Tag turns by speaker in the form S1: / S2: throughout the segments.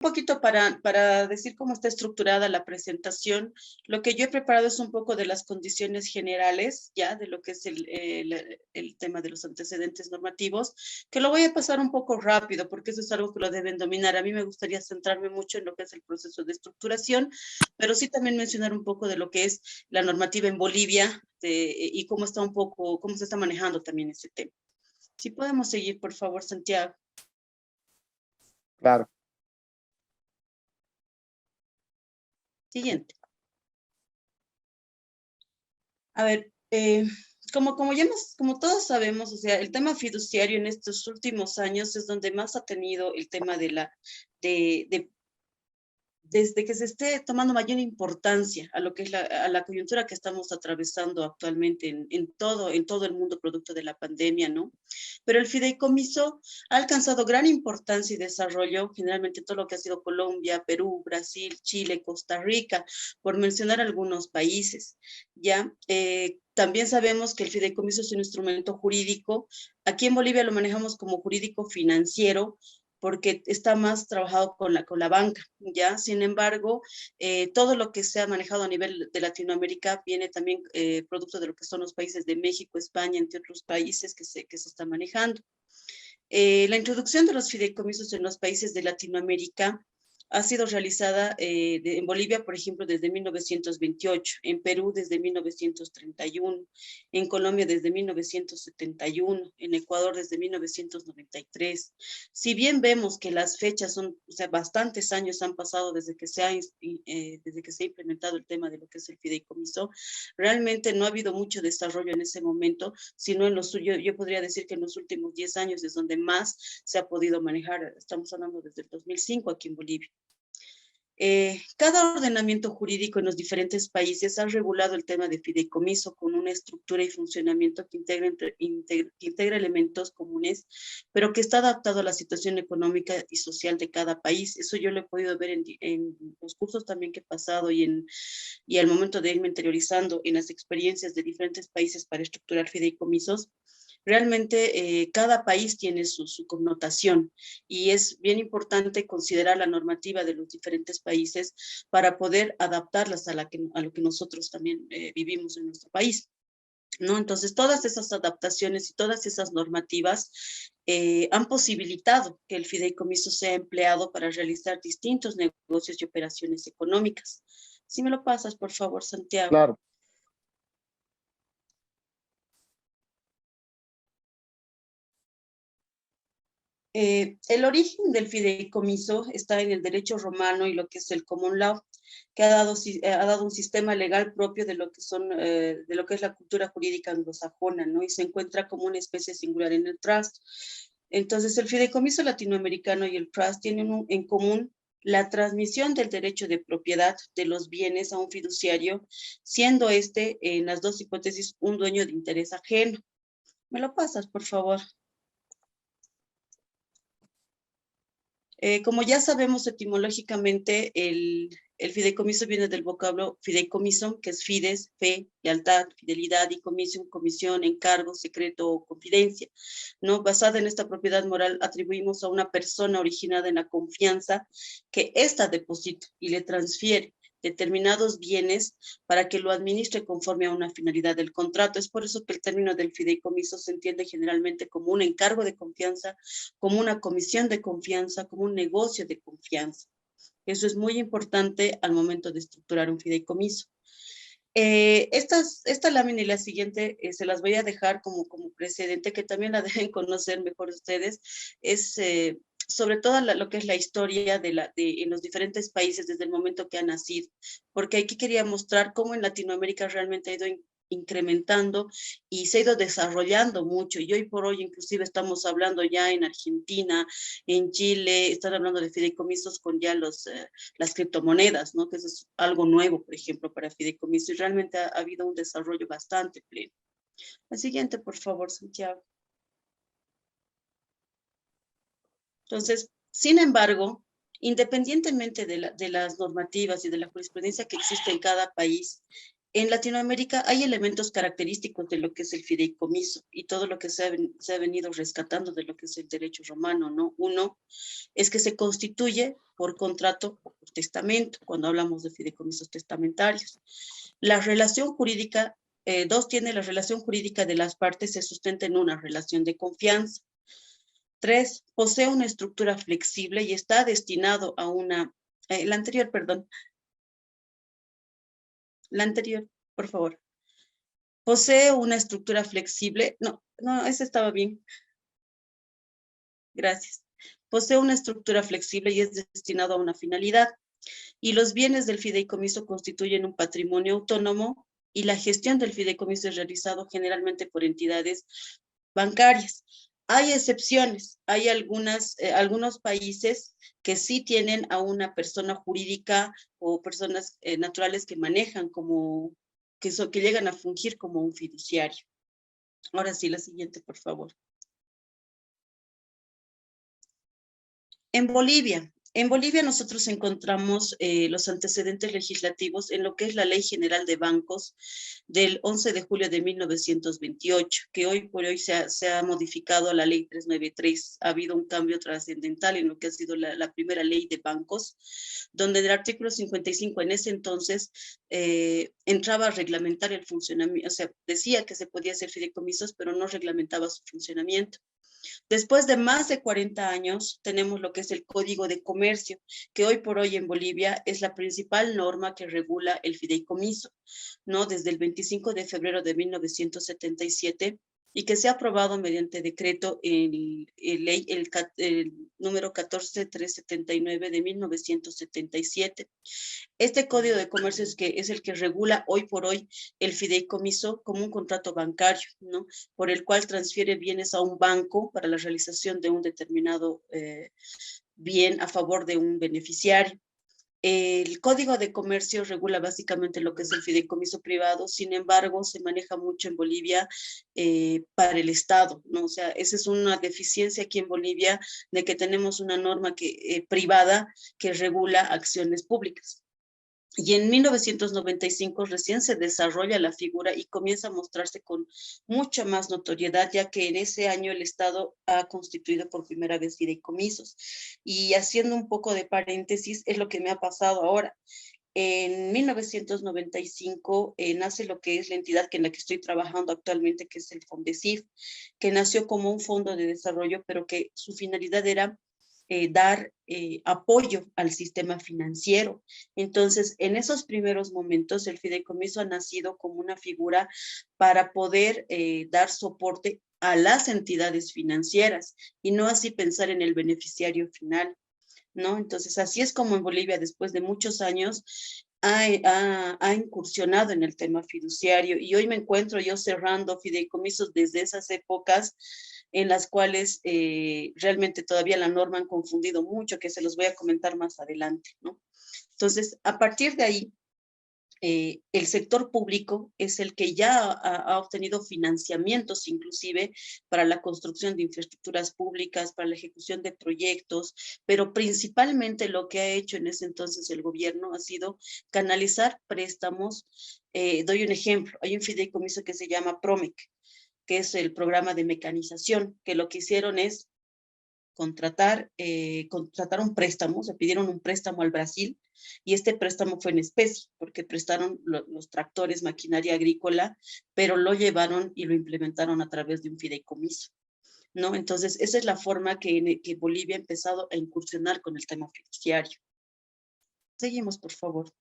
S1: poquito para decir cómo está estructurada la presentación. Lo que yo he preparado es un poco de las condiciones generales, ya, de lo que es el tema de los antecedentes normativos, que lo voy a pasar un poco rápido, porque eso es algo que lo deben dominar. A mí me gustaría centrarme mucho en lo que es el proceso de estructuración, pero sí también mencionar un poco de lo que es la normativa en Bolivia y cómo está un poco, cómo se está manejando también ese tema. Si podemos seguir, por favor, Santiago.
S2: Claro.
S1: Siguiente. A ver, como todos sabemos, o sea, el tema fiduciario en estos últimos años es donde más ha tenido el tema de desde que se esté tomando mayor importancia a lo que es a la coyuntura que estamos atravesando actualmente en todo el mundo producto de la pandemia, ¿no? Pero el fideicomiso ha alcanzado gran importancia y desarrollo, generalmente todo lo que ha sido Colombia, Perú, Brasil, Chile, Costa Rica, por mencionar algunos países, ¿ya? También sabemos que el fideicomiso es un instrumento jurídico. Aquí en Bolivia lo manejamos como jurídico financiero, porque está más trabajado con la banca, ¿ya? Sin embargo, todo lo que se ha manejado a nivel de Latinoamérica viene también producto de lo que son los países de México, España, entre otros países que se está manejando. La introducción de los fideicomisos en los países de Latinoamérica ha sido realizada en Bolivia, por ejemplo, desde 1928, en Perú desde 1931, en Colombia desde 1971, en Ecuador desde 1993. Si bien vemos que las fechas son, o sea, bastantes años han pasado desde que se ha implementado el tema de lo que es el fideicomiso, realmente no ha habido mucho desarrollo en ese momento, sino en los yo podría decir que en los últimos 10 años es donde más se ha podido manejar. Estamos hablando desde el 2005 aquí en Bolivia. Cada ordenamiento jurídico en los diferentes países ha regulado el tema de fideicomiso con una estructura y funcionamiento que integra elementos comunes, pero que está adaptado a la situación económica y social de cada país. Eso yo lo he podido ver en los cursos también que he pasado y al momento de irme interiorizando en las experiencias de diferentes países para estructurar fideicomisos. Realmente cada país tiene su connotación y es bien importante considerar la normativa de los diferentes países para poder adaptarlas a lo que nosotros también vivimos en nuestro país, ¿no? Entonces, todas esas adaptaciones y todas esas normativas han posibilitado que el fideicomiso sea empleado para realizar distintos negocios y operaciones económicas. Si me lo pasas, por favor, Santiago.
S2: Claro.
S1: El origen del fideicomiso está en el derecho romano y lo que es el common law, que ha dado un sistema legal propio de lo que de lo que es la cultura jurídica anglosajona, ¿no? Y se encuentra como una especie singular en el trust. Entonces, el fideicomiso latinoamericano y el trust tienen en común la transmisión del derecho de propiedad de los bienes a un fiduciario, siendo este, en las dos hipótesis, un dueño de interés ajeno. ¿Me lo pasas, por favor? Como ya sabemos etimológicamente, el fideicomiso viene del vocablo fideicomiso, que es fides, fe, lealtad, fidelidad, y comisión, comisión, encargo, secreto o confidencia, ¿no? Basada en esta propiedad moral, atribuimos a una persona originada en la confianza que ésta deposita y le transfiere determinados bienes para que lo administre conforme a una finalidad del contrato. Es por eso que el término del fideicomiso se entiende generalmente como un encargo de confianza, como una comisión de confianza, como un negocio de confianza. Eso es muy importante al momento de estructurar un fideicomiso. Esta lámina y la siguiente se las voy a dejar como precedente, que también la deben conocer mejor ustedes. Es sobre todo lo que es la historia en los diferentes países desde el momento que ha nacido, porque aquí quería mostrar cómo en Latinoamérica realmente ha ido incrementando y se ha ido desarrollando mucho, y hoy por hoy inclusive estamos hablando ya en Argentina, en Chile, están hablando de fideicomisos con ya las criptomonedas, ¿no? Que eso es algo nuevo, por ejemplo, para fideicomiso, y realmente ha habido un desarrollo bastante pleno. La siguiente, por favor, Santiago. Entonces, sin embargo, independientemente de las normativas y de la jurisprudencia que existe en cada país, En Latinoamérica hay elementos característicos de lo que es el fideicomiso y todo lo que se ha venido rescatando de lo que es el derecho romano, ¿no? Uno es que se constituye por contrato o por testamento, cuando hablamos de fideicomisos testamentarios. La relación jurídica, dos, tiene la relación jurídica de las partes se sustenta en una relación de confianza. Tres, posee una estructura flexible y está destinado a una, la anterior, perdón, la anterior, por favor. Posee una estructura flexible. No, no, ese estaba bien. Gracias. Posee una estructura flexible y es destinado a una finalidad. Y los bienes del fideicomiso constituyen un patrimonio autónomo y la gestión del fideicomiso es realizado generalmente por entidades bancarias. Hay excepciones, hay algunos países que sí tienen a una persona jurídica o personas naturales que manejan como, que llegan a fungir como un fiduciario. Ahora sí, la siguiente, por favor. En Bolivia nosotros encontramos los antecedentes legislativos en lo que es la Ley General de Bancos del 11 de julio de 1928, que hoy por hoy se ha modificado a la Ley 393. Ha habido un cambio trascendental en lo que ha sido la primera ley de bancos, donde en el artículo 55 en ese entonces entraba a reglamentar el funcionamiento, o sea, decía que se podía hacer fideicomisos, pero no reglamentaba su funcionamiento. Después de más de 40 años, tenemos lo que es el Código de Comercio, que hoy por hoy en Bolivia es la principal norma que regula el fideicomiso, ¿no? Desde el 25 de febrero de 1977 y que se ha aprobado mediante decreto ley el número 14379 de 1977. Este Código de Comercio es el que regula hoy por hoy el fideicomiso como un contrato bancario, ¿no? Por el cual transfiere bienes a un banco para la realización de un determinado bien a favor de un beneficiario. El Código de Comercio regula básicamente lo que es el fideicomiso privado, sin embargo, se maneja mucho en Bolivia para el Estado, ¿no? O sea, esa es una deficiencia aquí en Bolivia de que tenemos una norma privada que regula acciones públicas. Y en 1995 recién se desarrolla la figura y comienza a mostrarse con mucha más notoriedad, ya que en ese año el Estado ha constituido por primera vez fideicomisos. Y haciendo un poco de paréntesis, es lo que me ha pasado ahora. En 1995 nace lo que es la entidad en la que estoy trabajando actualmente, que es el FONDECIF, que nació como un fondo de desarrollo, pero que su finalidad era dar apoyo al sistema financiero. Entonces, en esos primeros momentos, el fideicomiso ha nacido como una figura para poder dar soporte a las entidades financieras y no así pensar en el beneficiario final, ¿no? Entonces, así es como en Bolivia, después de muchos años, ha incursionado en el tema fiduciario y hoy me encuentro yo cerrando fideicomisos desde esas épocas en las cuales realmente todavía la norma han confundido mucho, que se los voy a comentar más adelante, ¿no? Entonces, a partir de ahí, el sector público es el que ya ha obtenido financiamientos inclusive para la construcción de infraestructuras públicas, para la ejecución de proyectos, pero principalmente lo que ha hecho en ese entonces el gobierno ha sido canalizar préstamos. Doy un ejemplo, hay un fideicomiso que se llama PROMEC, que es el programa de mecanización, que lo que hicieron es contratar un préstamo, se pidieron un préstamo al Brasil y este préstamo fue en especie, porque prestaron los tractores, maquinaria agrícola, pero lo llevaron y lo implementaron a través de un fideicomiso, ¿no? Entonces, esa es la forma que Bolivia ha empezado a incursionar con el tema fiduciario. Seguimos, por favor.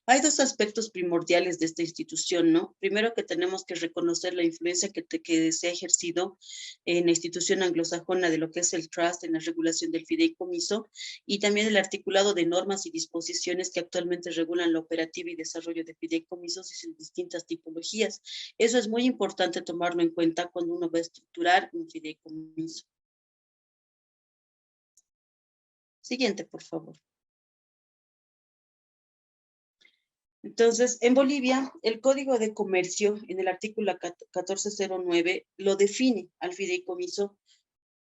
S1: Hay dos aspectos primordiales de esta institución, ¿no? Primero que tenemos que reconocer la influencia que se ha ejercido en la institución anglosajona de lo que es el trust en la regulación del fideicomiso y también el articulado de normas y disposiciones que actualmente regulan la operativa y desarrollo de fideicomisos y sus distintas tipologías. Eso es muy importante tomarlo en cuenta cuando uno va a estructurar un fideicomiso. Siguiente, por favor. Entonces, en Bolivia, el Código de Comercio, en el artículo 1409, lo define al fideicomiso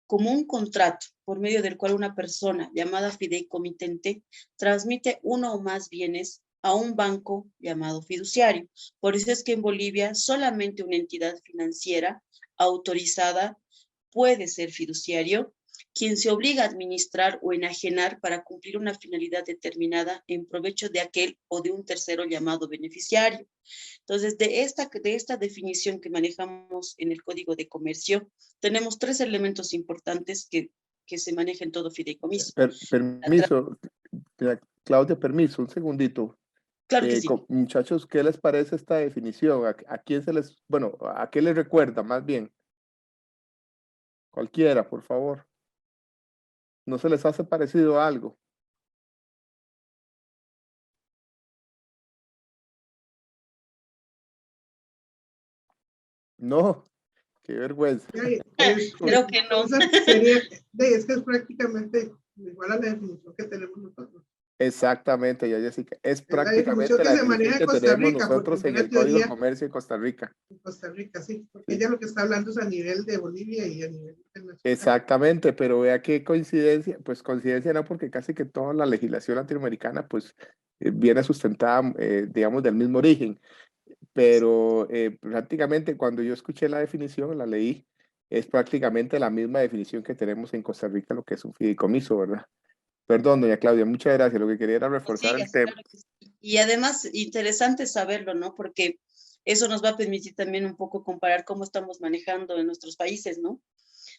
S1: como un contrato por medio del cual una persona llamada fideicomitente transmite uno o más bienes a un banco llamado fiduciario. Por eso es que en Bolivia solamente una entidad financiera autorizada puede ser fiduciario, quien se obliga a administrar o enajenar para cumplir una finalidad determinada en provecho de aquel o de un tercero llamado beneficiario. Entonces, de esta definición que manejamos en el Código de Comercio, tenemos tres elementos importantes que se maneja en todo fideicomiso.
S2: Permiso, Claudia, permiso, un segundito.
S1: Claro que sí.
S2: Muchachos, ¿qué les parece esta definición? ¿A quién se les, bueno, a qué les recuerda más bien? Cualquiera, por favor. ¿No se les hace parecido a algo? No, qué vergüenza.
S1: Creo que no.
S3: Sería, es que es prácticamente igual a la definición que tenemos nosotros.
S2: Exactamente, ya Jessica. Es
S3: Es la definición
S2: prácticamente
S3: que
S2: la
S3: se
S2: definición
S3: maneja en
S2: que
S3: Costa
S2: tenemos
S3: Rica,
S2: nosotros
S3: porque
S2: en
S3: en
S2: el
S3: la
S2: Código de
S3: teoría,
S2: Comercio de Costa Rica.
S3: en Costa Rica, sí, porque
S2: Sí.
S3: ella lo que está hablando es a nivel de Bolivia y a nivel internacional.
S2: Exactamente, pero vea qué coincidencia, pues coincidencia no, porque casi que toda la legislación latinoamericana pues viene sustentada, digamos, del mismo origen, pero prácticamente cuando yo escuché la definición, la leí, es prácticamente la misma definición que tenemos en Costa Rica, lo que es un fideicomiso, ¿verdad? Perdón, doña Claudia, muchas gracias. Lo que quería era reforzar el tema.
S1: Claro que sí. Y además, interesante saberlo, ¿no? Porque eso nos va a permitir también un poco comparar cómo estamos manejando en nuestros países, ¿no?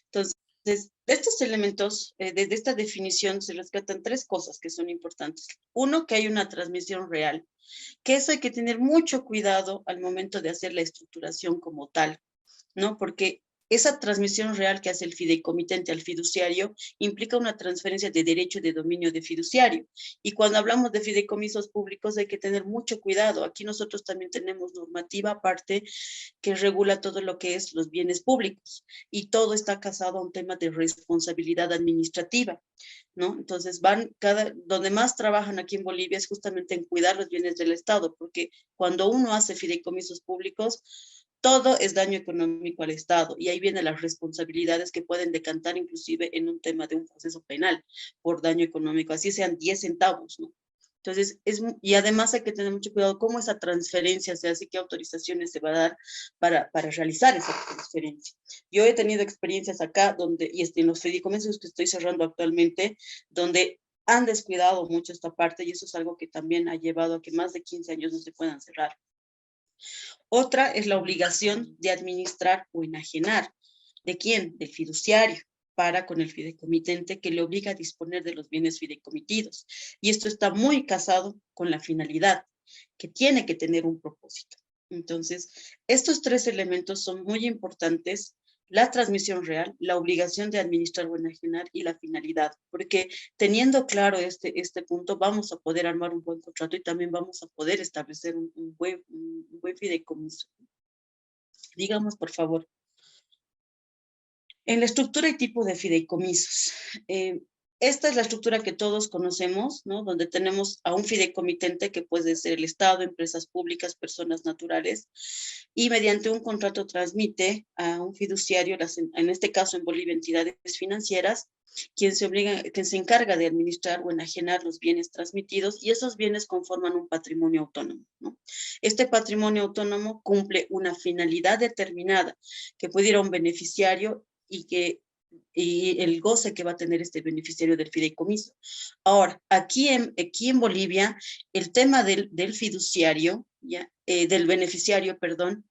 S1: Entonces, de estos elementos, desde esta definición, se rescatan tres cosas que son importantes. Uno, que hay una transmisión real, que eso hay que tener mucho cuidado al momento de hacer la estructuración como tal, ¿no? Porque esa transmisión real que hace el fideicomitente al fiduciario implica una transferencia de derecho de dominio de fiduciario. Y cuando hablamos de fideicomisos públicos hay que tener mucho cuidado. Aquí nosotros también tenemos normativa aparte que regula todo lo que es los bienes públicos y todo está casado a un tema de responsabilidad administrativa, ¿no? Entonces donde más trabajan aquí en Bolivia es justamente en cuidar los bienes del Estado, porque cuando uno hace fideicomisos públicos, todo es daño económico al Estado y ahí vienen las responsabilidades que pueden decantar inclusive en un tema de un proceso penal por daño económico, así sean 10 centavos, ¿no? Entonces, y además hay que tener mucho cuidado cómo esa transferencia se hace, qué autorizaciones se va a dar para realizar esa transferencia. Yo he tenido experiencias acá y en los fideicomisos que estoy cerrando actualmente, donde han descuidado mucho esta parte y eso es algo que también ha llevado a que más de 15 años no se puedan cerrar. Otra es la obligación de administrar o enajenar. ¿De quién? Del fiduciario, para con el fideicomitente que le obliga a disponer de los bienes fideicomitidos. Y esto está muy casado con la finalidad, que tiene que tener un propósito. Entonces, estos tres elementos son muy importantes: la transmisión real, la obligación de administrar o enajenar y la finalidad, porque teniendo claro este punto vamos a poder armar un buen contrato y también vamos a poder establecer un buen fideicomiso. Digamos, por favor, en la estructura y tipo de fideicomisos. Esta es la estructura que todos conocemos, ¿no? Donde tenemos a un fideicomitente que puede ser el Estado, empresas públicas, personas naturales, y mediante un contrato transmite a un fiduciario, en este caso en Bolivia, entidades financieras, quien se encarga de administrar o enajenar los bienes transmitidos, y esos bienes conforman un patrimonio autónomo, ¿no? Este patrimonio autónomo cumple una finalidad determinada que puede ir a un beneficiario y el goce que va a tener este beneficiario del fideicomiso. Ahora, aquí en Bolivia, el tema del fiduciario, del beneficiario, perdón,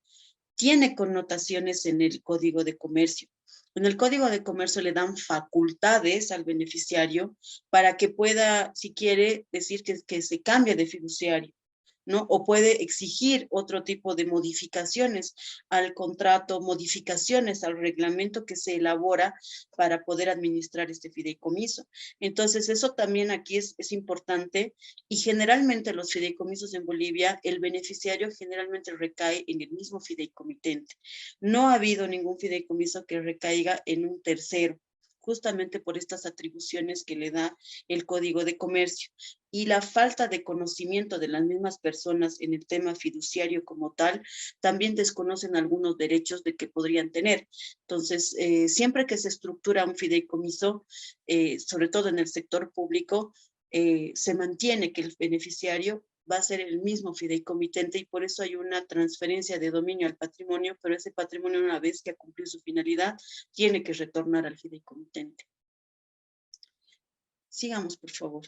S1: tiene connotaciones en el Código de Comercio. En el Código de Comercio le dan facultades al beneficiario para que pueda, si quiere, decir que se cambie de fiduciario, ¿no? O puede exigir otro tipo de modificaciones al contrato, modificaciones al reglamento que se elabora para poder administrar este fideicomiso. Entonces, eso también aquí es importante, y generalmente los fideicomisos en Bolivia, el beneficiario generalmente recae en el mismo fideicomitente. No ha habido ningún fideicomiso que recaiga en un tercero. justamente por estas atribuciones que le da el Código de Comercio y la falta de conocimiento de las mismas personas en el tema fiduciario como tal, también desconocen algunos derechos de que podrían tener. Entonces, siempre que se estructura un fideicomiso, sobre todo en el sector público, se mantiene que el beneficiario va a ser el mismo fideicomitente y por eso hay una transferencia de dominio al patrimonio, pero ese patrimonio, una vez que ha cumplido su finalidad, tiene que retornar al fideicomitente. Sigamos, por favor.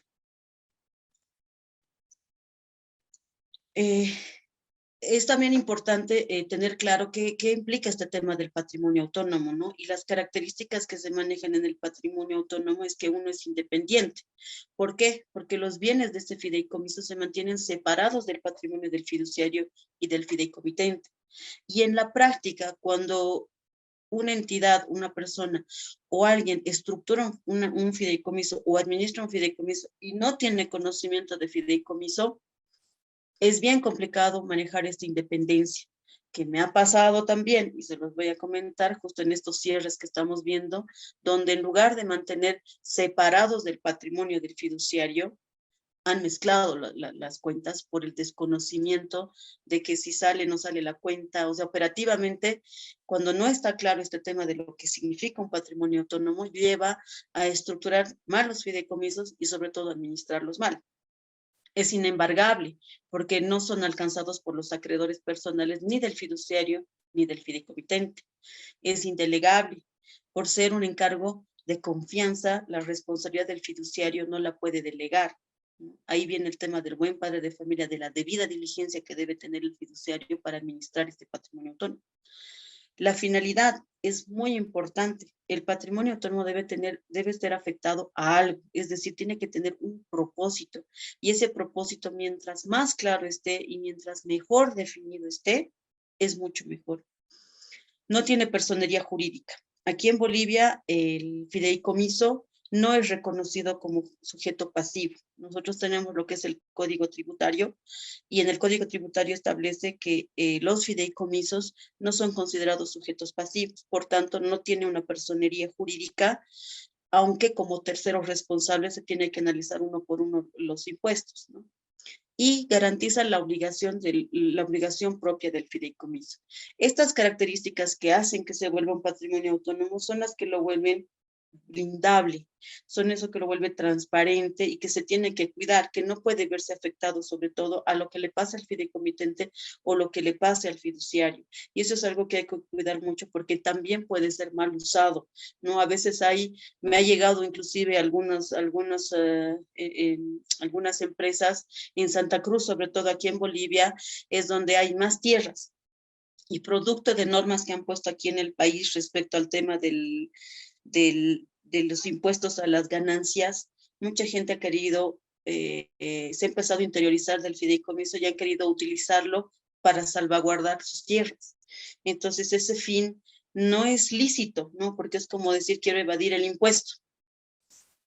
S1: Es también importante tener claro qué implica este tema del patrimonio autónomo, ¿no? Y las características que se manejan en el patrimonio autónomo es que uno es independiente. ¿Por qué? Porque los bienes de este fideicomiso se mantienen separados del patrimonio del fiduciario y del fideicomitente. Y en la práctica, cuando una entidad, una persona o alguien estructura un fideicomiso o administra un fideicomiso y no tiene conocimiento de fideicomiso, es bien complicado manejar esta independencia, que me ha pasado también, y se los voy a comentar justo en estos cierres que estamos viendo, donde en lugar de mantener separados del patrimonio del fiduciario, han mezclado las cuentas por el desconocimiento de que si sale o no sale la cuenta, o sea, operativamente, cuando no está claro este tema de lo que significa un patrimonio autónomo, lleva a estructurar mal los fideicomisos y sobre todo administrarlos mal. Es inembargable, porque no son alcanzados por los acreedores personales ni del fiduciario ni del fideicomitente. Es indelegable, por ser un encargo de confianza, la responsabilidad del fiduciario no la puede delegar. Ahí viene el tema del buen padre de familia, de la debida diligencia que debe tener el fiduciario para administrar este patrimonio autónomo. La finalidad es muy importante. El patrimonio autónomo debe estar afectado a algo, es decir, tiene que tener un propósito. Y ese propósito, mientras más claro esté y mientras mejor definido esté, es mucho mejor. No tiene personería jurídica. Aquí en Bolivia, el fideicomiso no es reconocido como sujeto pasivo. Nosotros tenemos lo que es el Código Tributario y en el Código Tributario establece que los fideicomisos no son considerados sujetos pasivos, por tanto no tiene una personería jurídica, aunque como tercero responsable se tiene que analizar uno por uno los impuestos, ¿no? Y garantiza la obligación propia del fideicomiso. Estas características que hacen que se vuelva un patrimonio autónomo son las que lo vuelven blindable, son eso que lo vuelve transparente y que se tiene que cuidar, que no puede verse afectado sobre todo a lo que le pasa al fideicomitente o lo que le pase al fiduciario. Y eso es algo que hay que cuidar mucho porque también puede ser mal usado, ¿no? A veces me ha llegado inclusive algunas empresas en Santa Cruz, sobre todo aquí en Bolivia, es donde hay más tierras. Y producto de normas que han puesto aquí en el país respecto al tema de los impuestos a las ganancias, mucha gente ha querido, se ha empezado a interiorizar del fideicomiso y han querido utilizarlo para salvaguardar sus tierras. Entonces ese fin no es lícito, ¿no? Porque es como decir quiero evadir el impuesto.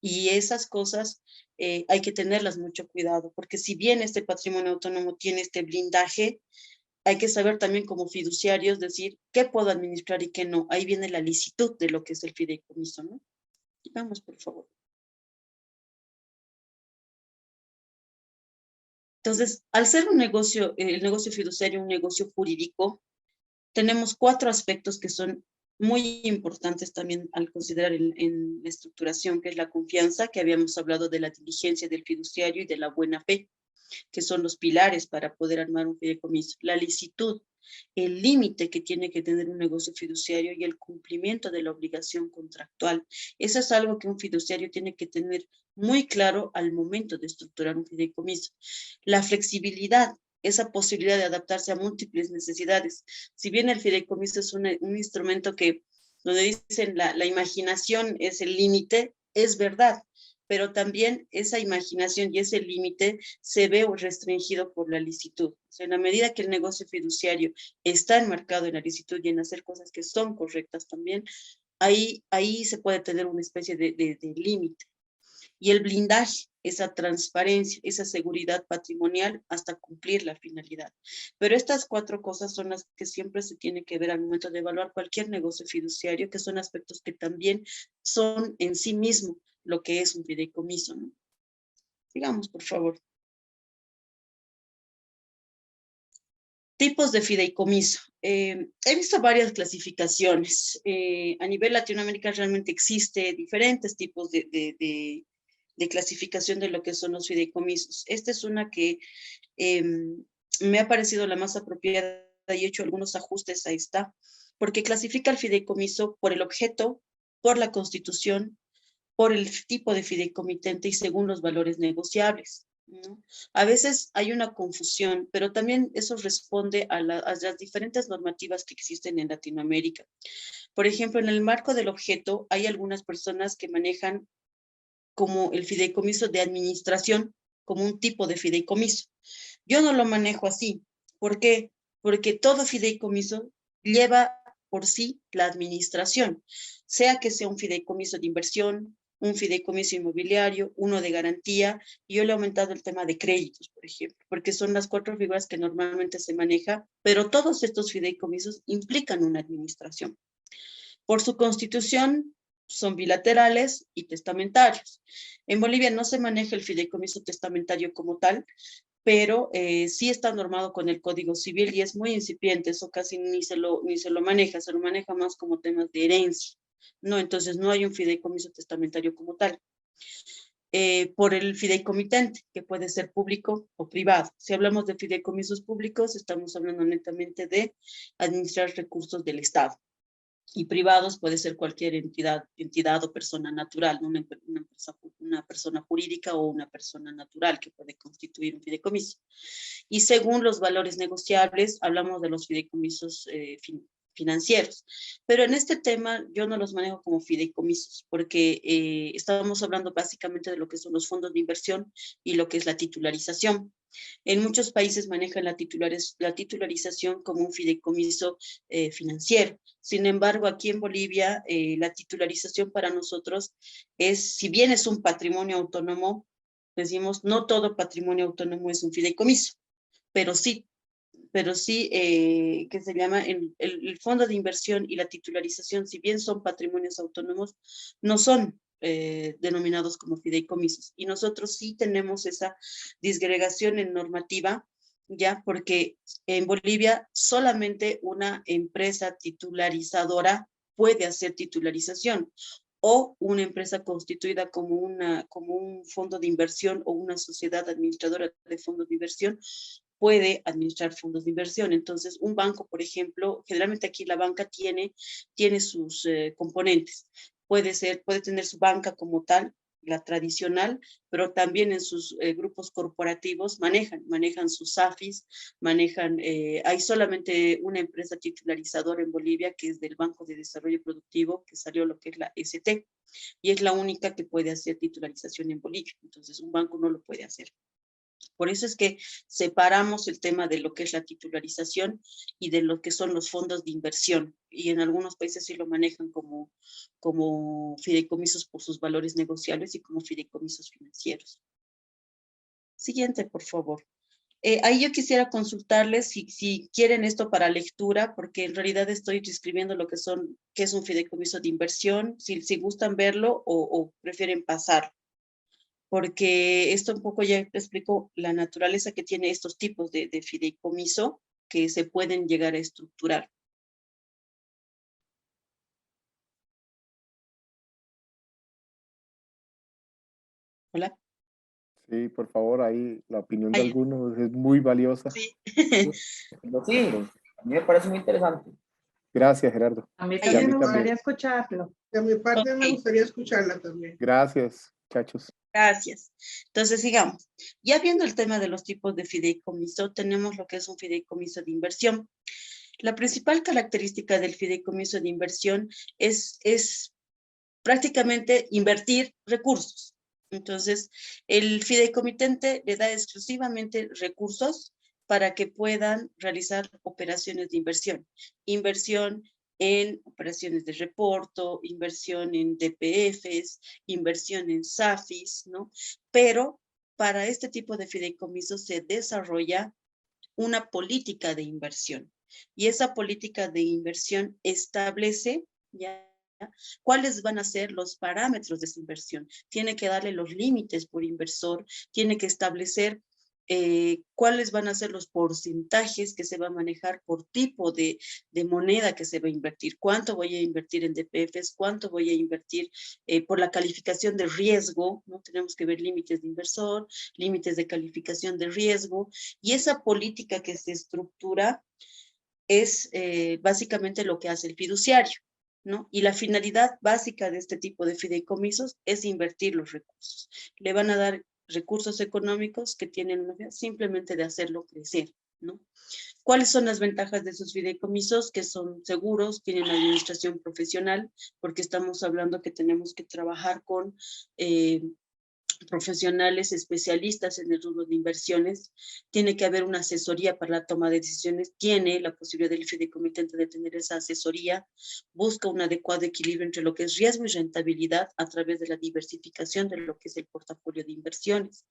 S1: Y esas cosas hay que tenerlas mucho cuidado, porque si bien este patrimonio autónomo tiene este blindaje, hay que saber también como fiduciarios decir qué puedo administrar y qué no. Ahí viene la licitud de lo que es el fideicomiso, ¿no? Vamos, por favor. Entonces, al ser un negocio, el negocio fiduciario, un negocio jurídico, tenemos 4 aspectos que son muy importantes también al considerar en la estructuración, que es la confianza, que habíamos hablado de la diligencia del fiduciario y de la buena fe, que son los pilares para poder armar un fideicomiso. La licitud, el límite que tiene que tener un negocio fiduciario y el cumplimiento de la obligación contractual. Eso es algo que un fiduciario tiene que tener muy claro al momento de estructurar un fideicomiso. La flexibilidad, esa posibilidad de adaptarse a múltiples necesidades. Si bien el fideicomiso es un instrumento que, donde dicen la imaginación es el límite, es verdad, pero también esa imaginación y ese límite se ve restringido por la licitud. O sea, en la medida que el negocio fiduciario está enmarcado en la licitud y en hacer cosas que son correctas también, ahí se puede tener una especie de límite. y el blindaje, esa transparencia, esa seguridad patrimonial hasta cumplir la finalidad. Pero estas 4 cosas son las que siempre se tiene que ver al momento de evaluar cualquier negocio fiduciario, que son aspectos que también son en sí mismo lo que es un fideicomiso, ¿no? Sigamos, por favor. Tipos de fideicomiso. He visto varias clasificaciones. A nivel Latinoamérica realmente existe diferentes tipos de clasificación de lo que son los fideicomisos. Esta es una que me ha parecido la más apropiada y he hecho algunos ajustes, ahí está, porque clasifica el fideicomiso por el objeto, por la constitución, por el tipo de fideicomitente y según los valores negociables, ¿no? A veces hay una confusión, pero también eso responde a las diferentes normativas que existen en Latinoamérica. Por ejemplo, en el marco del objeto hay algunas personas que manejan como el fideicomiso de administración, como un tipo de fideicomiso. Yo no lo manejo así. ¿Por qué? Porque todo fideicomiso lleva por sí la administración, sea que sea un fideicomiso de inversión, un fideicomiso inmobiliario, uno de garantía, y yo le he aumentado el tema de créditos, por ejemplo, porque son las 4 figuras que normalmente se maneja, pero todos estos fideicomisos implican una administración. Por su constitución, son bilaterales y testamentarios. En Bolivia no se maneja el fideicomiso testamentario como tal, pero sí está normado con el Código Civil y es muy incipiente, eso casi ni se lo maneja, se lo maneja más como temas de herencia, ¿no? Entonces no hay un fideicomiso testamentario como tal. Por el fideicomitente, que puede ser público o privado. Si hablamos de fideicomisos públicos, estamos hablando netamente de administrar recursos del Estado. Y privados puede ser cualquier entidad o persona natural, ¿no? Una persona jurídica o una persona natural que puede constituir un fideicomiso. Y según los valores negociables, hablamos de los fideicomisos financieros. Pero en este tema yo no los manejo como fideicomisos, porque estábamos hablando básicamente de lo que son los fondos de inversión y lo que es la titularización. En muchos países manejan la titularización como un fideicomiso financiero. Sin embargo, aquí en Bolivia, la titularización para nosotros es, si bien es un patrimonio autónomo, decimos, no todo patrimonio autónomo es un fideicomiso, pero sí, que se llama el fondo de inversión y la titularización, si bien son patrimonios autónomos, no son denominados como fideicomisos. Y nosotros sí tenemos esa disgregación en normativa, ya, porque en Bolivia solamente una empresa titularizadora puede hacer titularización, o una empresa constituida como un fondo de inversión o una sociedad administradora de fondos de inversión puede administrar fondos de inversión. Entonces, un banco, por ejemplo, generalmente aquí la banca tiene sus componentes. Puede tener su banca como tal, la tradicional, pero también en sus grupos corporativos manejan sus AFIs, hay solamente una empresa titularizadora en Bolivia, que es del Banco de Desarrollo Productivo, que salió lo que es la ST, y es la única que puede hacer titularización en Bolivia. Entonces, un banco no lo puede hacer. Por eso es que separamos el tema de lo que es la titularización y de lo que son los fondos de inversión. Y en algunos países sí lo manejan como fideicomisos por sus valores negociables y como fideicomisos financieros. Siguiente, por favor. Ahí yo quisiera consultarles si quieren esto para lectura, porque en realidad estoy describiendo lo que es un fideicomiso de inversión, si gustan verlo o prefieren pasar, porque esto un poco ya explico la naturaleza que tiene estos tipos de fideicomiso que se pueden llegar a estructurar. Hola.
S2: Sí, por favor, ahí la opinión de
S1: Ahí,
S2: algunos es muy valiosa.
S1: sí.
S4: Sí, a mí me parece muy interesante.
S2: Gracias, Gerardo.
S5: A mí
S1: Ahí
S2: Y a
S5: también
S2: mí
S5: me
S2: también.
S5: gustaría escucharlo.
S3: De mi parte me
S1: Ok.
S3: gustaría escucharla también.
S2: Gracias, muchachos.
S1: Gracias. Entonces, sigamos. Ya viendo el tema de los tipos de fideicomiso, tenemos lo que es un fideicomiso de inversión. La principal característica del fideicomiso de inversión es prácticamente invertir recursos. Entonces, el fideicomitente le da exclusivamente recursos para que puedan realizar operaciones de inversión. Inversión en operaciones de reporto, inversión en DPFs, inversión en SAFIs, ¿no? Pero para este tipo de fideicomisos se desarrolla una política de inversión. Y esa política de inversión establece ya cuáles van a ser los parámetros de esa inversión. Tiene que darle los límites por inversor, tiene que establecer cuáles van a ser los porcentajes que se va a manejar por tipo de moneda que se va a invertir, cuánto voy a invertir en DPFs, cuánto voy a invertir por la calificación de riesgo, ¿no? Tenemos que ver límites de inversor, límites de calificación de riesgo, y esa política que se estructura es básicamente lo que hace el fiduciario, ¿no? Y la finalidad básica de este tipo de fideicomisos es invertir los recursos. Le van a dar recursos económicos que tienen una vía simplemente de hacerlo crecer, ¿no? ¿Cuáles son las ventajas de esos fideicomisos? Que son seguros, tienen administración profesional, porque estamos hablando que tenemos que trabajar con profesionales especialistas en el rubro de inversiones, tiene que haber una asesoría para la toma de decisiones, tiene la posibilidad del fideicomitente de tener esa asesoría, busca un adecuado equilibrio entre lo que es riesgo y rentabilidad a través de la diversificación de lo que es el portafolio de inversiones.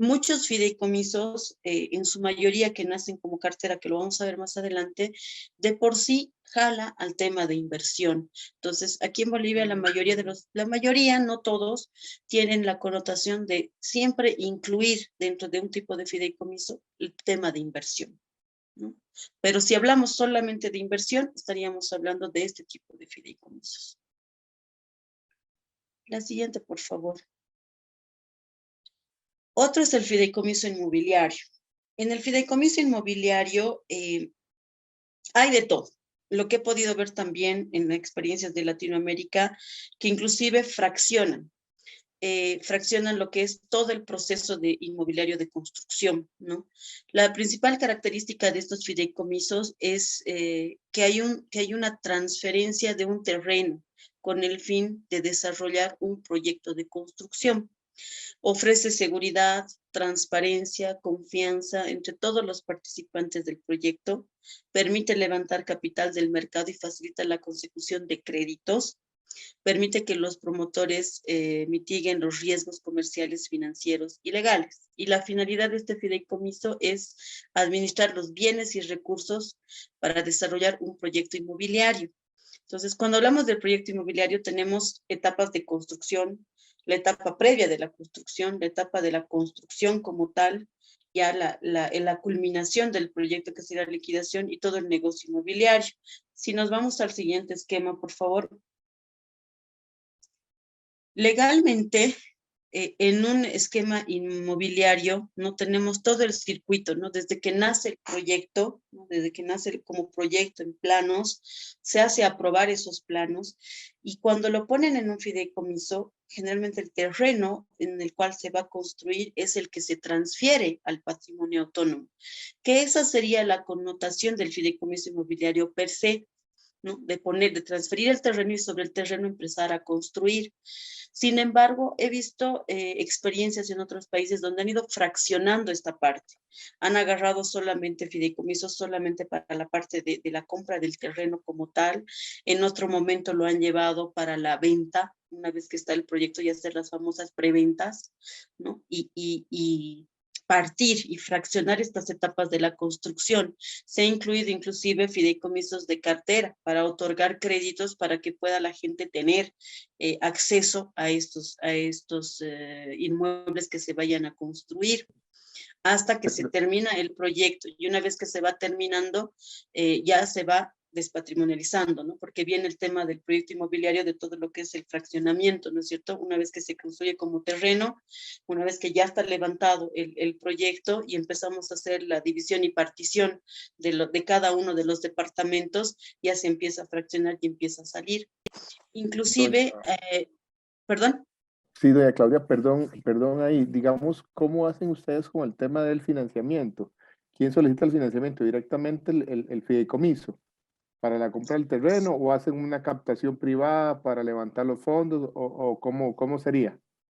S1: Muchos fideicomisos, en su mayoría que nacen como cartera, que lo vamos a ver más adelante, de por sí jala al tema de inversión. Entonces, aquí en Bolivia la mayoría, no todos, tienen la connotación de siempre incluir dentro de un tipo de fideicomiso el tema de inversión, ¿no? Pero si hablamos solamente de inversión, estaríamos hablando de este tipo de fideicomisos. La siguiente, por favor. Otro es el fideicomiso inmobiliario. En el fideicomiso inmobiliario hay de todo. Lo que he podido ver también en experiencias de Latinoamérica, que inclusive fraccionan lo que es todo el proceso de inmobiliario de construcción, ¿no? La principal característica de estos fideicomisos es que hay una transferencia de un terreno con el fin de desarrollar un proyecto de construcción. Ofrece seguridad, transparencia, confianza entre todos los participantes del proyecto, permite levantar capital del mercado y facilita la consecución de créditos, permite que los promotores mitiguen los riesgos comerciales, financieros y legales. Y la finalidad de este fideicomiso es administrar los bienes y recursos para desarrollar un proyecto inmobiliario. Entonces, cuando hablamos del proyecto inmobiliario, tenemos etapas de construcción, la etapa previa de la construcción, la etapa de la construcción como tal, ya la culminación del proyecto que será la liquidación y todo el negocio inmobiliario. Si nos vamos al siguiente esquema, por favor. Legalmente, en un esquema inmobiliario, no tenemos todo el circuito, ¿no? Desde que nace el proyecto, ¿no? Desde que nace como proyecto en planos, se hace aprobar esos planos y cuando lo ponen en un fideicomiso, generalmente el terreno en el cual se va a construir es el que se transfiere al patrimonio autónomo, que esa sería la connotación del fideicomiso inmobiliario per se, ¿no? De transferir el terreno y sobre el terreno empezar a construir. Sin embargo, he visto experiencias en otros países donde han ido fraccionando esta parte. Han agarrado solamente fideicomisos, solamente para la parte de la compra del terreno como tal. En otro momento lo han llevado para la venta, una vez que está el proyecto, y hacer las famosas preventas, ¿no? Y partir y fraccionar estas etapas de la construcción. Se ha incluido inclusive fideicomisos de cartera para otorgar créditos para que pueda la gente tener acceso a estos inmuebles que se vayan a construir hasta que se termina el proyecto. Y una vez que se va terminando, ya se va despatrimonializando, ¿no? Porque viene el tema del proyecto inmobiliario, de todo lo que es el fraccionamiento, ¿no es cierto? Una vez que se construye como terreno, una vez que ya está levantado el proyecto y empezamos a hacer la división y partición de cada uno de los departamentos, ya se empieza a fraccionar y empieza a salir. Inclusive, ¿perdón?
S2: Sí, doña Claudia, perdón ahí, digamos, ¿cómo hacen ustedes con el tema del financiamiento? ¿Quién solicita el financiamiento? ¿Directamente el fideicomiso para la compra del terreno o hacen una captación privada para levantar los fondos o cómo sería?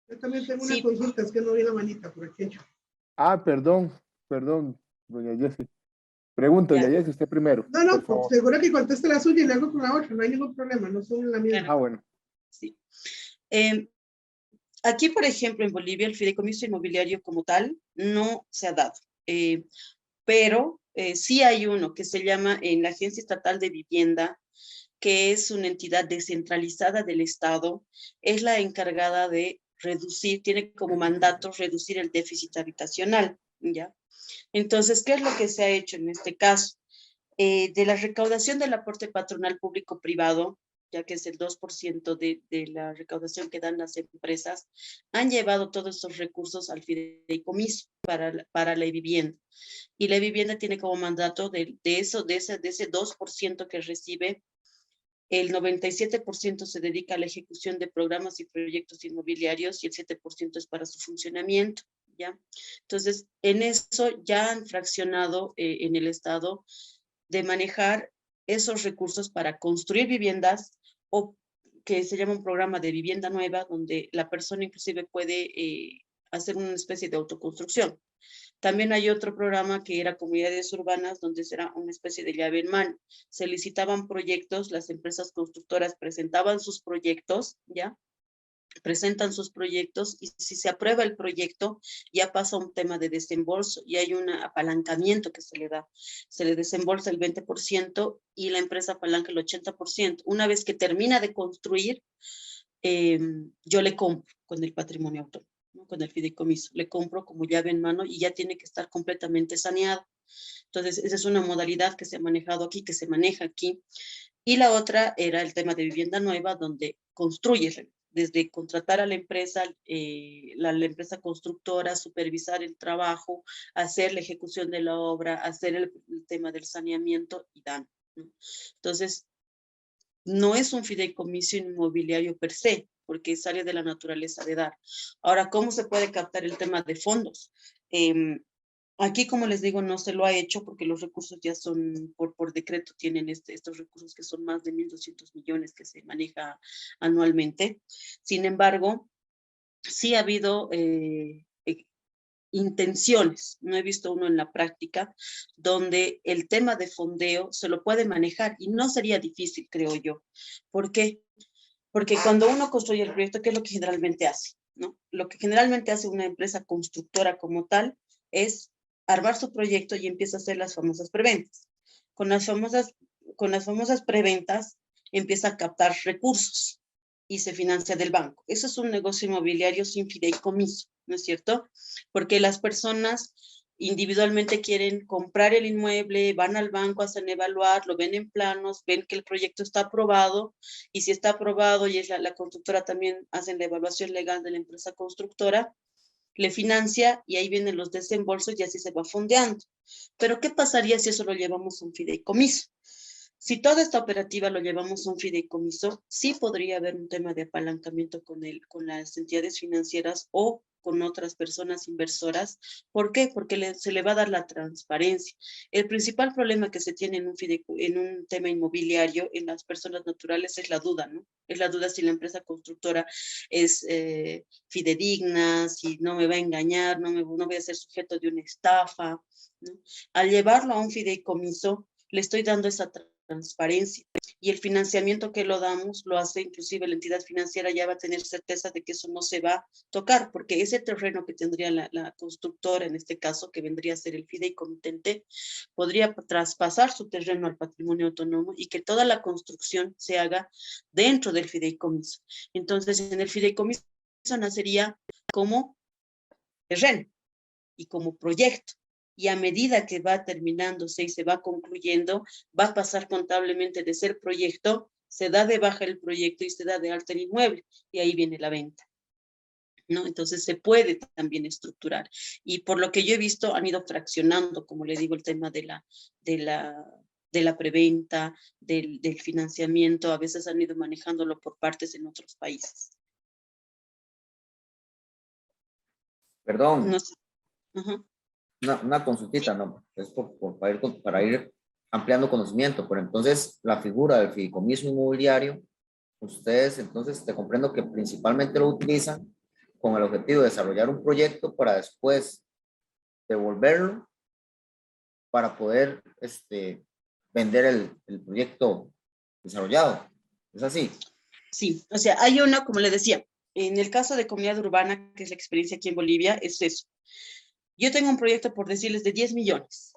S3: Yo también tengo una
S1: Sí.
S3: consulta, es que no vi la manita por aquí.
S2: Ah, perdón, doña Jessie. Pregunto,
S1: Ya.
S2: Yaye, si usted primero,
S3: No, no,
S2: por favor.
S3: seguro que conteste la suya y le hago con la otra, no hay ningún problema, no son la misma.
S2: Ah, bueno.
S1: Sí. Aquí, por ejemplo, en Bolivia, el fideicomiso inmobiliario como tal no se ha dado, pero sí hay uno que se llama en la Agencia Estatal de Vivienda, que es una entidad descentralizada del Estado, es la encargada de reducir, tiene como mandato reducir el déficit habitacional, ¿ya? Entonces, ¿qué es lo que se ha hecho en este caso? De la recaudación del aporte patronal público-privado, ya que es el 2% de la recaudación que dan las empresas, han llevado todos estos recursos al fideicomiso para la vivienda. Y la vivienda tiene como mandato de ese 2% que recibe, el 97% se dedica a la ejecución de programas y proyectos inmobiliarios y el 7% es para su funcionamiento, ¿ya? Entonces, en eso ya han fraccionado en el Estado de manejar esos recursos para construir viviendas o que se llama un programa de vivienda nueva, donde la persona inclusive puede hacer una especie de autoconstrucción. También hay otro programa que era comunidades urbanas, donde será una especie de llave en mano. Se licitaban proyectos, las empresas constructoras presentaban sus proyectos, ¿ya? Presentan sus proyectos y si se aprueba el proyecto, ya pasa un tema de desembolso y hay un apalancamiento que se le da. Se le desembolsa el 20% y la empresa apalanca el 80%. Una vez que termina de construir, yo le compro con el patrimonio autónomo, ¿no? Con el fideicomiso. Le compro como llave en mano y ya tiene que estar completamente saneado. Entonces, esa es una modalidad que se ha manejado aquí, que se maneja aquí. Y la otra era el tema de vivienda nueva, donde construyes desde contratar a la empresa, la empresa constructora, supervisar el trabajo, hacer la ejecución de la obra, hacer el tema del saneamiento y dan, ¿no? Entonces, no es un fideicomiso inmobiliario per se, porque sale de la naturaleza de dar. Ahora, ¿cómo se puede captar el tema de fondos? Aquí, como les digo, no se lo ha hecho porque los recursos ya son, por decreto, tienen estos recursos que son más de 1.200 millones que se maneja anualmente. Sin embargo, sí ha habido intenciones, no he visto uno en la práctica, donde el tema de fondeo se lo puede manejar y no sería difícil, creo yo. ¿Por qué? Porque cuando uno construye el proyecto, ¿qué es lo que generalmente hace? ¿No? Lo que generalmente hace una empresa constructora como tal es armar su proyecto y empieza a hacer las famosas preventas. Con las famosas preventas empieza a captar recursos y se financia del banco. Eso es un negocio inmobiliario sin fideicomiso, ¿no es cierto? Porque las personas individualmente quieren comprar el inmueble, van al banco, hacen evaluar, lo ven en planos, ven que el proyecto está aprobado, y si está aprobado y es la constructora también hacen la evaluación legal de la empresa constructora, le financia y ahí vienen los desembolsos y así se va fondeando. Pero ¿qué pasaría si eso lo llevamos a un fideicomiso? Si toda esta operativa lo llevamos a un fideicomiso, sí podría haber un tema de apalancamiento con las entidades financieras o con otras personas inversoras. ¿Por qué? Porque se le va a dar la transparencia. El principal problema que se tiene en un tema inmobiliario en las personas naturales es la duda, ¿no? Es la duda si la empresa constructora es fidedigna, si no me va a engañar, no voy a ser sujeto de una estafa, ¿no? Al llevarlo a un fideicomiso, le estoy dando esa transparencia. Y el financiamiento que lo damos, lo hace inclusive la entidad financiera, ya va a tener certeza de que eso no se va a tocar, porque ese terreno que tendría la constructora, en este caso, que vendría a ser el fideicomitente, podría traspasar su terreno al patrimonio autónomo y que toda la construcción se haga dentro del fideicomiso. Entonces, en el fideicomiso nacería como terreno y como proyecto. Y a medida que va terminándose y se va concluyendo, va a pasar contablemente de ser proyecto, se da de baja el proyecto y se da de alta el inmueble, y ahí viene la venta, ¿no? Entonces se puede también estructurar. Y por lo que yo he visto, han ido fraccionando, como le digo, el tema de la preventa, del financiamiento, a veces han ido manejándolo por partes en otros países.
S4: Perdón,
S1: No sé. Uh-huh.
S4: una consultita, ¿no? Es para ir ampliando conocimiento, pero entonces la figura del fideicomiso inmobiliario, ustedes entonces te comprendo que principalmente lo utilizan con el objetivo de desarrollar un proyecto para después devolverlo para poder vender el proyecto desarrollado. ¿Es así?
S1: Sí, o sea, hay una, como le decía, en el caso de comunidad urbana, que es la experiencia aquí en Bolivia, es eso. Yo tengo un proyecto, por decirles, de 10 millones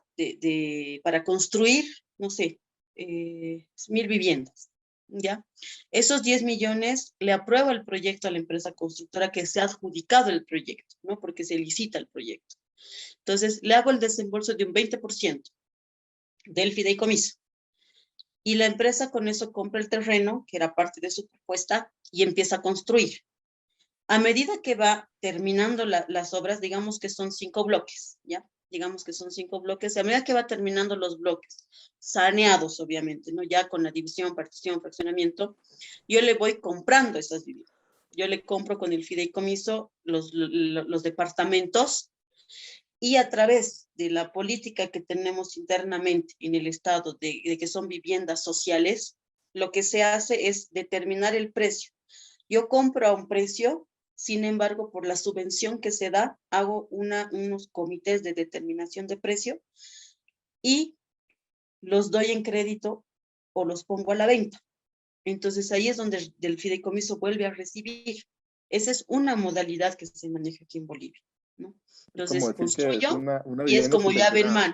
S1: para construir, no sé, 1000 viviendas, ¿ya? Esos 10 millones le aprueba el proyecto a la empresa constructora que se ha adjudicado el proyecto, ¿no? Porque se licita el proyecto. Entonces, le hago el desembolso de un 20% del fideicomiso. Y la empresa con eso compra el terreno, que era parte de su propuesta, y empieza a construir. A medida que va terminando las obras, digamos que son 5 bloques, ¿ya? Digamos que son 5 bloques, a medida que va terminando los bloques, saneados obviamente, ¿no? Ya con la división, partición, fraccionamiento, yo le voy comprando esas viviendas. Yo le compro con el fideicomiso los departamentos y a través de la política que tenemos internamente en el Estado de que son viviendas sociales, lo que se hace es determinar el precio. Yo compro a un precio, sin embargo, por la subvención que se da, hago unos comités de determinación de precio y los doy en crédito o los pongo a la venta. Entonces ahí es donde el fideicomiso vuelve a recibir. Esa es una modalidad que se maneja aquí en Bolivia, ¿no?
S2: Es como
S1: Entonces
S2: decir que es
S1: construyo
S2: una
S1: y es
S2: vivienda
S1: como llave en
S2: subvencionada.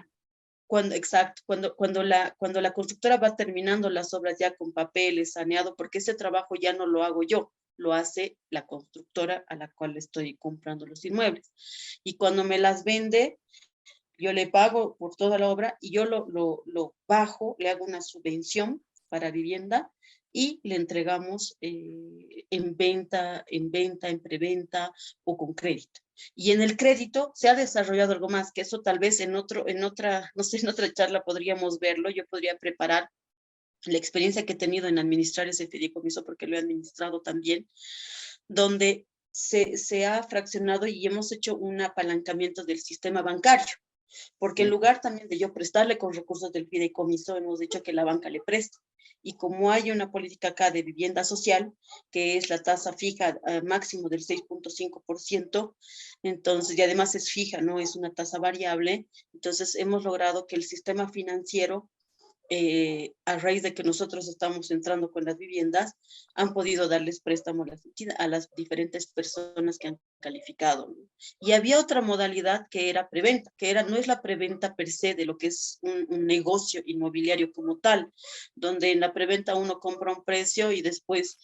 S1: mano. Exacto, cuando la constructora va terminando las obras ya con papeles, saneado, porque ese trabajo ya no lo hago yo, lo hace la constructora a la cual estoy comprando los inmuebles. Y cuando me las vende, yo le pago por toda la obra y yo lo bajo, le hago una subvención para vivienda y le entregamos en preventa o con crédito. Y en el crédito se ha desarrollado algo más, que eso tal vez en otra, no sé, en otra charla podríamos verlo, yo podría preparar la experiencia que he tenido en administrar ese fideicomiso, porque lo he administrado también, donde se ha fraccionado y hemos hecho un apalancamiento del sistema bancario. Porque en lugar también de yo prestarle con recursos del fideicomiso, hemos dicho que la banca le preste. Y como hay una política acá de vivienda social, que es la tasa fija máximo del 6.5%, entonces, y además es fija, no es una tasa variable, entonces hemos logrado que el sistema financiero a raíz de que nosotros estamos entrando con las viviendas, han podido darles préstamo a las diferentes personas que han calificado, ¿no? Y había otra modalidad que era preventa, no es la preventa per se de lo que es un negocio inmobiliario como tal, donde en la preventa uno compra un precio y después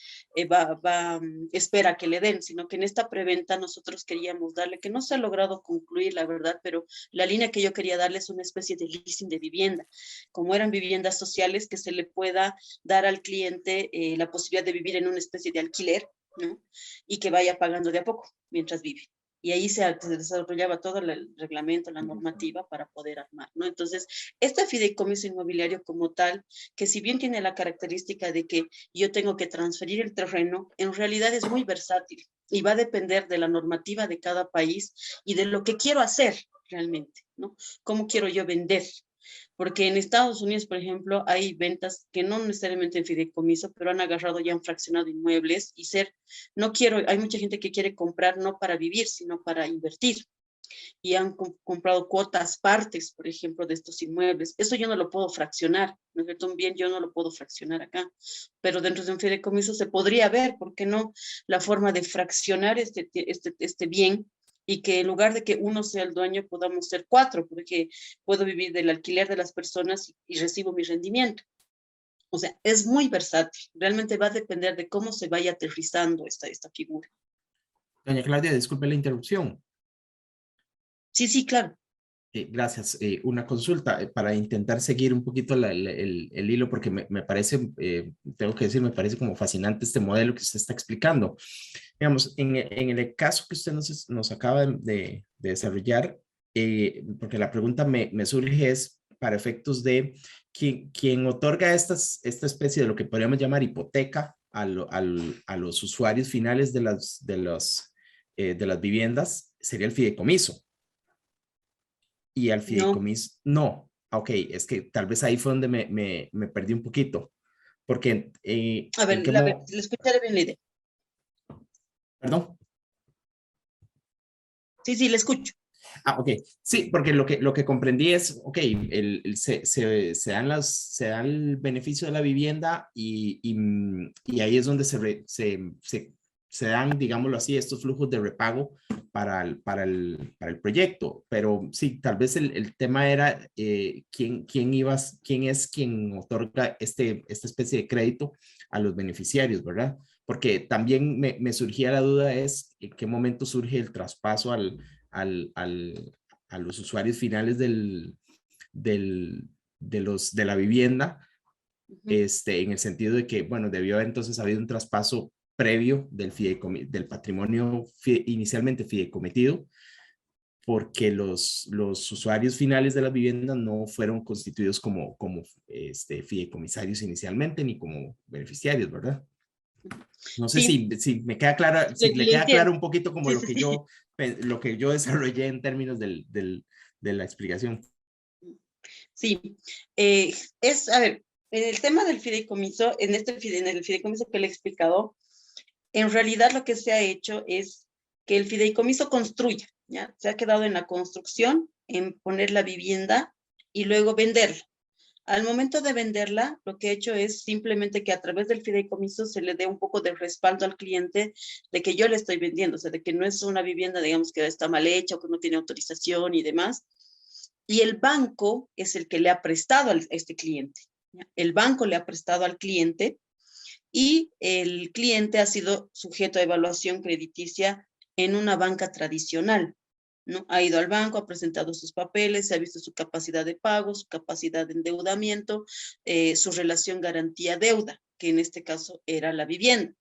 S1: espera que le den, sino que en esta preventa nosotros queríamos darle, que no se ha logrado concluir, la verdad, pero la línea que yo quería darle es una especie de leasing de vivienda, como eran viviendas sociales, que se le pueda dar al cliente la posibilidad de vivir en una especie de alquiler, ¿no? Y que vaya pagando de a poco mientras vive. Y ahí se desarrollaba todo el reglamento, la normativa para poder armar, ¿no? Entonces, este fideicomiso inmobiliario como tal, que si bien tiene la característica de que yo tengo que transferir el terreno, en realidad es muy versátil y va a depender de la normativa de cada país y de lo que quiero hacer realmente, ¿no? ¿Cómo quiero yo vender? Porque en Estados Unidos, por ejemplo, hay ventas que no necesariamente en fideicomiso, pero han agarrado ya han fraccionado inmuebles y hay mucha gente que quiere comprar no para vivir, sino para invertir. Y han comprado cuotas, partes, por ejemplo, de estos inmuebles. Eso yo no lo puedo fraccionar, ¿no es cierto? Un bien yo no lo puedo fraccionar acá, pero dentro de un fideicomiso se podría ver, ¿por qué no? La forma de fraccionar este bien y que en lugar de que uno sea el dueño, podamos ser 4, porque puedo vivir del alquiler de las personas y recibo mi rendimiento. O sea, es muy versátil. Realmente va a depender de cómo se vaya aterrizando esta figura.
S5: Doña Claudia, disculpe la interrupción.
S1: Sí, sí, claro.
S5: Gracias. Una consulta para intentar seguir un poquito el hilo, porque me parece, tengo que decir, me parece como fascinante este modelo que usted está explicando. Digamos, en el caso que usted nos acaba de desarrollar, porque la pregunta me surge es para efectos de quien otorga esta especie de lo que podríamos llamar hipoteca a los usuarios finales de las viviendas sería el fideicomiso. Y al
S1: No.
S5: fideicomiso, no. Ok, es que tal vez ahí fue donde me perdí un poquito. Porque,
S1: A ver,
S5: ¿en qué
S1: le escucharé bien la idea.
S5: Perdón.
S1: Sí, sí, le escucho.
S5: Ok. Sí, porque lo que comprendí es, ok, se dan el beneficio de la vivienda y ahí es donde se dan, digámoslo así, estos flujos de repago para el proyecto. Pero sí, tal vez el tema era quién es quien otorga esta especie de crédito a los beneficiarios, ¿verdad? Porque también me surgía la duda es en qué momento surge el traspaso a los usuarios finales de la vivienda, en el sentido de que, bueno, debió haber entonces habido un traspaso previo del patrimonio inicialmente fideicometido, porque los usuarios finales de las viviendas no fueron constituidos como fideicomisarios inicialmente ni como beneficiarios, ¿verdad? No sé
S1: Sí,
S5: si me queda claro, si le
S1: le
S5: queda claro
S1: entiendo.
S5: un poquito como
S1: Sí,
S5: lo
S1: sí,
S5: que
S1: sí.
S5: lo que yo desarrollé en términos de la explicación.
S1: Sí, a ver, en el tema del fideicomiso, en el fideicomiso que le he explicado, en realidad lo que se ha hecho es que el fideicomiso construya, ¿ya? Se ha quedado en la construcción, en poner la vivienda y luego venderla. Al momento de venderla, lo que he hecho es simplemente que a través del fideicomiso se le dé un poco de respaldo al cliente de que yo le estoy vendiendo, o sea, de que no es una vivienda, digamos, que está mal hecha o que no tiene autorización y demás. Y el banco es el que le ha prestado a este cliente. ¿Ya? El banco le ha prestado al cliente y el cliente ha sido sujeto a evaluación crediticia en una banca tradicional, ¿no? Ha ido al banco, ha presentado sus papeles, se ha visto su capacidad de pago, su capacidad de endeudamiento, su relación garantía-deuda, que en este caso era la vivienda,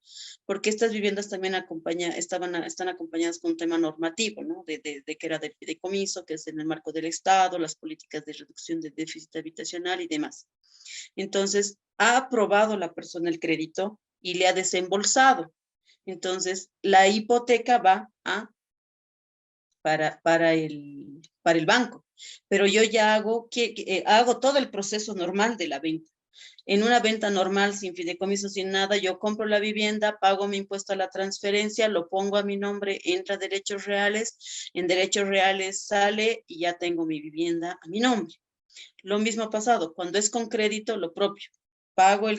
S1: porque estas viviendas también están acompañadas con un tema normativo, ¿no? De que era del fideicomiso, que es en el marco del Estado, las políticas de reducción de déficit habitacional y demás. Entonces, ha aprobado la persona el crédito y le ha desembolsado. Entonces, la hipoteca va para el banco. Pero yo ya hago todo el proceso normal de la venta. En una venta normal, sin fideicomiso, sin nada, yo compro la vivienda, pago mi impuesto a la transferencia, lo pongo a mi nombre, entra a derechos reales, en derechos reales sale y ya tengo mi vivienda a mi nombre. Lo mismo ha pasado, cuando es con crédito, lo propio. Pago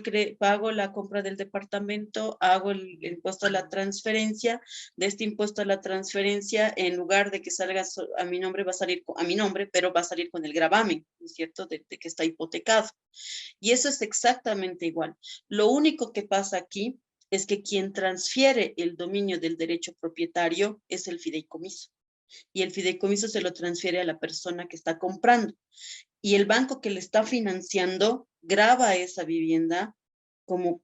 S1: la compra del departamento, hago el impuesto a la transferencia. De este impuesto a la transferencia, en lugar de que salga a mi nombre, va a salir a mi nombre, pero va a salir con el gravamen, ¿no es cierto?, de que está hipotecado. Y eso es exactamente igual. Lo único que pasa aquí es que quien transfiere el dominio del derecho propietario es el fideicomiso. Y el fideicomiso se lo transfiere a la persona que está comprando. Y el banco que le está financiando graba esa vivienda como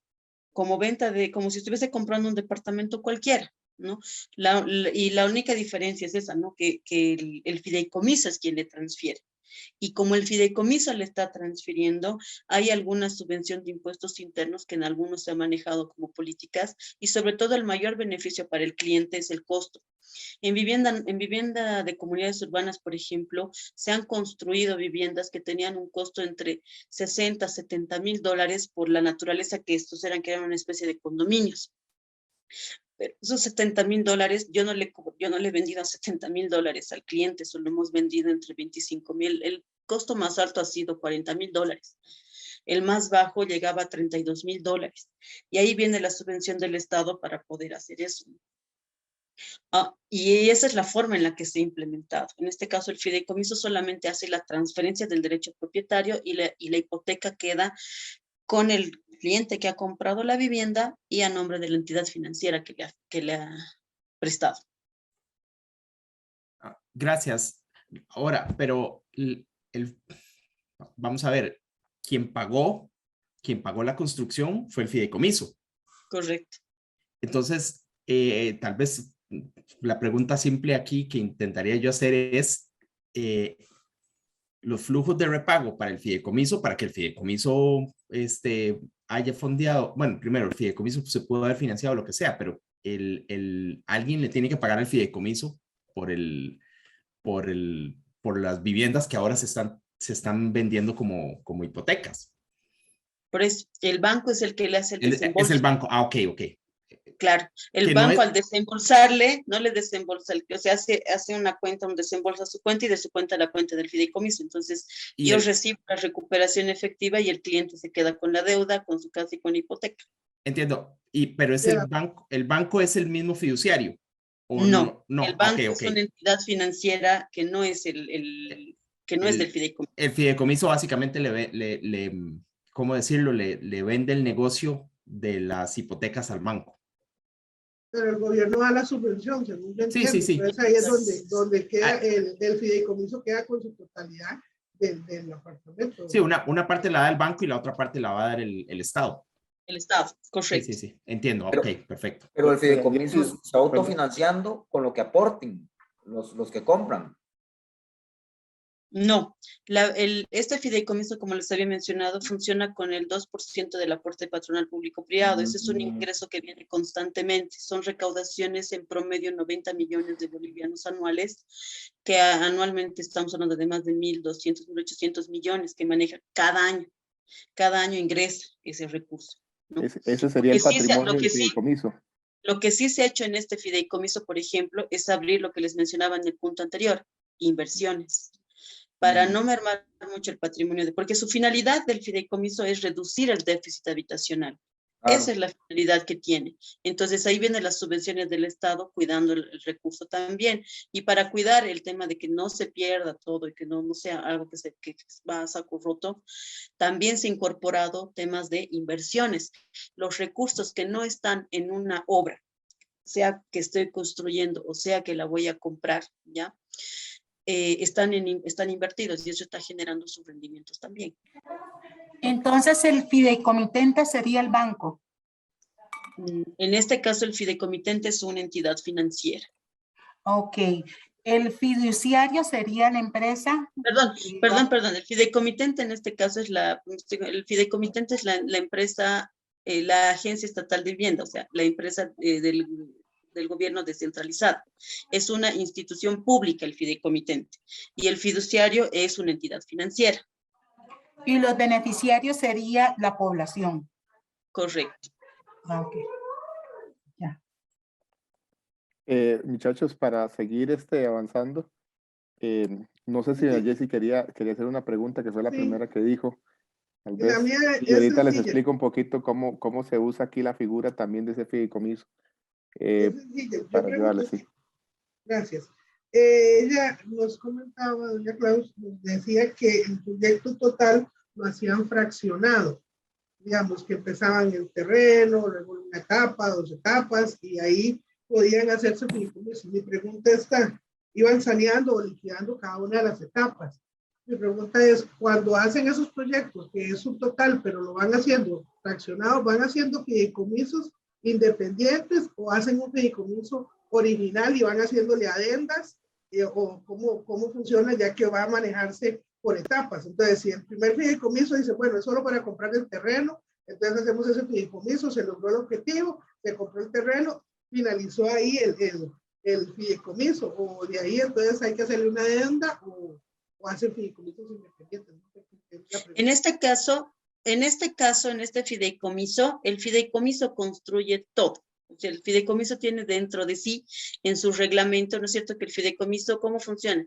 S1: como si estuviese comprando un departamento cualquiera, ¿no? Y la única diferencia es esa, ¿no? Que el fideicomiso es quien le transfiere. Y como el fideicomiso le está transfiriendo, hay alguna subvención de impuestos internos que en algunos se ha manejado como políticas y sobre todo el mayor beneficio para el cliente es el costo. En vivienda de comunidades urbanas, por ejemplo, se han construido viviendas que tenían un costo entre 60, 70 mil dólares por la naturaleza que estos eran, que eran una especie de condominios. Pero esos 70 mil dólares, yo no le he vendido a 70 mil dólares al cliente, solo hemos vendido entre 25 mil. El costo más alto ha sido 40 mil dólares. El más bajo llegaba a 32 mil dólares. Y ahí viene la subvención del Estado para poder hacer eso. Y esa es la forma en la que se ha implementado. En este caso, el fideicomiso solamente hace la transferencia del derecho propietario y la hipoteca queda con el cliente que ha comprado la vivienda y a nombre de la entidad financiera que le ha prestado.
S5: Gracias. Ahora, pero vamos a ver, quien pagó la construcción fue el fideicomiso.
S1: Correcto.
S5: Entonces, tal vez la pregunta simple aquí que intentaría yo hacer es los flujos de repago para el fideicomiso, para que el fideicomiso haya fondeado. Bueno, primero, el fideicomiso se pudo haber financiado lo que sea, pero alguien le tiene que pagar al fideicomiso por las viviendas que ahora se están vendiendo como hipotecas.
S1: Por eso, el banco es el que le hace el desembolso.
S5: Es el banco. Ok.
S1: Claro, el
S5: Que no
S1: banco
S5: es-
S1: al desembolsarle, no le desembolsa, o sea, hace una cuenta, un desembolsa su cuenta y de su cuenta la cuenta del fideicomiso. Entonces,
S5: y
S1: yo
S5: el,
S1: recibo la recuperación efectiva y el cliente se queda con la deuda, con su casa y con la hipoteca.
S5: entiendo, pero es
S3: Ya,
S5: el banco es el mismo fiduciario, o
S1: No,
S5: no, no,
S1: el
S5: ok,
S1: banco
S5: ok.
S1: es una entidad financiera que no es que no es del
S5: El,
S1: fideicomiso.
S5: el fideicomiso básicamente ¿cómo decirlo? Le vende el negocio de las hipotecas al banco.
S3: pero el gobierno da la subvención, según yo
S5: Sí, sí,
S3: entiendo.
S5: sí.
S3: Entonces ahí es donde queda
S5: Ah,
S3: el fideicomiso, queda con su totalidad del apartamento.
S5: sí, una parte la da el banco y la otra parte la va a dar el Estado.
S1: El Estado,
S5: Sí, sí,
S1: correcto.
S5: sí, entiendo, ok, perfecto.
S4: Pero el
S2: Vea, yo
S4: fideicomiso
S2: sí,
S4: se está
S2: perdón.
S4: autofinanciando con lo que aporten los que compran.
S1: No, este fideicomiso, como les había mencionado, funciona con el 2% del aporte patronal público-privado. Ese es un ingreso que viene constantemente. Son recaudaciones en promedio 90 millones de bolivianos anuales, que anualmente estamos hablando de más de 1.200, 1.800 millones que maneja cada año. Cada año ingresa ese recurso, ¿no?
S2: Ese sería el patrimonio
S1: Lo
S2: del
S1: que sí,
S2: fideicomiso.
S1: lo que sí se ha hecho en este fideicomiso, por ejemplo, es abrir lo que les mencionaba en el punto anterior, inversiones, para no mermar mucho el patrimonio, porque su finalidad del fideicomiso es reducir el déficit habitacional.
S4: Claro.
S1: Esa es la finalidad que tiene. Entonces ahí vienen las subvenciones del Estado cuidando el recurso también. Y para cuidar el tema de que no se pierda todo y que no sea algo que va a saco roto, también se ha incorporado temas de inversiones. Los recursos que no están en una obra, sea que estoy construyendo o sea que la voy a comprar, ¿ya? Están invertidos y eso está generando sus rendimientos también.
S6: Entonces, el fideicomitente sería el banco.
S1: En este caso, el fideicomitente es una entidad financiera.
S6: Ok. El fiduciario sería la empresa.
S1: Perdón. El fideicomitente en este caso es la empresa, la Agencia Estatal de Vivienda, o sea, la empresa del gobierno descentralizado. Es una institución pública el fideicomitente y el fiduciario es una entidad financiera.
S6: Y los beneficiarios sería la población.
S1: Correcto.
S6: Ok. Ya.
S2: Muchachos, para seguir avanzando, no sé si
S3: Sí.
S2: Jessy quería hacer una pregunta, que fue la
S3: Sí.
S2: primera que dijo. Tal
S3: Y la
S2: vez,
S3: mía
S2: y
S3: es
S2: ahorita les
S3: sencilla.
S2: explico un poquito cómo se usa aquí la figura también de ese fideicomiso,
S3: Es sencilla. Yo
S2: para ayudarles,
S3: pregunto,
S2: sí.
S3: gracias. Ella nos comentaba, doña Klaus, nos decía que el proyecto total lo hacían fraccionado. Digamos que empezaban en terreno, luego una etapa, 2 etapas, y ahí podían hacerse fideicomisos. Mi pregunta está, ¿iban saneando o liquidando cada una de las etapas? Mi pregunta es, cuando hacen esos proyectos, que es un total, pero lo van haciendo fraccionados, ¿van haciendo fideicomisos independientes o hacen un fideicomiso original y van haciéndole adendas? ¿O cómo funciona, ya que va a manejarse por etapas? Entonces, si el primer fideicomiso dice, bueno, es solo para comprar el terreno, entonces hacemos ese fideicomiso, se logró el objetivo, se compró el terreno, finalizó ahí el fideicomiso, o de ahí entonces hay que hacerle una adenda o hacen fideicomisos independientes.
S1: En este fideicomiso, el fideicomiso construye todo. O sea, el fideicomiso tiene dentro de sí, en su reglamento, ¿no es cierto?, que el fideicomiso, ¿cómo funciona?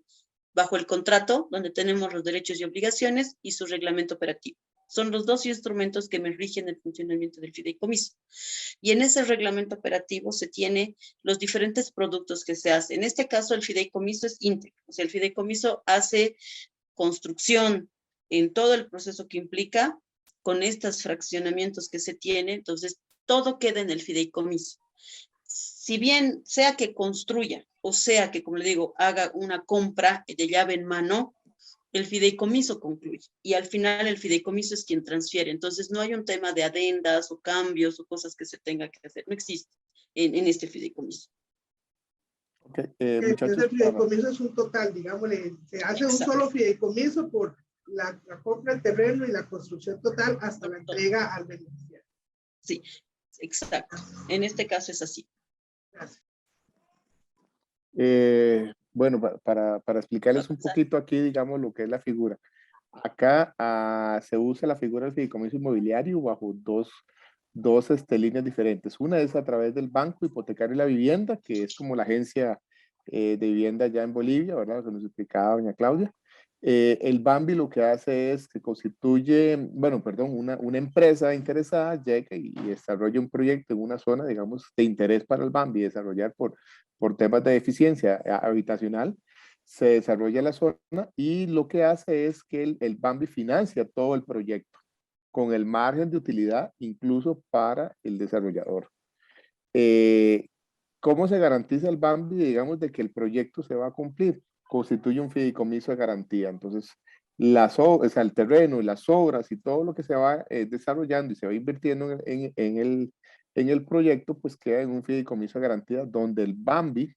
S1: Bajo el contrato, donde tenemos los derechos y obligaciones, y su reglamento operativo. Son los dos instrumentos que me rigen el funcionamiento del fideicomiso. Y en ese reglamento operativo se tiene los diferentes productos que se hacen. En este caso, el fideicomiso es íntegro. O sea, el fideicomiso hace construcción en todo el proceso que implica con estos fraccionamientos que se tiene. Entonces, todo queda en el fideicomiso. Si bien sea que construya o sea que, como le digo, haga una compra de llave en mano, el fideicomiso concluye y al final el fideicomiso es quien transfiere. Entonces no hay un tema de adendas o cambios o cosas que se tenga que hacer. No existe en este fideicomiso.
S2: Okay,
S3: Entonces
S2: muchachos,
S3: el fideicomiso es un total, digámosle, se hace un solo fideicomiso por la compra del terreno y la construcción total hasta la entrega al beneficiario.
S1: Sí, exacto. En este caso es así.
S3: Gracias.
S2: Bueno, para explicarles un poquito aquí, digamos, lo que es la figura. Acá se usa la figura del fideicomiso inmobiliario bajo dos líneas diferentes. Una es a través del Banco Hipotecario y la Vivienda, que es como la agencia de vivienda ya en Bolivia, ¿verdad? Lo que nos explicaba doña Claudia. El Bambi lo que hace es que constituye, bueno, perdón, una empresa interesada llega y desarrolla un proyecto en una zona, digamos, de interés para el Bambi, desarrollar por temas de eficiencia habitacional, se desarrolla la zona y lo que hace es que el Bambi financia todo el proyecto con el margen de utilidad incluso para el desarrollador. ¿Cómo se garantiza el Bambi, digamos, de que el proyecto se va a cumplir? Constituye un fideicomiso de garantía. Entonces, o sea, el terreno y las obras y todo lo que se va desarrollando y se va invirtiendo en el proyecto, pues queda en un fideicomiso de garantía donde el Bambi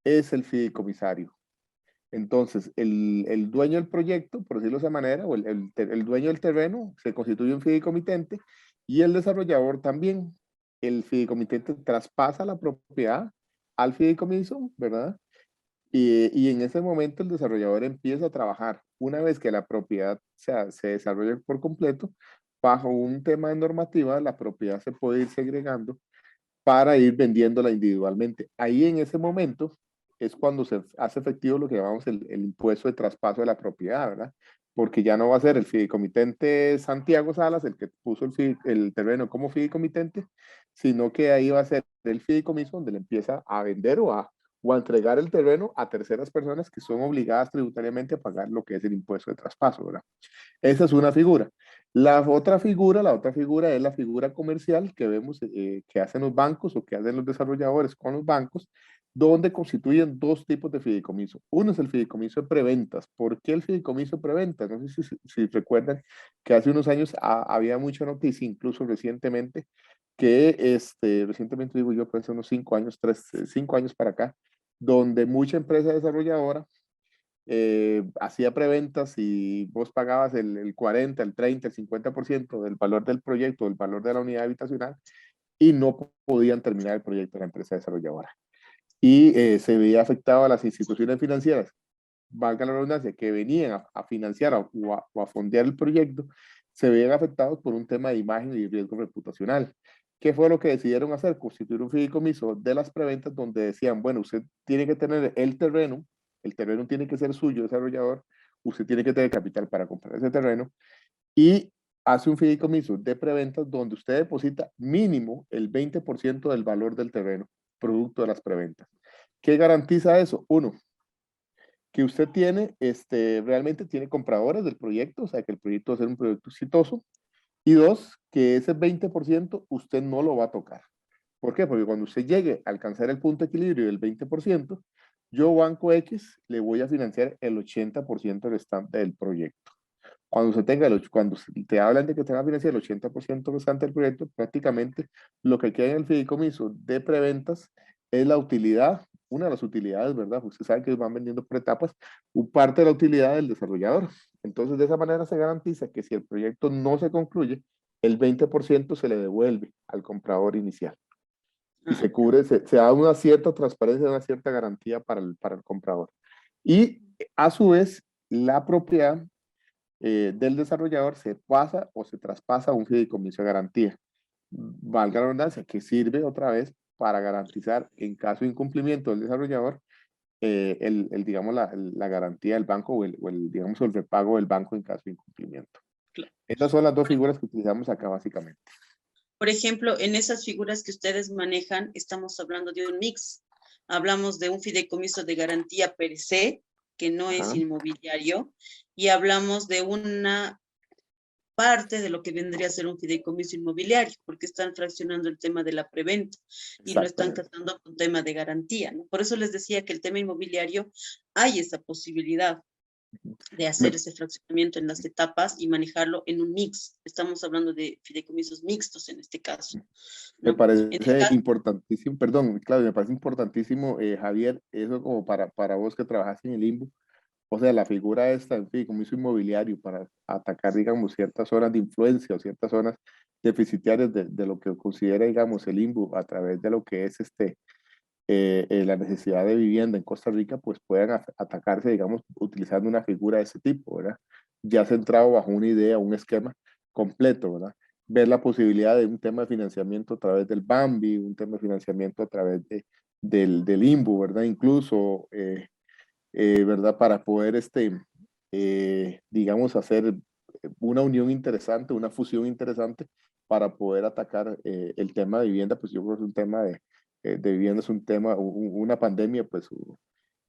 S2: es el fideicomisario. Entonces, el dueño del proyecto, por decirlo de esa manera, o el dueño del terreno, se constituye un fideicomitente y el desarrollador también. El fideicomitente traspasa la propiedad al fideicomiso, ¿verdad? Y en ese momento el desarrollador empieza a trabajar. Una vez que la propiedad se desarrolla por completo, bajo un tema de normativa, la propiedad se puede ir segregando para ir vendiéndola individualmente. Ahí en ese momento es cuando se hace efectivo lo que llamamos el impuesto de traspaso de la propiedad, ¿verdad? Porque ya no va a ser el fideicomitente Santiago Salas el que puso el terreno como fideicomitente, sino que ahí va a ser el fideicomiso donde le empieza a vender o a entregar el terreno a terceras personas que son obligadas tributariamente a pagar lo que es el impuesto de traspaso, ¿verdad? Esa es una figura. La otra figura es la figura comercial que vemos que hacen los bancos o que hacen los desarrolladores con los bancos, donde constituyen dos tipos de fideicomiso. Uno es el fideicomiso de preventas. ¿Por qué el fideicomiso de preventas? No sé si recuerdan que hace unos años había mucha noticia, incluso recientemente, que recientemente digo yo, pues hace unos 5 años, 5 años para acá, donde mucha empresa desarrolladora hacía preventas y vos pagabas el 40, el 30, el 50% del valor del proyecto, del valor de la unidad habitacional y no podían terminar el proyecto de la empresa desarrolladora. Y se veía afectado a las instituciones financieras, valga la redundancia, que venían a financiar o a fondear el proyecto, se veían afectados por un tema de imagen y riesgo reputacional. ¿Qué fue lo que decidieron hacer? Constituir un fideicomiso de las preventas donde decían, bueno, usted tiene que tener el terreno tiene que ser suyo, desarrollador, usted tiene que tener capital para comprar ese terreno y hace un fideicomiso de preventas donde usted deposita mínimo el 20% del valor del terreno, producto de las preventas. ¿Qué garantiza eso? Uno, que usted tiene, realmente tiene compradores del proyecto, o sea, que el proyecto va a ser un proyecto exitoso. Y dos, que ese 20% usted no lo va a tocar. ¿Por qué? Porque cuando usted llegue a alcanzar el punto de equilibrio del 20%, yo, Banco X, le voy a financiar el 80% restante del proyecto. Cuando usted tenga, cuando te hablan de que te va a financiar el 80% restante del proyecto, prácticamente lo que queda en el fideicomiso de preventas es la utilidad, una de las utilidades, ¿verdad? Usted sabe que van vendiendo por etapas, parte de la utilidad del desarrollador. Entonces, de esa manera se garantiza que si el proyecto no se concluye, el 20% se le devuelve al comprador inicial. Y se cubre, se da una cierta transparencia, una cierta garantía para el comprador. Y a su vez, la propiedad del desarrollador se pasa o se traspasa a un fideicomiso de garantía. Valga la redundancia, que sirve otra vez para garantizar en caso de incumplimiento del desarrollador digamos, la garantía del banco digamos, el repago del banco en caso de incumplimiento.
S1: Claro.
S2: Estas son las dos figuras que utilizamos acá básicamente.
S1: Por ejemplo, en esas figuras que ustedes manejan, estamos hablando de un mix. Hablamos de un fideicomiso de garantía per se, que no es inmobiliario, y hablamos de una parte de lo que vendría a ser un fideicomiso inmobiliario, porque están fraccionando el tema de la preventa y lo están casando con tema de garantía, ¿no? Por eso les decía que el tema inmobiliario hay esa posibilidad de hacer ese fraccionamiento en las etapas y manejarlo en un mix. Estamos hablando de fideicomisos mixtos en este caso, ¿no?
S2: Me parece importantísimo, perdón, Claudia, me parece importantísimo, Javier, eso como para vos que trabajas en el limbo, o sea, la figura esta, en fideicomiso inmobiliario para atacar, digamos, ciertas zonas de influencia o ciertas zonas deficitarias de lo que considera, digamos, el limbo a través de lo que es la necesidad de vivienda en Costa Rica, pues puedan atacarse, digamos, utilizando una figura de ese tipo, ¿verdad? Ya centrado bajo una idea, un esquema completo, ¿verdad? ver la posibilidad de un tema de financiamiento a través del BAMBI, un tema de financiamiento a través del INBU, ¿verdad? Incluso, ¿verdad? Para poder, digamos, hacer una unión interesante, una fusión interesante para poder atacar el tema de vivienda, pues yo creo que es un tema de vivienda, es un tema, una pandemia, pues,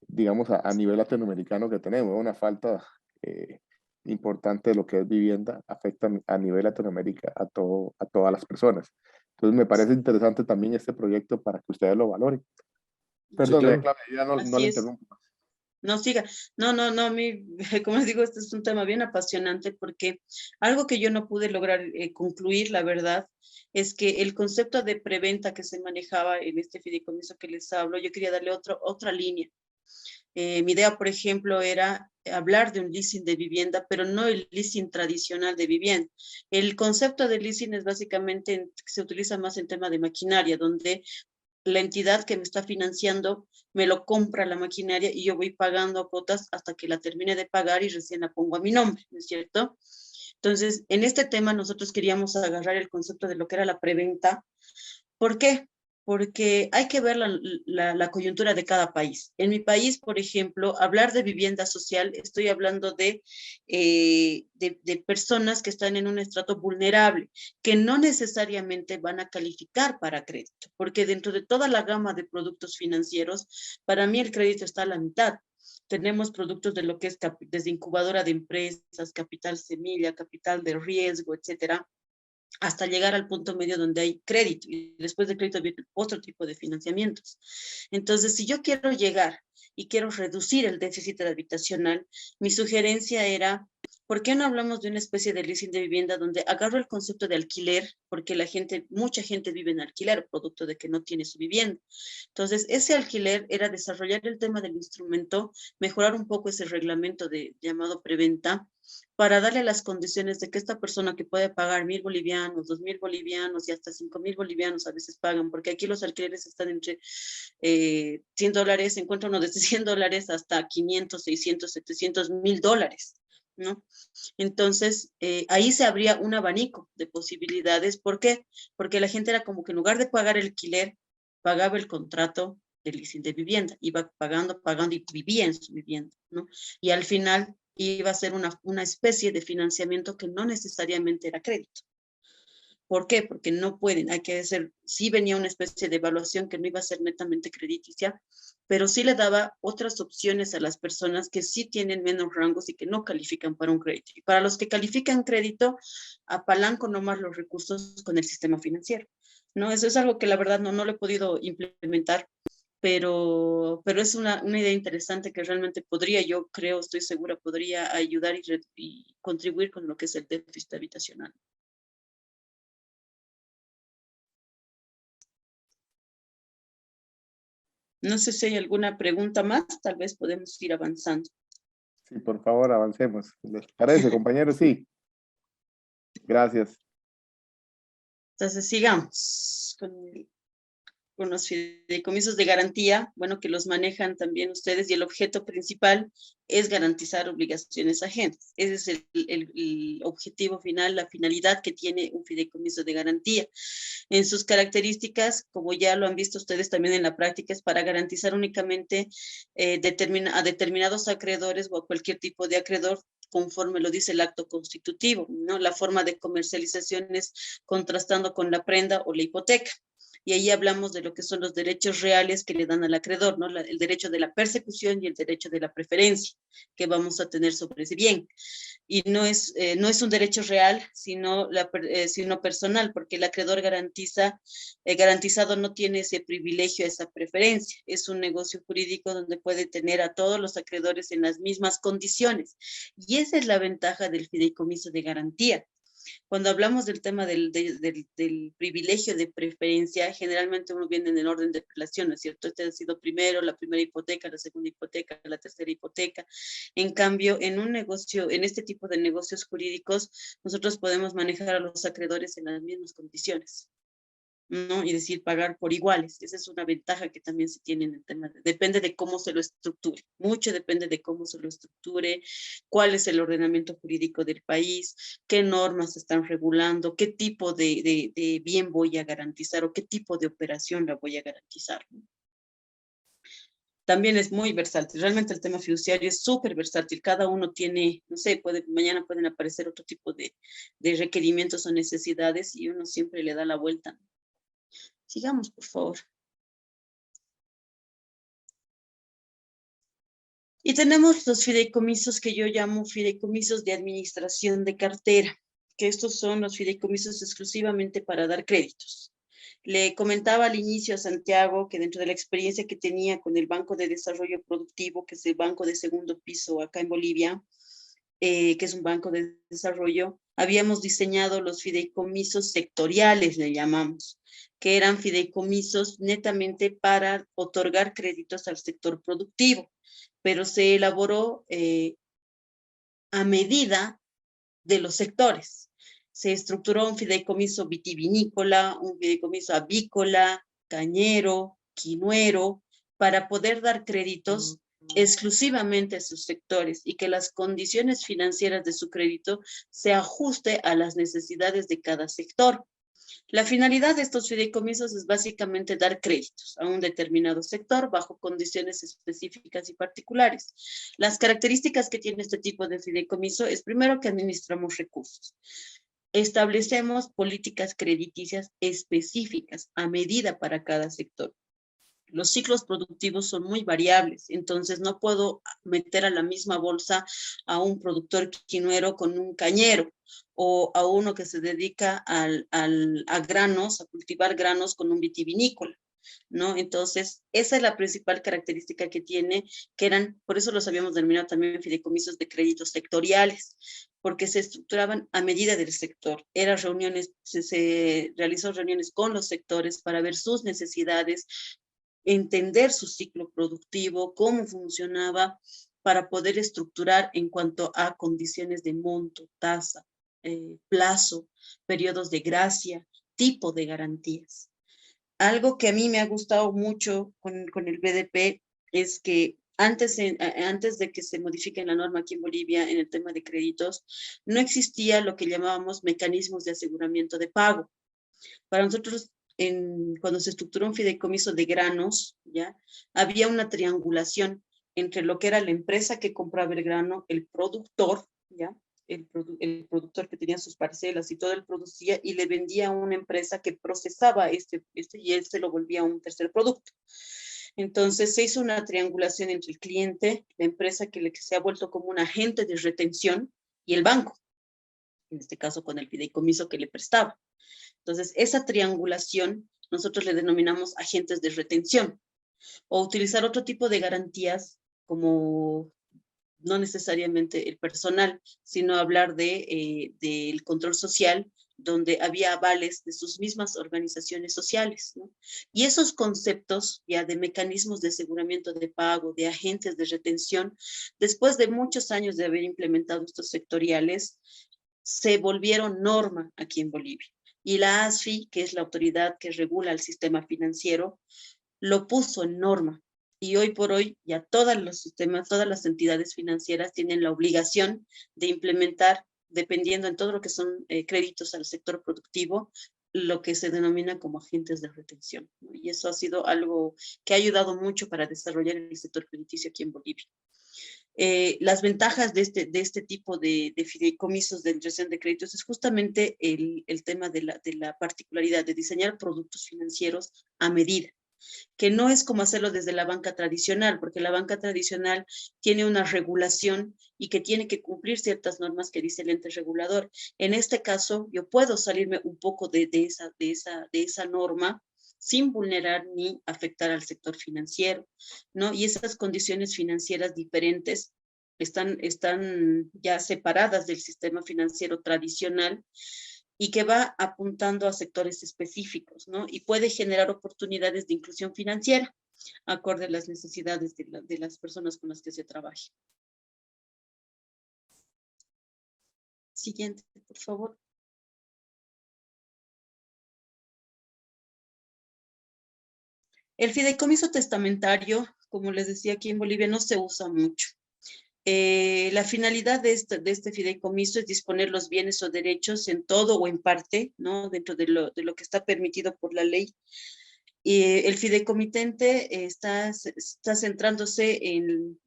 S2: digamos, a nivel latinoamericano que tenemos, una falta importante de lo que es vivienda, afecta a nivel Latinoamérica a todas las personas. Entonces me parece interesante también este proyecto para que ustedes lo valoren. Perdón,
S5: claro.
S2: Claudia, ya no
S1: Así
S2: le
S1: es.
S2: interrumpo.
S1: No, siga. No, a mí, como les digo, este es un tema bien apasionante porque algo que yo no pude lograr concluir, la verdad, es que el concepto de preventa que se manejaba en este fideicomiso que les hablo, yo quería darle otra línea. Mi idea, por ejemplo, era hablar de un leasing de vivienda, pero no el leasing tradicional de vivienda. El concepto de leasing es básicamente, se utiliza más en tema de maquinaria, donde la entidad que me está financiando me lo compra la maquinaria y yo voy pagando a cuotas hasta que la termine de pagar y recién la pongo a mi nombre, ¿no es cierto? Entonces, en este tema nosotros queríamos agarrar el concepto de lo que era la preventa. ¿Por qué? Porque hay que ver la coyuntura de cada país. En mi país, por ejemplo, hablar de vivienda social, estoy hablando de personas que están en un estrato vulnerable, que no necesariamente van a calificar para crédito, porque dentro de toda la gama de productos financieros, para mí el crédito está a la mitad. Tenemos productos de lo que es desde incubadora de empresas, capital semilla, capital de riesgo, etcétera, hasta llegar al punto medio donde hay crédito y después del crédito viene otro tipo de financiamientos. Entonces, si yo quiero llegar y quiero reducir el déficit habitacional, mi sugerencia era, ¿por qué no hablamos de una especie de leasing de vivienda donde agarro el concepto de alquiler? Porque mucha gente vive en alquiler, producto de que no tiene su vivienda. Entonces, ese alquiler era desarrollar el tema del instrumento, mejorar un poco ese reglamento llamado preventa, para darle las condiciones de que esta persona que puede pagar 1,000 bolivianos, 2,000 bolivianos y hasta 5,000 bolivianos a veces pagan, porque aquí los alquileres están entre $100, se encuentra uno desde $100 hasta 500, 600, 700, $1,000, ¿no? Entonces, ahí se abría un abanico de posibilidades. ¿Por qué? Porque la gente era como que en lugar de pagar el alquiler, pagaba el contrato de leasing de vivienda, iba pagando y vivía en su vivienda, ¿no? Y al final iba a ser una especie de financiamiento que no necesariamente era crédito. ¿Por qué? Porque no pueden, hay que hacer, sí venía una especie de evaluación que no iba a ser netamente crediticia, pero sí le daba otras opciones a las personas que sí tienen menos rangos y que no califican para un crédito. Y para los que califican crédito, apalanco nomás los recursos con el sistema financiero, ¿no? Eso es algo que la verdad no lo he podido implementar, pero es una idea interesante que realmente podría, yo creo, estoy segura, podría ayudar y contribuir con lo que es el déficit habitacional. No sé si hay alguna pregunta más, tal vez podemos ir avanzando.
S2: Sí, por favor, avancemos. ¿Les parece, compañeros? Sí. Gracias.
S1: Entonces, sigamos con los fideicomisos de garantía, bueno, que los manejan también ustedes, y el objeto principal es garantizar obligaciones ajenas. Ese es el objetivo final, la finalidad que tiene un fideicomiso de garantía. En sus características, como ya lo han visto ustedes también en la práctica, es para garantizar únicamente a determinados acreedores o a cualquier tipo de acreedor, conforme lo dice el acto constitutivo, ¿no? La forma de comercialización es contrastando con la prenda o la hipoteca. Y ahí hablamos de lo que son los derechos reales que le dan al acreedor, ¿no? El derecho de la persecución y el derecho de la preferencia que vamos a tener sobre ese bien. Y no es un derecho real, sino personal, porque el acreedor garantizado no tiene ese privilegio, esa preferencia. Es un negocio jurídico donde puede tener a todos los acreedores en las mismas condiciones. Y esa es la ventaja del fideicomiso de garantía. Cuando hablamos del tema del privilegio de preferencia, generalmente uno viene en el orden de relación, ¿no es cierto? Este ha sido primero, la primera hipoteca, la segunda hipoteca, la tercera hipoteca. En cambio, en un negocio, en este tipo de negocios jurídicos, nosotros podemos manejar a los acreedores en las mismas condiciones. ¿no? Y decir pagar por iguales. Esa es una ventaja que también se tiene en el tema. Depende de cómo se lo estructure. Mucho depende de cómo se lo estructure, cuál es el ordenamiento jurídico del país, qué normas se están regulando, qué tipo de bien voy a garantizar o qué tipo de operación la voy a garantizar, ¿no? También es muy versátil. Realmente el tema fiduciario es súper versátil. Cada uno tiene, no sé, mañana pueden aparecer otro tipo de requerimientos o necesidades y uno siempre le da la vuelta. Sigamos, por favor. Y tenemos los fideicomisos que yo llamo fideicomisos de administración de cartera, que estos son los fideicomisos exclusivamente para dar créditos. Le comentaba al inicio a Santiago que dentro de la experiencia que tenía con el Banco de Desarrollo Productivo, que es el banco de segundo piso acá en Bolivia, que es un banco de desarrollo, habíamos diseñado los fideicomisos sectoriales, le llamamos, que eran fideicomisos netamente para otorgar créditos al sector productivo, pero se elaboró a medida de los sectores. Se estructuró un fideicomiso vitivinícola, un fideicomiso avícola, cañero, quinuero, para poder dar créditos exclusivamente a sus sectores y que las condiciones financieras de su crédito se ajuste a las necesidades de cada sector. La finalidad de estos fideicomisos es básicamente dar créditos a un determinado sector bajo condiciones específicas y particulares. Las características que tiene este tipo de fideicomiso es primero que administramos recursos. Establecemos políticas crediticias específicas a medida para cada sector. Los ciclos productivos son muy variables, entonces no puedo meter a la misma bolsa a un productor quinuero con un cañero o a uno que se dedica a granos, a cultivar granos con un vitivinícola, ¿no? Entonces, esa es la principal característica que tiene, que eran, por eso los habíamos denominado también fideicomisos de créditos sectoriales, porque se estructuraban a medida del sector. Eran reuniones, se realizó reuniones con los sectores para ver sus necesidades, entender su ciclo productivo, cómo funcionaba, para poder estructurar en cuanto a condiciones de monto, tasa, plazo, periodos de gracia, tipo de garantías. Algo que a mí me ha gustado mucho con el BDP es que antes de que se modifique la norma aquí en Bolivia en el tema de créditos, no existía lo que llamábamos mecanismos de aseguramiento de pago. Para nosotros, cuando se estructuró un fideicomiso de granos, ¿ya? Había una triangulación entre lo que era la empresa que compraba el grano, el productor, ¿ya? El productor que tenía sus parcelas y todo él producía y le vendía a una empresa que procesaba y él se lo volvía un tercer producto. Entonces se hizo una triangulación entre el cliente, la empresa que se ha vuelto como un agente de retención y el banco, en este caso con el fideicomiso que le prestaba. Entonces, esa triangulación nosotros le denominamos agentes de retención o utilizar otro tipo de garantías como no necesariamente el personal, sino hablar del control social, donde había avales de sus mismas organizaciones sociales, ¿no? Y esos conceptos ya de mecanismos de aseguramiento de pago, de agentes de retención, después de muchos años de haber implementado estos sectoriales, se volvieron norma aquí en Bolivia. Y la ASFI, que es la autoridad que regula el sistema financiero, lo puso en norma. Y hoy por hoy ya todos los sistemas, todas las entidades financieras tienen la obligación de implementar, dependiendo en todo lo que son créditos al sector productivo, lo que se denomina como agentes de retención, ¿no? Y eso ha sido algo que ha ayudado mucho para desarrollar el sector crediticio aquí en Bolivia. Las ventajas de este tipo de fideicomisos de impresión de créditos es justamente el tema de la particularidad de diseñar productos financieros a medida, que no es como hacerlo desde la banca tradicional, porque la banca tradicional tiene una regulación y que tiene que cumplir ciertas normas que dice el ente regulador. En este caso, yo puedo salirme un poco de esa norma sin vulnerar ni afectar al sector financiero, ¿no? Y esas condiciones financieras diferentes están ya separadas del sistema financiero tradicional y que va apuntando a sectores específicos, ¿no? Y puede generar oportunidades de inclusión financiera acorde a las necesidades de las personas con las que se trabaje. Siguiente, por favor. El fideicomiso testamentario, como les decía, aquí en Bolivia no se usa mucho. La finalidad de este fideicomiso es disponer los bienes o derechos en todo o en parte, ¿no? Dentro de lo que está permitido por la ley. Y el fideicomitente está centrándose en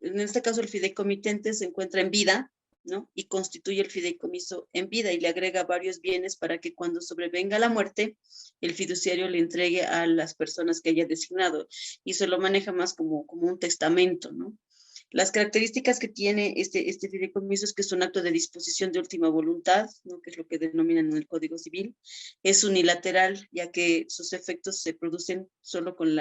S1: este caso el fideicomitente se encuentra en vida, ¿no? Y constituye el fideicomiso en vida y le agrega varios bienes para que cuando sobrevenga la muerte, el fiduciario le entregue a las personas que haya designado. Y se lo maneja más como un testamento, ¿no? Las características que tiene este fideicomiso es que es un acto de disposición de última voluntad, ¿no? Que es lo que denominan en el Código Civil. Es unilateral, ya que sus efectos se producen solo con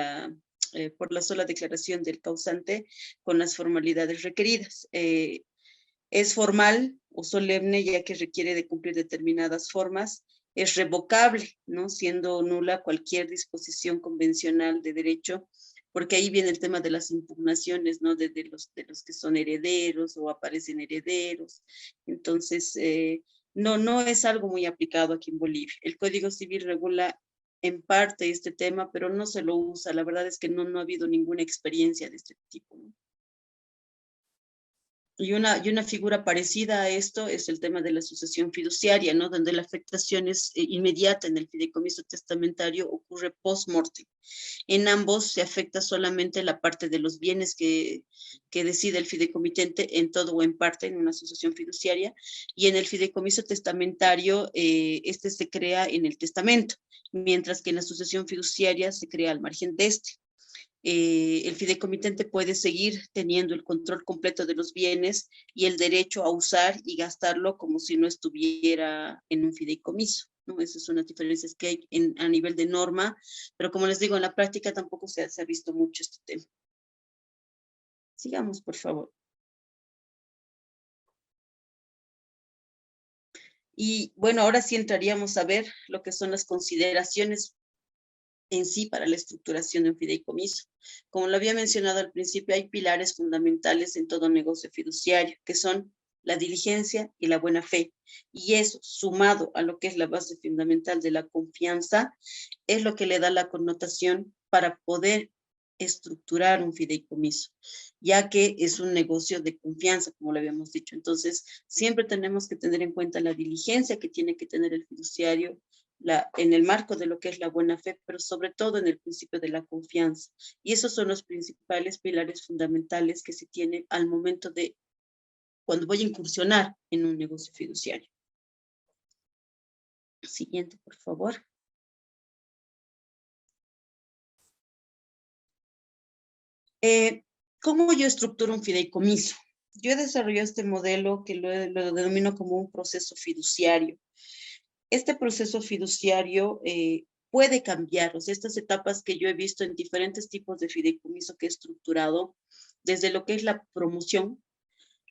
S1: por la sola declaración del causante con las formalidades requeridas. Es formal o solemne, ya que requiere de cumplir determinadas formas. Es revocable, ¿no? Siendo nula cualquier disposición convencional de derecho, porque ahí viene el tema de las impugnaciones, ¿no? De los que son herederos o aparecen herederos. Entonces, no es algo muy aplicado aquí en Bolivia. El Código Civil regula en parte este tema, pero no se lo usa. La verdad es que no ha habido ninguna experiencia de este tipo, ¿no? Y una figura parecida a esto es el tema de la sucesión fiduciaria, ¿no? Donde la afectación es inmediata en el fideicomiso testamentario, ocurre post-mortem. En ambos se afecta solamente la parte de los bienes que decide el fideicomitente en todo o en parte en una sucesión fiduciaria, y en el fideicomiso testamentario este se crea en el testamento, mientras que en la sucesión fiduciaria se crea al margen de este. El fideicomitente puede seguir teniendo el control completo de los bienes y el derecho a usar y gastarlo como si no estuviera en un fideicomiso, ¿no? Esas son las diferencias que hay a nivel de norma, pero como les digo, en la práctica tampoco se ha visto mucho este tema. Sigamos, por favor. Y bueno, ahora sí entraríamos a ver lo que son las consideraciones en sí para la estructuración de un fideicomiso. Como lo había mencionado al principio, hay pilares fundamentales en todo negocio fiduciario, que son la diligencia y la buena fe. Y eso, sumado a lo que es la base fundamental de la confianza, es lo que le da la connotación para poder estructurar un fideicomiso, ya que es un negocio de confianza, como lo habíamos dicho. Entonces, siempre tenemos que tener en cuenta la diligencia que tiene que tener el fiduciario, en el marco de lo que es la buena fe, pero sobre todo en el principio de la confianza. Y esos son los principales pilares fundamentales que se tienen al momento de cuando voy a incursionar en un negocio fiduciario. Siguiente, por favor. ¿Cómo yo estructuro un fideicomiso? Yo he desarrollado este modelo que lo denomino como un proceso fiduciario. Este proceso fiduciario puede cambiar, o sea, estas etapas que yo he visto en diferentes tipos de fideicomiso que he estructurado, desde lo que es la promoción,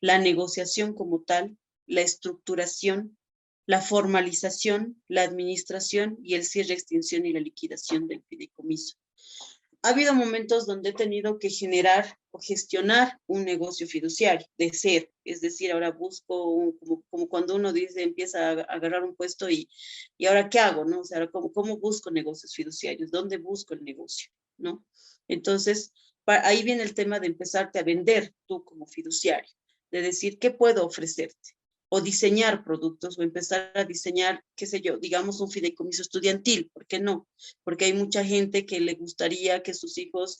S1: la negociación como tal, la estructuración, la formalización, la administración y el cierre, extinción y la liquidación del fideicomiso. Ha habido momentos donde he tenido que generar o gestionar un negocio fiduciario de cero. Es decir, ahora busco, como cuando uno dice, empieza a agarrar un puesto y ahora ¿qué hago? ¿No? O sea, ¿cómo busco negocios fiduciarios? ¿Dónde busco el negocio? ¿No? Entonces, ahí viene el tema de empezarte a vender tú como fiduciario, de decir, ¿qué puedo ofrecerte? O diseñar productos, o empezar a diseñar, qué sé yo, digamos un fideicomiso estudiantil, ¿por qué no? Porque hay mucha gente que le gustaría que sus hijos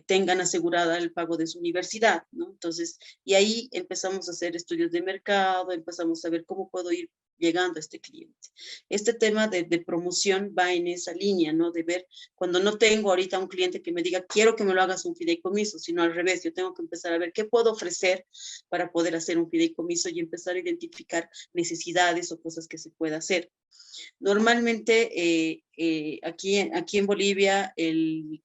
S1: tengan asegurada el pago de su universidad, ¿no? Entonces, y ahí empezamos a hacer estudios de mercado, empezamos a ver cómo puedo ir llegando a este cliente. Este tema de promoción va en esa línea, ¿no? De ver, cuando no tengo ahorita un cliente que me diga, quiero que me lo hagas un fideicomiso, sino al revés, yo tengo que empezar a ver qué puedo ofrecer para poder hacer un fideicomiso y empezar a identificar necesidades o cosas que se pueda hacer. Normalmente aquí en Bolivia el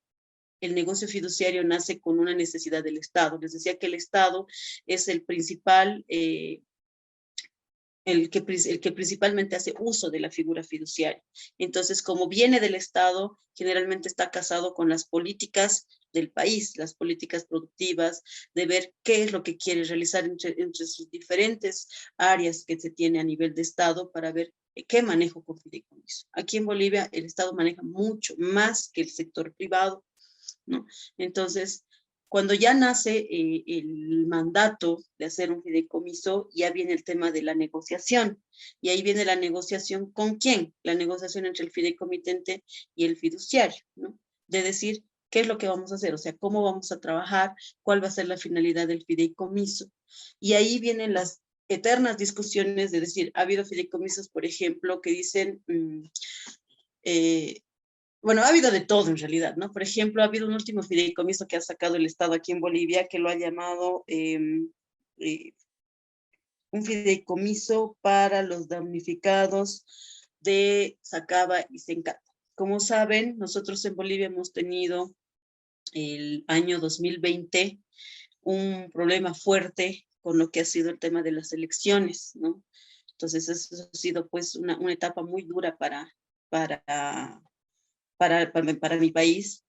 S1: negocio fiduciario nace con una necesidad del Estado. Les decía que el Estado es el principal, el que principalmente hace uso de la figura fiduciaria. Entonces, como viene del Estado, generalmente está casado con las políticas del país, las políticas productivas, de ver qué es lo que quiere realizar entre sus diferentes áreas que se tiene a nivel de Estado para ver ¿qué manejo con fideicomiso? Aquí en Bolivia el Estado maneja mucho más que el sector privado, ¿no? Entonces, cuando ya nace el mandato de hacer un fideicomiso, ya viene el tema de la negociación. Y ahí viene la negociación ¿con quién? La negociación entre el fideicomitente y el fiduciario, ¿no? De decir, ¿qué es lo que vamos a hacer? O sea, ¿cómo vamos a trabajar? ¿Cuál va a ser la finalidad del fideicomiso? Y ahí vienen las eternas discusiones de decir, ha habido fideicomisos, por ejemplo, que dicen... bueno, ha habido de todo en realidad, ¿no? Por ejemplo, ha habido un último fideicomiso que ha sacado el Estado aquí en Bolivia que lo ha llamado un fideicomiso para los damnificados de Sacaba y Sencata. Como saben, nosotros en Bolivia hemos tenido el año 2020 un problema fuerte con lo que ha sido el tema de las elecciones, ¿no? Entonces, eso ha sido pues una etapa muy dura para mi país.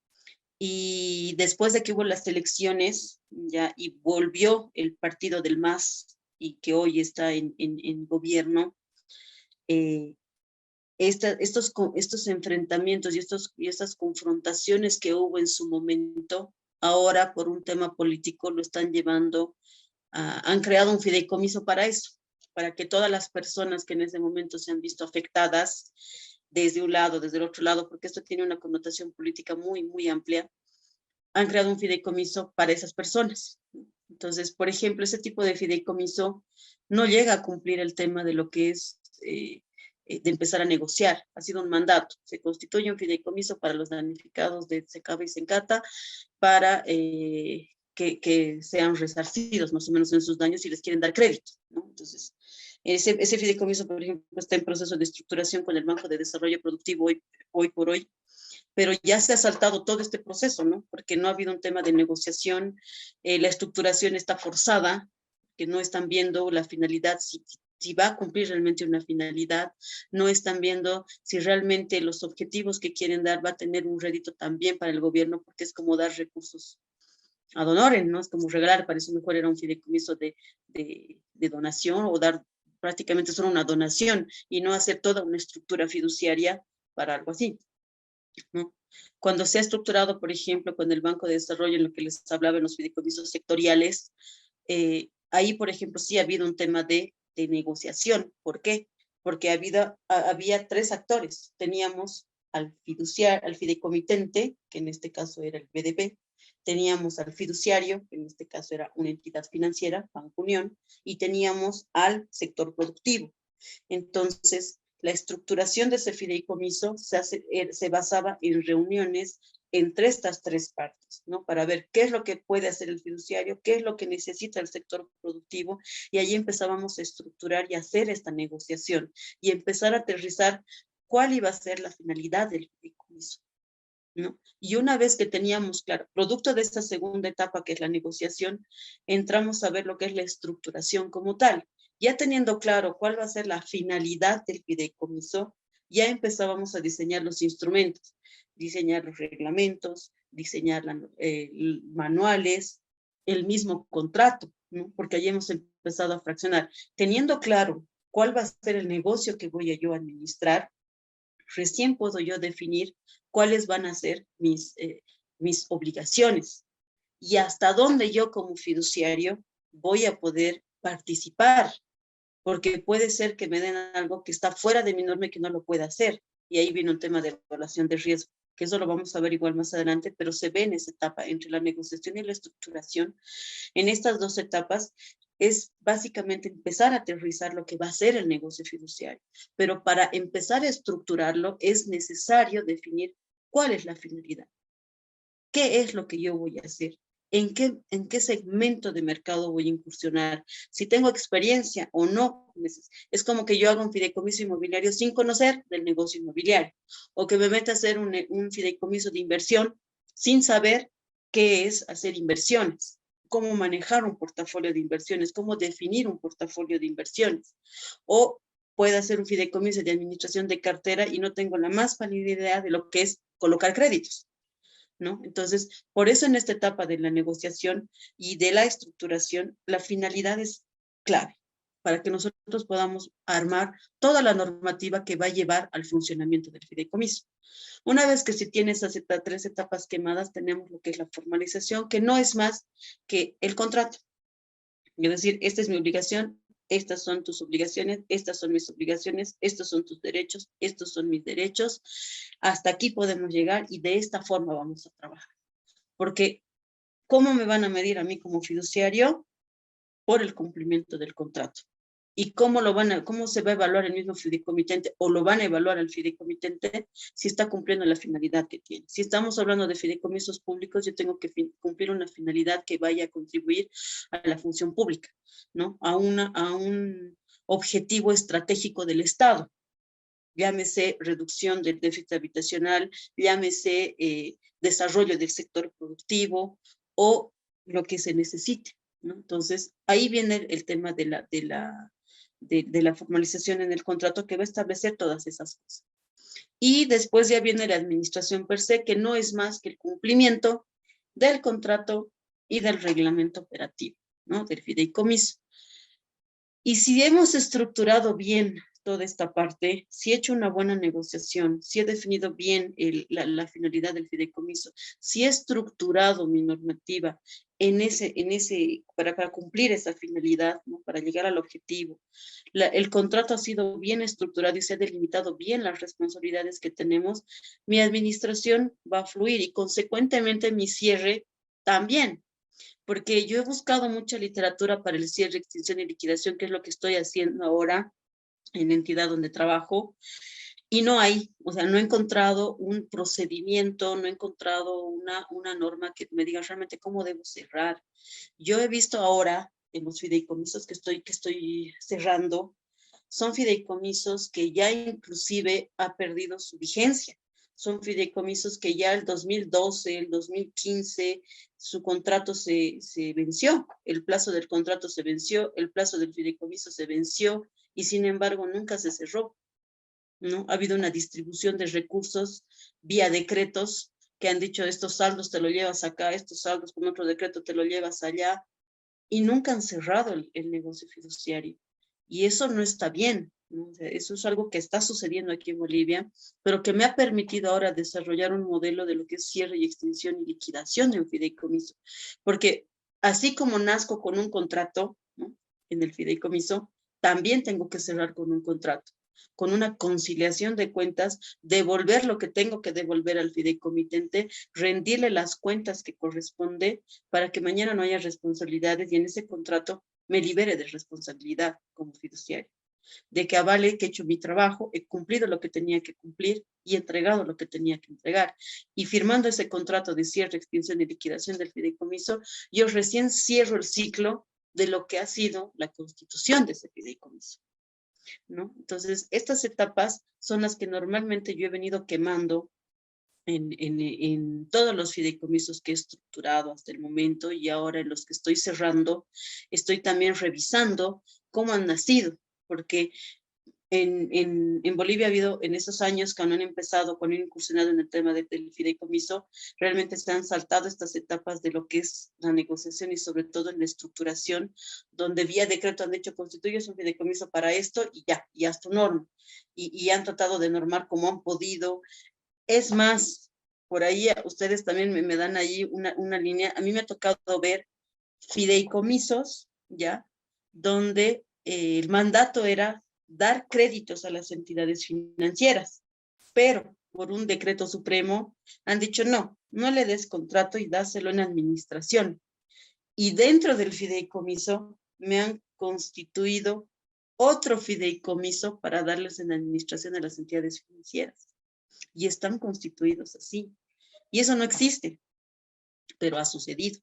S1: Y después de que hubo las elecciones, ya, y volvió el partido del MAS, y que hoy está en gobierno, estos enfrentamientos y estas confrontaciones que hubo en su momento, ahora por un tema político lo están llevando, han creado un fideicomiso para eso, para que todas las personas que en ese momento se han visto afectadas, desde un lado, desde el otro lado, porque esto tiene una connotación política muy, muy amplia, han creado un fideicomiso para esas personas. Entonces, por ejemplo, ese tipo de fideicomiso no llega a cumplir el tema de lo que es de empezar a negociar. Ha sido un mandato. Se constituye un fideicomiso para los damnificados de Sacaba y Sencata para que sean resarcidos más o menos en sus daños y les quieren dar crédito, ¿no? Entonces, ese fideicomiso, por ejemplo, está en proceso de estructuración con el Banco de Desarrollo Productivo hoy por hoy, pero ya se ha saltado todo este proceso, ¿no? Porque no ha habido un tema de negociación, la estructuración está forzada, que no están viendo la finalidad, si va a cumplir realmente una finalidad, no están viendo si realmente los objetivos que quieren dar va a tener un rédito también para el gobierno, porque es como dar recursos ad honorem, ¿no? Es como regalar, para eso mejor era un fideicomiso de donación, o dar prácticamente solo una donación y no hacer toda una estructura fiduciaria para algo así, ¿no? Cuando se ha estructurado, por ejemplo, con el Banco de Desarrollo, en lo que les hablaba en los fideicomisos sectoriales, ahí, por ejemplo, sí ha habido un tema de negociación. ¿Por qué? Porque había tres actores. Teníamos al fideicomitente, que en este caso era el BDP, teníamos al fiduciario, que en este caso era una entidad financiera, Banco Unión, y teníamos al sector productivo. Entonces, la estructuración de ese fideicomiso se basaba en reuniones entre estas tres partes, ¿no? Para ver qué es lo que puede hacer el fiduciario, qué es lo que necesita el sector productivo, y ahí empezábamos a estructurar y hacer esta negociación y empezar a aterrizar cuál iba a ser la finalidad del fideicomiso, ¿no? Y una vez que teníamos claro, producto de esta segunda etapa, que es la negociación, entramos a ver lo que es la estructuración como tal. Ya teniendo claro cuál va a ser la finalidad del fideicomiso, ya empezábamos a diseñar los instrumentos, diseñar los reglamentos, diseñar manuales, el mismo contrato, ¿no? Porque allí hemos empezado a fraccionar. Teniendo claro cuál va a ser el negocio que voy a yo administrar, recién puedo yo definir cuáles van a ser mis obligaciones y hasta dónde yo como fiduciario voy a poder participar, porque puede ser que me den algo que está fuera de mi norma y que no lo pueda hacer. Y ahí viene un tema de evaluación de riesgo, que eso lo vamos a ver igual más adelante, pero se ve en esa etapa entre la negociación y la estructuración. En estas dos etapas es básicamente empezar a aterrizar lo que va a ser el negocio fiduciario. Pero para empezar a estructurarlo es necesario definir cuál es la finalidad. ¿Qué es lo que yo voy a hacer? ¿En qué segmento de mercado voy a incursionar? Si tengo experiencia o no. Es como que yo haga un fideicomiso inmobiliario sin conocer del negocio inmobiliario, o que me meta a hacer un fideicomiso de inversión sin saber qué es hacer inversiones, cómo manejar un portafolio de inversiones, cómo definir un portafolio de inversiones. O puede hacer un fideicomiso de administración de cartera y no tengo la más pálida idea de lo que es colocar créditos, ¿no? Entonces, por eso en esta etapa de la negociación y de la estructuración, la finalidad es clave. para que nosotros podamos armar toda la normativa que va a llevar al funcionamiento del fideicomiso. Una vez que se tiene esas tres etapas quemadas, tenemos lo que es la formalización, que no es más que el contrato. Es decir, esta es mi obligación, estas son tus obligaciones, estas son mis obligaciones, estos son tus derechos, estos son mis derechos. Hasta aquí podemos llegar y de esta forma vamos a trabajar. Porque, ¿cómo me van a medir a mí como fiduciario? Por el cumplimiento del contrato. ¿Y cómo se va a evaluar el mismo fideicomitente o lo van a evaluar al fideicomitente si está cumpliendo la finalidad que tiene? Si estamos hablando de fideicomisos públicos, yo tengo que cumplir una finalidad que vaya a contribuir a la función pública, ¿no? A un objetivo estratégico del Estado. Llámese reducción del déficit habitacional, llámese desarrollo del sector productivo o lo que se necesite, ¿no? Entonces, ahí viene el tema de la formalización en el contrato que va a establecer todas esas cosas. Y después ya viene la administración per se, que no es más que el cumplimiento del contrato y del reglamento operativo, ¿no? Del fideicomiso. Y si hemos estructurado bien toda esta parte, si he hecho una buena negociación, si he definido bien la finalidad del fideicomiso, si he estructurado mi normativa para cumplir esa finalidad, ¿no? Para llegar al objetivo, el contrato ha sido bien estructurado y se ha delimitado bien las responsabilidades que tenemos, mi administración va a fluir y consecuentemente mi cierre también. Porque yo he buscado mucha literatura para el cierre, extinción y liquidación, que es lo que estoy haciendo ahora en la entidad donde trabajo, y no hay, o sea, no he encontrado un procedimiento, no he encontrado una norma que me diga realmente cómo debo cerrar. Yo he visto ahora en los fideicomisos que estoy cerrando, son fideicomisos que ya inclusive ha perdido su vigencia. Son fideicomisos que ya el 2012, el 2015, su contrato se venció, el plazo del contrato se venció, el plazo del fideicomiso se venció, y sin embargo nunca se cerró, ¿no? Ha habido una distribución de recursos vía decretos que han dicho estos saldos te lo llevas acá, estos saldos con otro decreto te lo llevas allá, y nunca han cerrado el negocio fiduciario. Y eso no está bien, ¿no? O sea, eso es algo que está sucediendo aquí en Bolivia, pero que me ha permitido ahora desarrollar un modelo de lo que es cierre y extinción y liquidación de un fideicomiso. Porque así como nazco con un contrato, ¿no? En el fideicomiso, también tengo que cerrar con un contrato, con una conciliación de cuentas, devolver lo que tengo que devolver al fideicomitente, rendirle las cuentas que corresponde para que mañana no haya responsabilidades y en ese contrato me libere de responsabilidad como fiduciario, de que avale que he hecho mi trabajo, he cumplido lo que tenía que cumplir y he entregado lo que tenía que entregar. Y firmando ese contrato de cierre, extinción y liquidación del fideicomiso, yo recién cierro el ciclo de lo que ha sido la constitución de ese fideicomiso, ¿no? Entonces, estas etapas son las que normalmente yo he venido quemando en todos los fideicomisos que he estructurado hasta el momento, y ahora en los que estoy cerrando, estoy también revisando cómo han nacido, porque en Bolivia ha habido, en esos años cuando han empezado, cuando han incursionado en el tema del fideicomiso, realmente se han saltado estas etapas de lo que es la negociación y sobre todo en la estructuración, donde vía decreto han dicho constituyes un fideicomiso para esto y ya, y haz tu norma. Y han tratado de normar como han podido. Es más, por ahí ustedes también me dan ahí una línea. A mí me ha tocado ver fideicomisos, ¿ya? Donde el mandato era dar créditos a las entidades financieras, pero por un decreto supremo han dicho no le des contrato y dáselo en administración. Y dentro del fideicomiso me han constituido otro fideicomiso para darles en administración a las entidades financieras. Y están constituidos así. Y eso no existe, pero ha sucedido,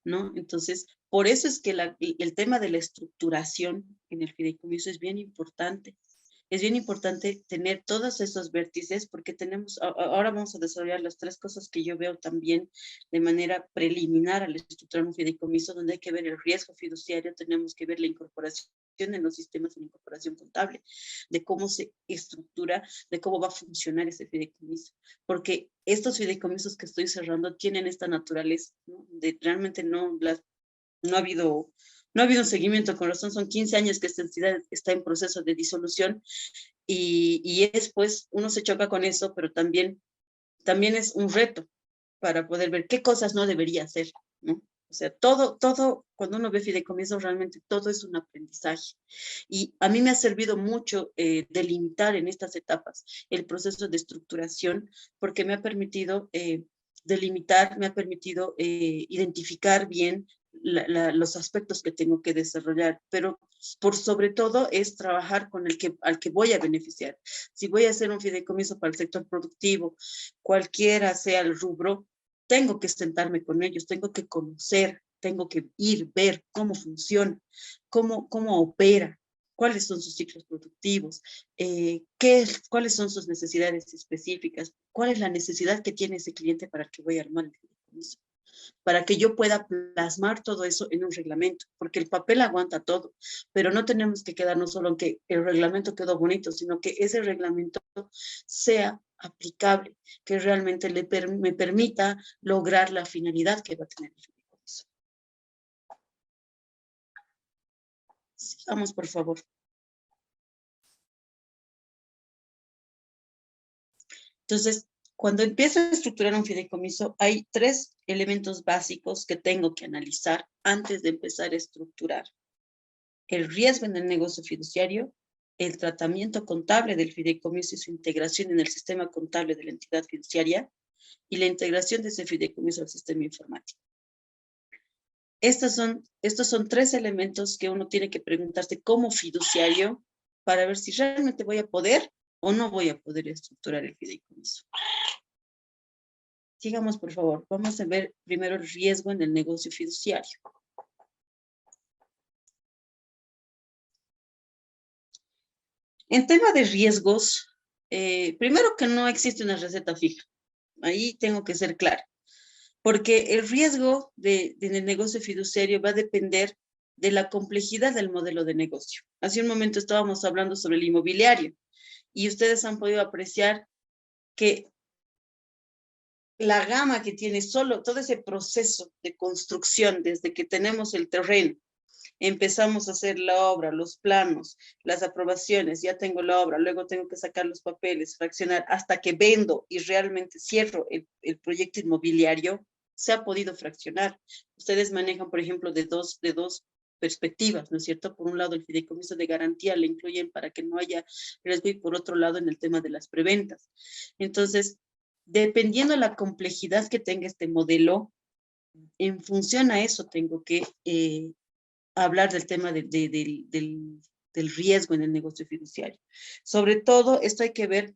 S1: ¿no? Entonces, por eso es que el tema de la estructuración en el fideicomiso es bien importante. Es bien importante tener todos esos vértices porque ahora vamos a desarrollar las tres cosas que yo veo también de manera preliminar al estructurar un fideicomiso, donde hay que ver el riesgo fiduciario, tenemos que ver la incorporación en los sistemas de incorporación contable, de cómo se estructura, de cómo va a funcionar ese fideicomiso, porque estos fideicomisos que estoy cerrando tienen esta naturaleza, ¿no? De realmente no ha habido No ha habido un seguimiento, con razón son 15 años que esta entidad está en proceso de disolución y es pues, uno se choca con eso, pero también es un reto para poder ver qué cosas no debería hacer, ¿no? O sea, todo, cuando uno ve fideicomiso, realmente todo es un aprendizaje. Y a mí me ha servido mucho delimitar en estas etapas el proceso de estructuración, porque me ha permitido delimitar, me ha permitido identificar bien los aspectos que tengo que desarrollar, pero por sobre todo es trabajar con al que voy a beneficiar. Si voy a hacer un fideicomiso para el sector productivo, cualquiera sea el rubro, tengo que sentarme con ellos, tengo que conocer, tengo que ir, ver cómo funciona, cómo opera, cuáles son sus ciclos productivos, cuáles son sus necesidades específicas, cuál es la necesidad que tiene ese cliente para el que voy a armar el fideicomiso, para que yo pueda plasmar todo eso en un reglamento, porque el papel aguanta todo, pero no tenemos que quedarnos solo en que el reglamento quedó bonito, sino que ese reglamento sea aplicable, que realmente me permita lograr la finalidad que va a tener el fideicomiso. Sigamos, por favor. Entonces, cuando empiezo a estructurar un fideicomiso, hay 3 elementos básicos que tengo que analizar antes de empezar a estructurar. El riesgo en el negocio fiduciario, el tratamiento contable del fideicomiso y su integración en el sistema contable de la entidad fiduciaria y la integración de ese fideicomiso al sistema informático. Estos son 3 elementos que uno tiene que preguntarse como fiduciario para ver si realmente voy a poder o no voy a poder estructurar el fideicomiso. Sigamos, por favor. Vamos a ver primero el riesgo en el negocio fiduciario. En tema de riesgos, primero que no existe una receta fija. Ahí tengo que ser clara. Porque el riesgo en el negocio fiduciario va a depender de la complejidad del modelo de negocio. Hace un momento estábamos hablando sobre el inmobiliario y ustedes han podido apreciar que la gama que tiene todo ese proceso de construcción, desde que tenemos el terreno, empezamos a hacer la obra, los planos, las aprobaciones, ya tengo la obra, luego tengo que sacar los papeles, fraccionar, hasta que vendo y realmente cierro el proyecto inmobiliario, se ha podido fraccionar. Ustedes manejan, por ejemplo, de dos perspectivas, ¿no es cierto? Por un lado, el fideicomiso de garantía le incluyen para que no haya riesgo y por otro lado, en el tema de las preventas. Entonces, dependiendo de la complejidad que tenga este modelo, en función a eso tengo que hablar del tema del riesgo en el negocio fiduciario. Sobre todo, esto hay que ver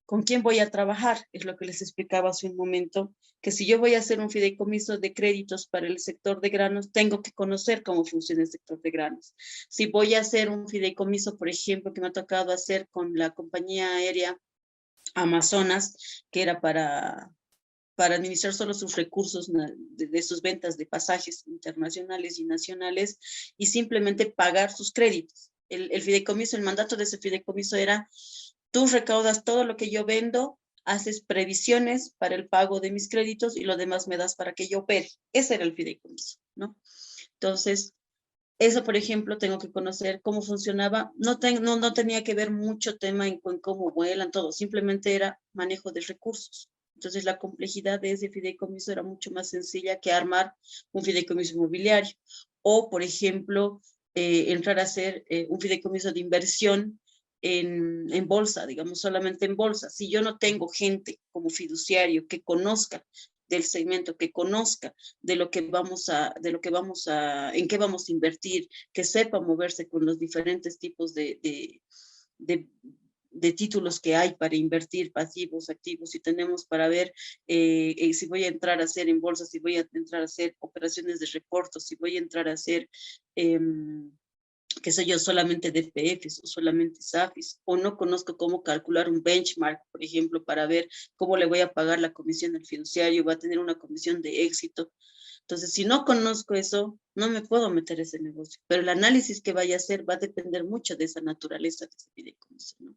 S1: con quién voy a trabajar, es lo que les explicaba hace un momento, que si yo voy a hacer un fideicomiso de créditos para el sector de granos, tengo que conocer cómo funciona el sector de granos. Si voy a hacer un fideicomiso, por ejemplo, que me ha tocado hacer con la compañía aérea Amazonas, que era para administrar solo sus recursos de sus ventas de pasajes internacionales y nacionales y simplemente pagar sus créditos. El fideicomiso, el mandato de ese fideicomiso era: tú recaudas todo lo que yo vendo, haces previsiones para el pago de mis créditos y lo demás me das para que yo opere. Ese era el fideicomiso, ¿no? Entonces, eso, por ejemplo, tengo que conocer cómo funcionaba. No tenía que ver mucho tema en cómo vuelan, todo. Simplemente era manejo de recursos. Entonces, la complejidad de ese fideicomiso era mucho más sencilla que armar un fideicomiso inmobiliario. O, por ejemplo, entrar a hacer un fideicomiso de inversión en bolsa, digamos, solamente en bolsa. Si yo no tengo gente como fiduciario que conozca del segmento, que conozca de lo que en qué vamos a invertir, que sepa moverse con los diferentes tipos de títulos que hay para invertir, pasivos, activos, si tenemos para ver si voy a entrar a hacer en bolsa, si voy a entrar a hacer operaciones de reportos, si voy a entrar a hacer qué sé yo, solamente DPFs o solamente SAFIs, o no conozco cómo calcular un benchmark, por ejemplo, para ver cómo le voy a pagar la comisión al fiduciario, va a tener una comisión de éxito. Entonces, si no conozco eso, no me puedo meter a ese negocio, pero el análisis que vaya a hacer va a depender mucho de esa naturaleza de ese fideicomiso, ¿no?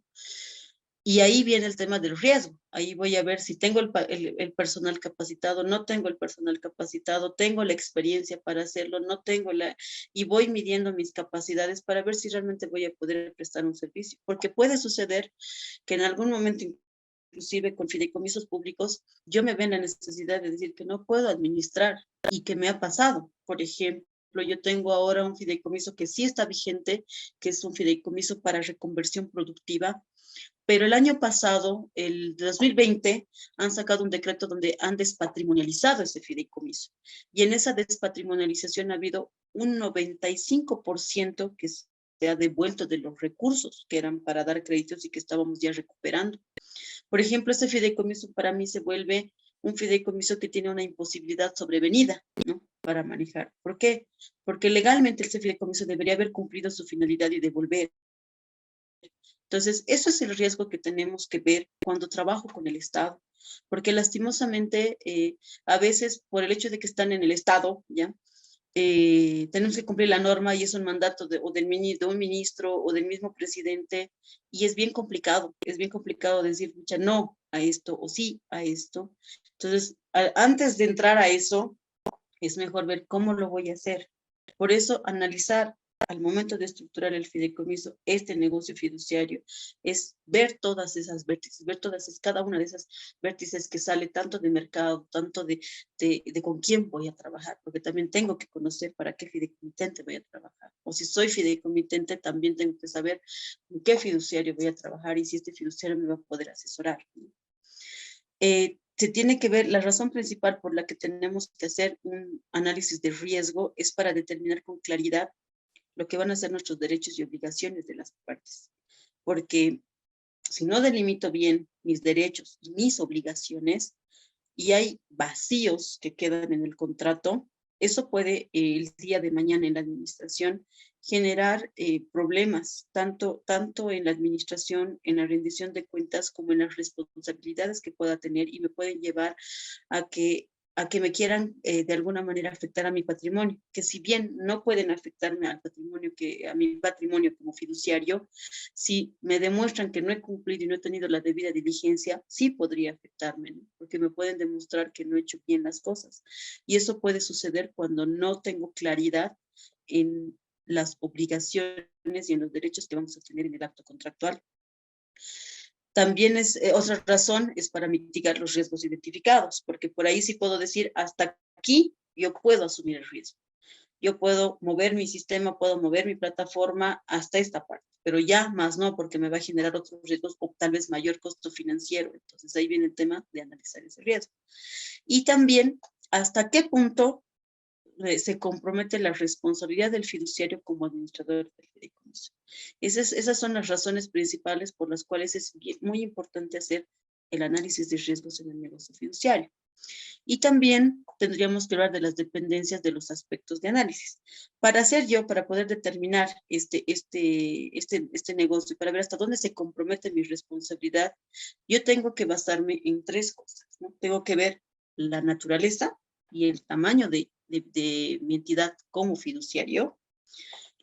S1: Y ahí viene el tema del riesgo. Ahí voy a ver si tengo el personal capacitado, no tengo el personal capacitado, tengo la experiencia para hacerlo, no tengo y voy midiendo mis capacidades para ver si realmente voy a poder prestar un servicio. Porque puede suceder que en algún momento, inclusive con fideicomisos públicos, yo me veo en la necesidad de decir que no puedo administrar y que me ha pasado. Por ejemplo, yo tengo ahora un fideicomiso que sí está vigente, que es un fideicomiso para reconversión productiva, pero el año pasado, el 2020, han sacado un decreto donde han despatrimonializado ese fideicomiso. Y en esa despatrimonialización ha habido un 95% que se ha devuelto de los recursos que eran para dar créditos y que estábamos ya recuperando. Por ejemplo, este fideicomiso para mí se vuelve un fideicomiso que tiene una imposibilidad sobrevenida, ¿no? Para manejar. ¿Por qué? Porque legalmente este fideicomiso debería haber cumplido su finalidad y devolver. Entonces, eso es el riesgo que tenemos que ver cuando trabajo con el Estado, porque lastimosamente, a veces por el hecho de que están en el Estado, ¿ya? Tenemos que cumplir la norma y es un mandato de un ministro o del mismo presidente, y es bien complicado decir, mucha, no a esto o sí a esto. Entonces, antes de entrar a eso, es mejor ver cómo lo voy a hacer. Por eso, analizar al momento de estructurar el fideicomiso, este negocio fiduciario, es ver todas esas vértices, ver cada una de esas vértices que sale tanto de mercado, tanto de con quién voy a trabajar, porque también tengo que conocer para qué fideicomitente voy a trabajar. O si soy fideicomitente, también tengo que saber con qué fiduciario voy a trabajar y si este fiduciario me va a poder asesorar. Se tiene que ver, la razón principal por la que tenemos que hacer un análisis de riesgo es para determinar con claridad lo que van a ser nuestros derechos y obligaciones de las partes. Porque si no delimito bien mis derechos y mis obligaciones y hay vacíos que quedan en el contrato, eso puede el día de mañana en la administración generar problemas, tanto en la administración, en la rendición de cuentas, como en las responsabilidades que pueda tener y me pueden llevar a que me quieran de alguna manera afectar a mi patrimonio, que si bien no pueden afectarme a mi patrimonio como fiduciario, si me demuestran que no he cumplido y no he tenido la debida diligencia, sí podría afectarme, ¿no? Porque me pueden demostrar que no he hecho bien las cosas. Y eso puede suceder cuando no tengo claridad en las obligaciones y en los derechos que vamos a tener en el acto contractual. También es otra razón es para mitigar los riesgos identificados, porque por ahí sí puedo decir, hasta aquí yo puedo asumir el riesgo. Yo puedo mover mi sistema, puedo mover mi plataforma hasta esta parte, pero ya más no, porque me va a generar otros riesgos o tal vez mayor costo financiero. Entonces ahí viene el tema de analizar ese riesgo. Y también, ¿hasta qué punto se compromete la responsabilidad del fiduciario como administrador del fideicomiso? Esas son las razones principales por las cuales es muy importante hacer el análisis de riesgos en el negocio fiduciario. Y también tendríamos que hablar de las dependencias de los aspectos de análisis. Para poder determinar este negocio, para ver hasta dónde se compromete mi responsabilidad, yo tengo que basarme en tres cosas, ¿no? Tengo que ver la naturaleza y el tamaño de mi entidad como fiduciario,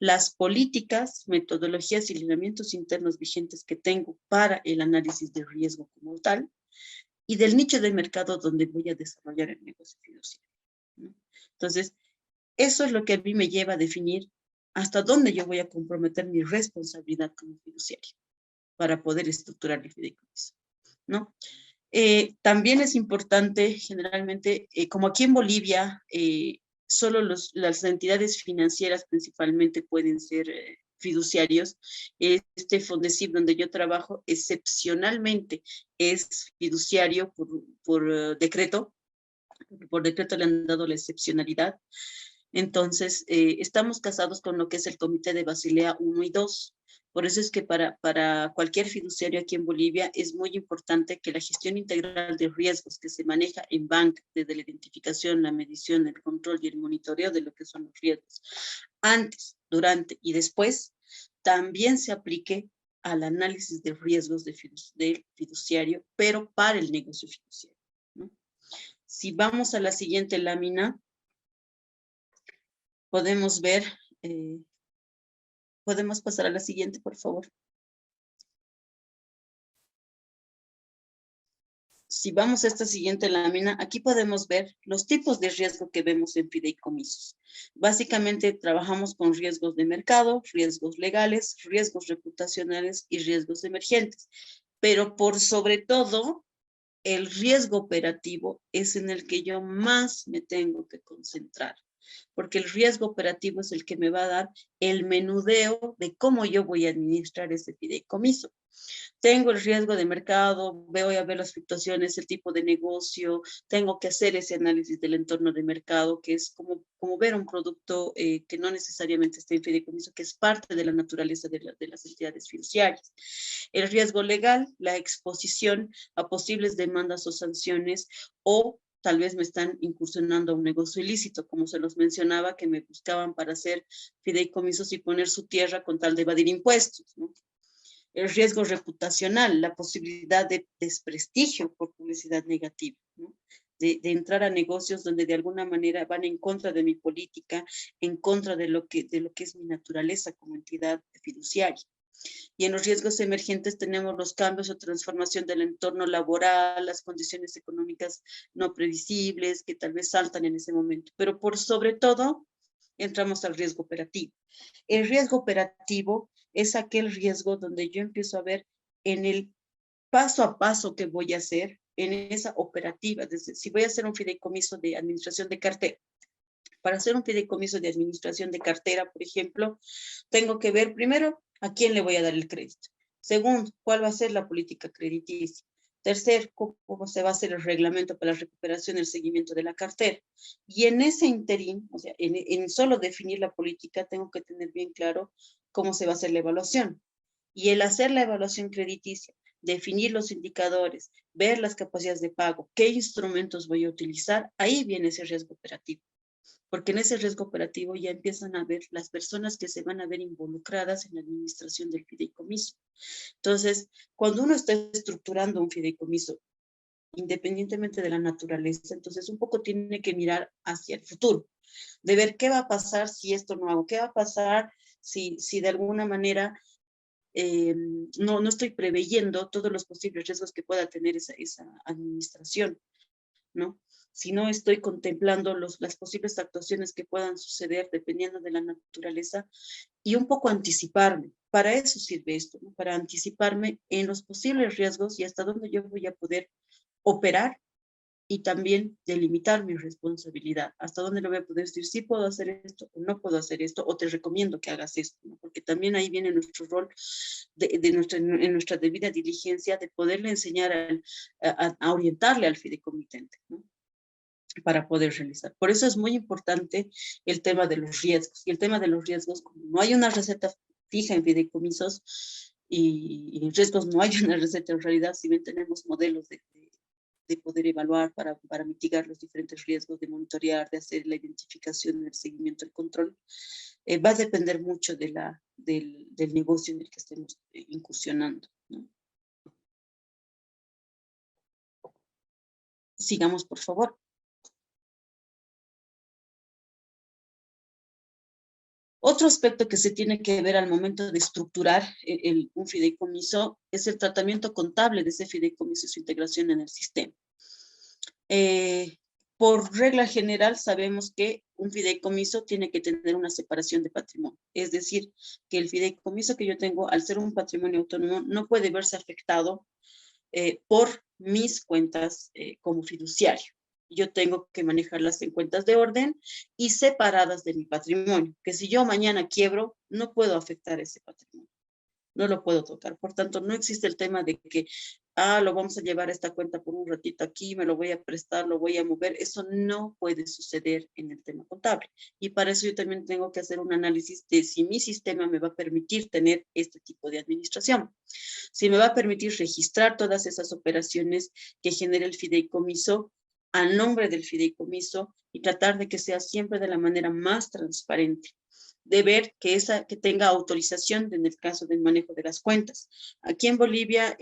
S1: las políticas, metodologías y lineamientos internos vigentes que tengo para el análisis de riesgo como tal, y del nicho de mercado donde voy a desarrollar el negocio fiduciario, ¿no? Entonces, eso es lo que a mí me lleva a definir hasta dónde yo voy a comprometer mi responsabilidad como fiduciario para poder estructurar el fideicomiso, ¿no? También es importante, generalmente, como aquí en Bolivia, solo las entidades financieras principalmente pueden ser fiduciarios. Este Fondecip donde yo trabajo excepcionalmente es fiduciario por decreto. Por decreto le han dado la excepcionalidad. Entonces, estamos casados con lo que es el Comité de Basilea 1 y 2. Por eso es que para cualquier fiduciario aquí en Bolivia es muy importante que la gestión integral de riesgos que se maneja en banca, desde la identificación, la medición, el control y el monitoreo de lo que son los riesgos, antes, durante y después, también se aplique al análisis de riesgos del fiduciario, pero para el negocio fiduciario, ¿no? Si vamos a la siguiente lámina, podemos ver, podemos pasar a la siguiente, por favor. si vamos a esta siguiente lámina, aquí podemos ver los tipos de riesgo que vemos en fideicomisos. Básicamente trabajamos con riesgos de mercado, riesgos legales, riesgos reputacionales y riesgos emergentes. Pero por sobre todo, el riesgo operativo es en el que yo más me tengo que concentrar, porque el riesgo operativo es el que me va a dar el menudeo de cómo yo voy a administrar ese fideicomiso. Tengo el riesgo de mercado, voy a ver las fluctuaciones, el tipo de negocio, tengo que hacer ese análisis del entorno de mercado, que es como ver un producto que no necesariamente está en fideicomiso, que es parte de la naturaleza de las entidades fiduciarias. El riesgo legal, la exposición a posibles demandas o sanciones, o tal vez me están incursionando a un negocio ilícito, como se los mencionaba, que me buscaban para hacer fideicomisos y poner su tierra con tal de evadir impuestos, ¿no? El riesgo reputacional, la posibilidad de desprestigio por publicidad negativa, ¿no? De entrar a negocios donde de alguna manera van en contra de mi política, en contra de lo que es mi naturaleza como entidad fiduciaria. Y en los riesgos emergentes tenemos los cambios o transformación del entorno laboral, las condiciones económicas no previsibles que tal vez saltan en ese momento. Pero por sobre todo, entramos al riesgo operativo. El riesgo operativo es aquel riesgo donde yo empiezo a ver en el paso a paso que voy a hacer, en esa operativa, desde si voy a hacer un fideicomiso de administración de cartera. Para hacer un fideicomiso de administración de cartera, por ejemplo, tengo que ver primero a quién le voy a dar el crédito. Segundo, cuál va a ser la política crediticia. Tercer, cómo se va a hacer el reglamento para la recuperación y el seguimiento de la cartera. Y en ese interín, o sea, en solo definir la política, tengo que tener bien claro cómo se va a hacer la evaluación. Y el hacer la evaluación crediticia, definir los indicadores, ver las capacidades de pago, qué instrumentos voy a utilizar, ahí viene ese riesgo operativo. Porque en ese riesgo operativo ya empiezan a ver las personas que se van a ver involucradas en la administración del fideicomiso. Entonces, cuando uno está estructurando un fideicomiso, independientemente de la naturaleza, entonces un poco tiene que mirar hacia el futuro, de ver qué va a pasar si esto no hago, qué va a pasar si de alguna manera no estoy preveyendo todos los posibles riesgos que pueda tener esa administración, ¿no? Si no estoy contemplando las posibles actuaciones que puedan suceder dependiendo de la naturaleza y un poco anticiparme. Para eso sirve esto, ¿no? Para anticiparme en los posibles riesgos y hasta dónde yo voy a poder operar y también delimitar mi responsabilidad. Hasta dónde le voy a poder decir, sí puedo hacer esto o no puedo hacer esto, o te recomiendo que hagas esto, ¿no? Porque también ahí viene nuestro rol en nuestra debida diligencia de poderle enseñar a orientarle al fideicomitente, ¿no? Para poder realizar. Por eso es muy importante el tema de los riesgos. Y el tema de los riesgos, como no hay una receta fija en fideicomisos y en riesgos no hay una receta en realidad, si bien tenemos modelos de poder evaluar para mitigar los diferentes riesgos, de monitorear, de hacer la identificación, el seguimiento, el control, va a depender mucho del negocio en el que estemos incursionando, ¿no? Sigamos, por favor. Otro aspecto que se tiene que ver al momento de estructurar un fideicomiso es el tratamiento contable de ese fideicomiso y su integración en el sistema. Por regla general sabemos que un fideicomiso tiene que tener una separación de patrimonio. Es decir, que el fideicomiso que yo tengo, al ser un patrimonio autónomo, no puede verse afectado por mis cuentas como fiduciario. Yo tengo que manejarlas en cuentas de orden y separadas de mi patrimonio, que si yo mañana quiebro, no puedo afectar ese patrimonio, no lo puedo tocar. Por tanto, no existe el tema de que, lo vamos a llevar a esta cuenta por un ratito aquí, me lo voy a prestar, lo voy a mover. Eso no puede suceder en el tema contable. Y para eso yo también tengo que hacer un análisis de si mi sistema me va a permitir tener este tipo de administración. Si me va a permitir registrar todas esas operaciones que genera el fideicomiso a nombre del fideicomiso y tratar de que sea siempre de la manera más transparente, de ver que tenga autorización en el caso del manejo de las cuentas. Aquí en Bolivia,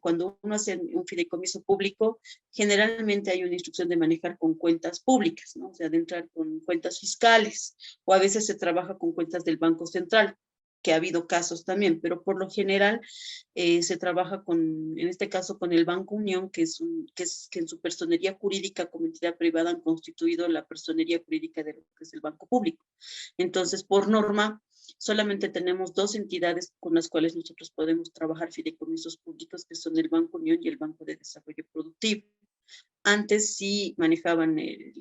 S1: cuando uno hace un fideicomiso público, generalmente hay una instrucción de manejar con cuentas públicas, ¿no? O sea, de entrar con cuentas fiscales, o a veces se trabaja con cuentas del Banco Central. que ha habido casos también, pero por lo general se trabaja en este caso con el Banco Unión, que en su personería jurídica como entidad privada han constituido la personería jurídica de lo que es el Banco Público. Entonces, por norma, solamente tenemos 2 entidades con las cuales nosotros podemos trabajar fideicomisos públicos, que son el Banco Unión y el Banco de Desarrollo Productivo. Antes sí manejaban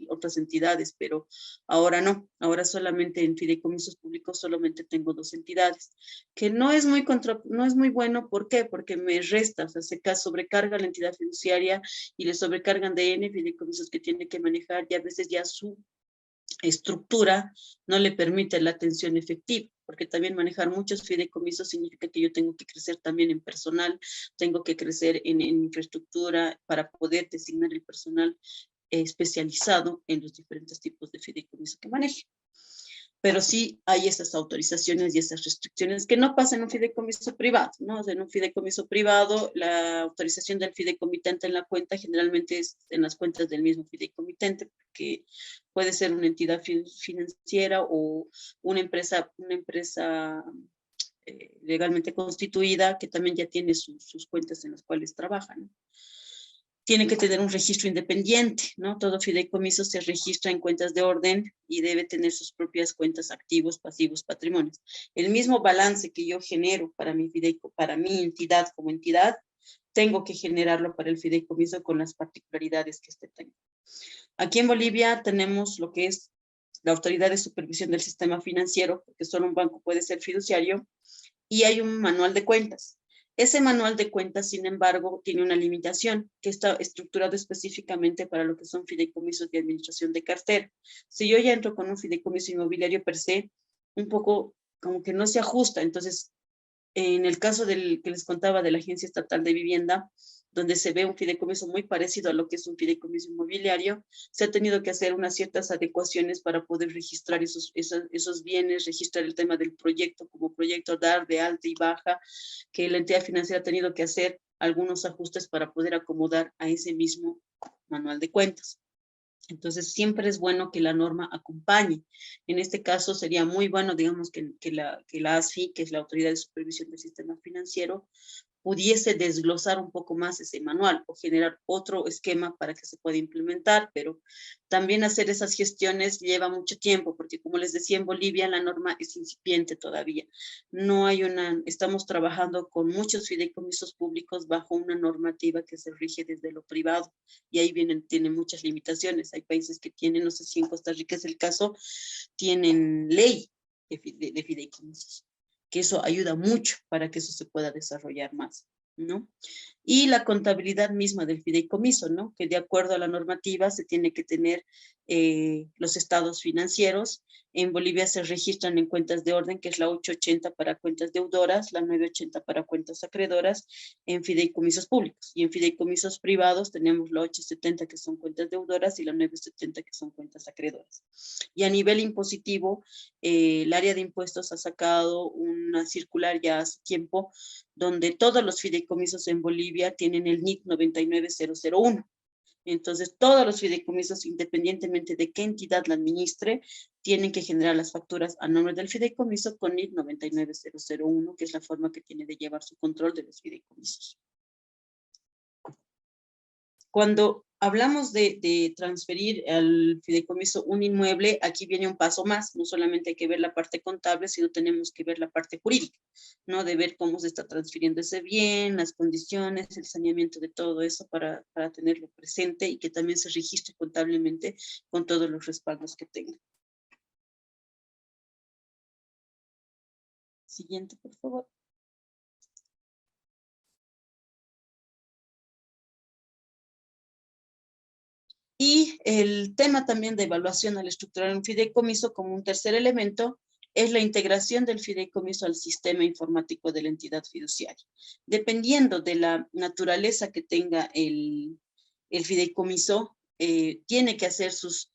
S1: otras entidades, pero ahora no. Ahora solamente en fideicomisos públicos solamente tengo 2 entidades, que no es muy bueno. ¿Por qué? Porque me resta, o sea, se sobrecarga la entidad fiduciaria y le sobrecargan de N fideicomisos que tiene que manejar, y a veces ya su estructura no le permite la atención efectiva, porque también manejar muchos fideicomisos significa que yo tengo que crecer también en personal, tengo que crecer en infraestructura para poder designar el personal especializado en los diferentes tipos de fideicomiso que maneje. Pero sí hay esas autorizaciones y esas restricciones que no pasan en un fideicomiso privado, ¿no? O sea, en un fideicomiso privado, la autorización del fideicomitente en la cuenta generalmente es en las cuentas del mismo fideicomitente, porque puede ser una entidad financiera o una empresa legalmente constituida que también ya tiene sus cuentas en las cuales trabaja, ¿no? Tiene que tener un registro independiente, ¿no? Todo fideicomiso se registra en cuentas de orden y debe tener sus propias cuentas, activos, pasivos, patrimonios. El mismo balance que yo genero para mi entidad como entidad, tengo que generarlo para el fideicomiso con las particularidades que tenga. Aquí en Bolivia tenemos lo que es la Autoridad de Supervisión del Sistema Financiero, porque solo un banco puede ser fiduciario, y hay un manual de cuentas. Ese manual de cuentas, sin embargo, tiene una limitación que está estructurado específicamente para lo que son fideicomisos de administración de cartera. Si yo ya entro con un fideicomiso inmobiliario per se, un poco como que no se ajusta. Entonces, en el caso del que les contaba de la Agencia Estatal de Vivienda, donde se ve un fideicomiso muy parecido a lo que es un fideicomiso inmobiliario, se ha tenido que hacer unas ciertas adecuaciones para poder registrar esos bienes, registrar el tema del proyecto como proyecto, dar de alta y baja, que la entidad financiera ha tenido que hacer algunos ajustes para poder acomodar a ese mismo manual de cuentas. Entonces, siempre es bueno que la norma acompañe. En este caso, sería muy bueno, digamos, que la ASFI, que es la Autoridad de Supervisión del Sistema Financiero, pudiese desglosar un poco más ese manual o generar otro esquema para que se pueda implementar, pero también hacer esas gestiones lleva mucho tiempo, porque como les decía, en Bolivia la norma es incipiente todavía. Estamos trabajando con muchos fideicomisos públicos bajo una normativa que se rige desde lo privado, y ahí tienen muchas limitaciones. Hay países que tienen, no sé si en Costa Rica es el caso, tienen ley de fideicomisos, que eso ayuda mucho para que eso se pueda desarrollar más, ¿no? Y la contabilidad misma del fideicomiso, ¿no? Que de acuerdo a la normativa se tiene que tener los estados financieros. En Bolivia se registran en cuentas de orden, que es la 880 para cuentas deudoras, la 980 para cuentas acreedoras, en fideicomisos públicos. Y en fideicomisos privados tenemos la 870, que son cuentas deudoras, y la 970, que son cuentas acreedoras. Y a nivel impositivo, el área de impuestos ha sacado una circular ya hace tiempo, donde todos los fideicomisos en Bolivia tienen el NIC 99001. Entonces, todos los fideicomisos, independientemente de qué entidad la administre, tienen que generar las facturas a nombre del fideicomiso con NIC 99001, que es la forma que tiene de llevar su control de los fideicomisos. Cuando hablamos de transferir al fideicomiso un inmueble, aquí viene un paso más. No solamente hay que ver la parte contable, sino tenemos que ver la parte jurídica, ¿no? De ver cómo se está transfiriendo ese bien, las condiciones, el saneamiento de todo eso para tenerlo presente y que también se registre contablemente con todos los respaldos que tenga. Siguiente, por favor. Y el tema también de evaluación al estructurar un fideicomiso como un tercer elemento es la integración del fideicomiso al sistema informático de la entidad fiduciaria. Dependiendo de la naturaleza que tenga el fideicomiso, tiene que hacer sus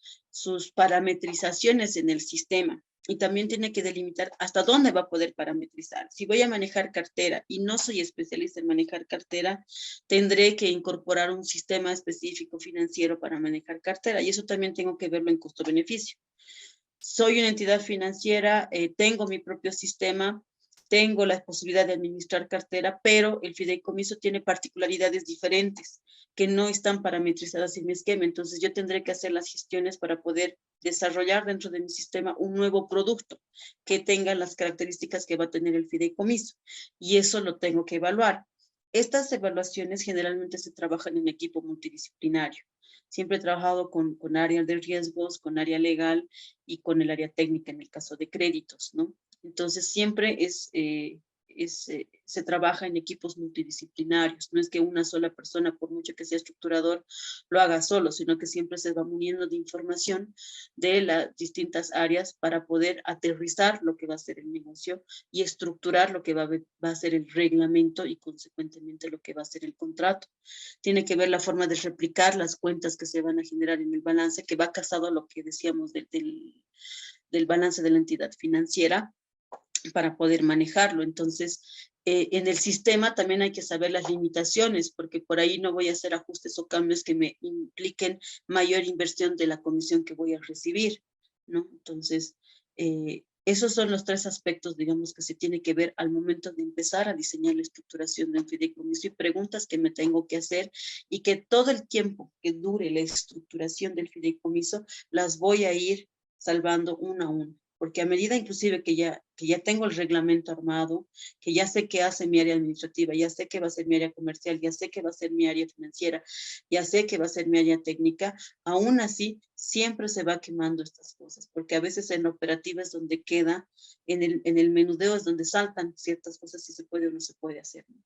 S1: parametrizaciones en el sistema. Y también tiene que delimitar hasta dónde va a poder parametrizar. Si voy a manejar cartera y no soy especialista en manejar cartera, tendré que incorporar un sistema específico financiero para manejar cartera, y eso también tengo que verlo en costo-beneficio. Soy una entidad financiera, tengo mi propio sistema, tengo la posibilidad de administrar cartera, pero el fideicomiso tiene particularidades diferentes que no están parametrizadas en mi esquema. Entonces yo tendré que hacer las gestiones para poder desarrollar dentro de mi sistema un nuevo producto que tenga las características que va a tener el fideicomiso. Y eso lo tengo que evaluar. Estas evaluaciones generalmente se trabajan en equipo multidisciplinario. Siempre he trabajado con áreas de riesgos, con área legal y con el área técnica en el caso de créditos, ¿no? Entonces siempre se trabaja en equipos multidisciplinarios. No es que una sola persona, por mucho que sea estructurador, lo haga solo, sino que siempre se va muniendo de información de las distintas áreas para poder aterrizar lo que va a ser el negocio y estructurar lo que va a ser el reglamento y consecuentemente lo que va a ser el contrato. Tiene que ver la forma de replicar las cuentas que se van a generar en el balance, que va casado a lo que decíamos del balance de la entidad financiera, para poder manejarlo. Entonces, en el sistema también hay que saber las limitaciones, porque por ahí no voy a hacer ajustes o cambios que me impliquen mayor inversión de la comisión que voy a recibir, ¿no? Entonces, esos son los tres aspectos, digamos, que se tiene que ver al momento de empezar a diseñar la estructuración de un fideicomiso, y preguntas que me tengo que hacer y que todo el tiempo que dure la estructuración del fideicomiso las voy a ir salvando una a una. Porque a medida inclusive que ya tengo el reglamento armado, que ya sé qué hace mi área administrativa, ya sé qué va a ser mi área comercial, ya sé qué va a ser mi área financiera, ya sé qué va a ser mi área técnica, aún así siempre se va quemando estas cosas, porque a veces en la operativa es donde queda, en el menudeo es donde saltan ciertas cosas si se puede o no se puede hacer, ¿no?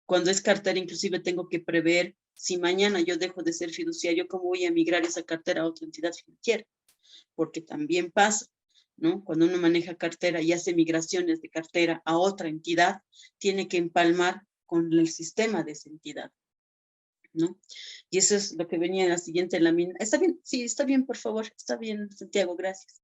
S1: Cuando es cartera, inclusive tengo que prever si mañana yo dejo de ser fiduciario, cómo voy a migrar esa cartera a otra entidad financiera, porque también pasa, ¿no? Cuando uno maneja cartera y hace migraciones de cartera a otra entidad, tiene que empalmar con el sistema de esa entidad, ¿no? Y eso es lo que venía en la siguiente lámina. ¿Está bien? Sí, está bien, por favor. Está bien, Santiago, gracias.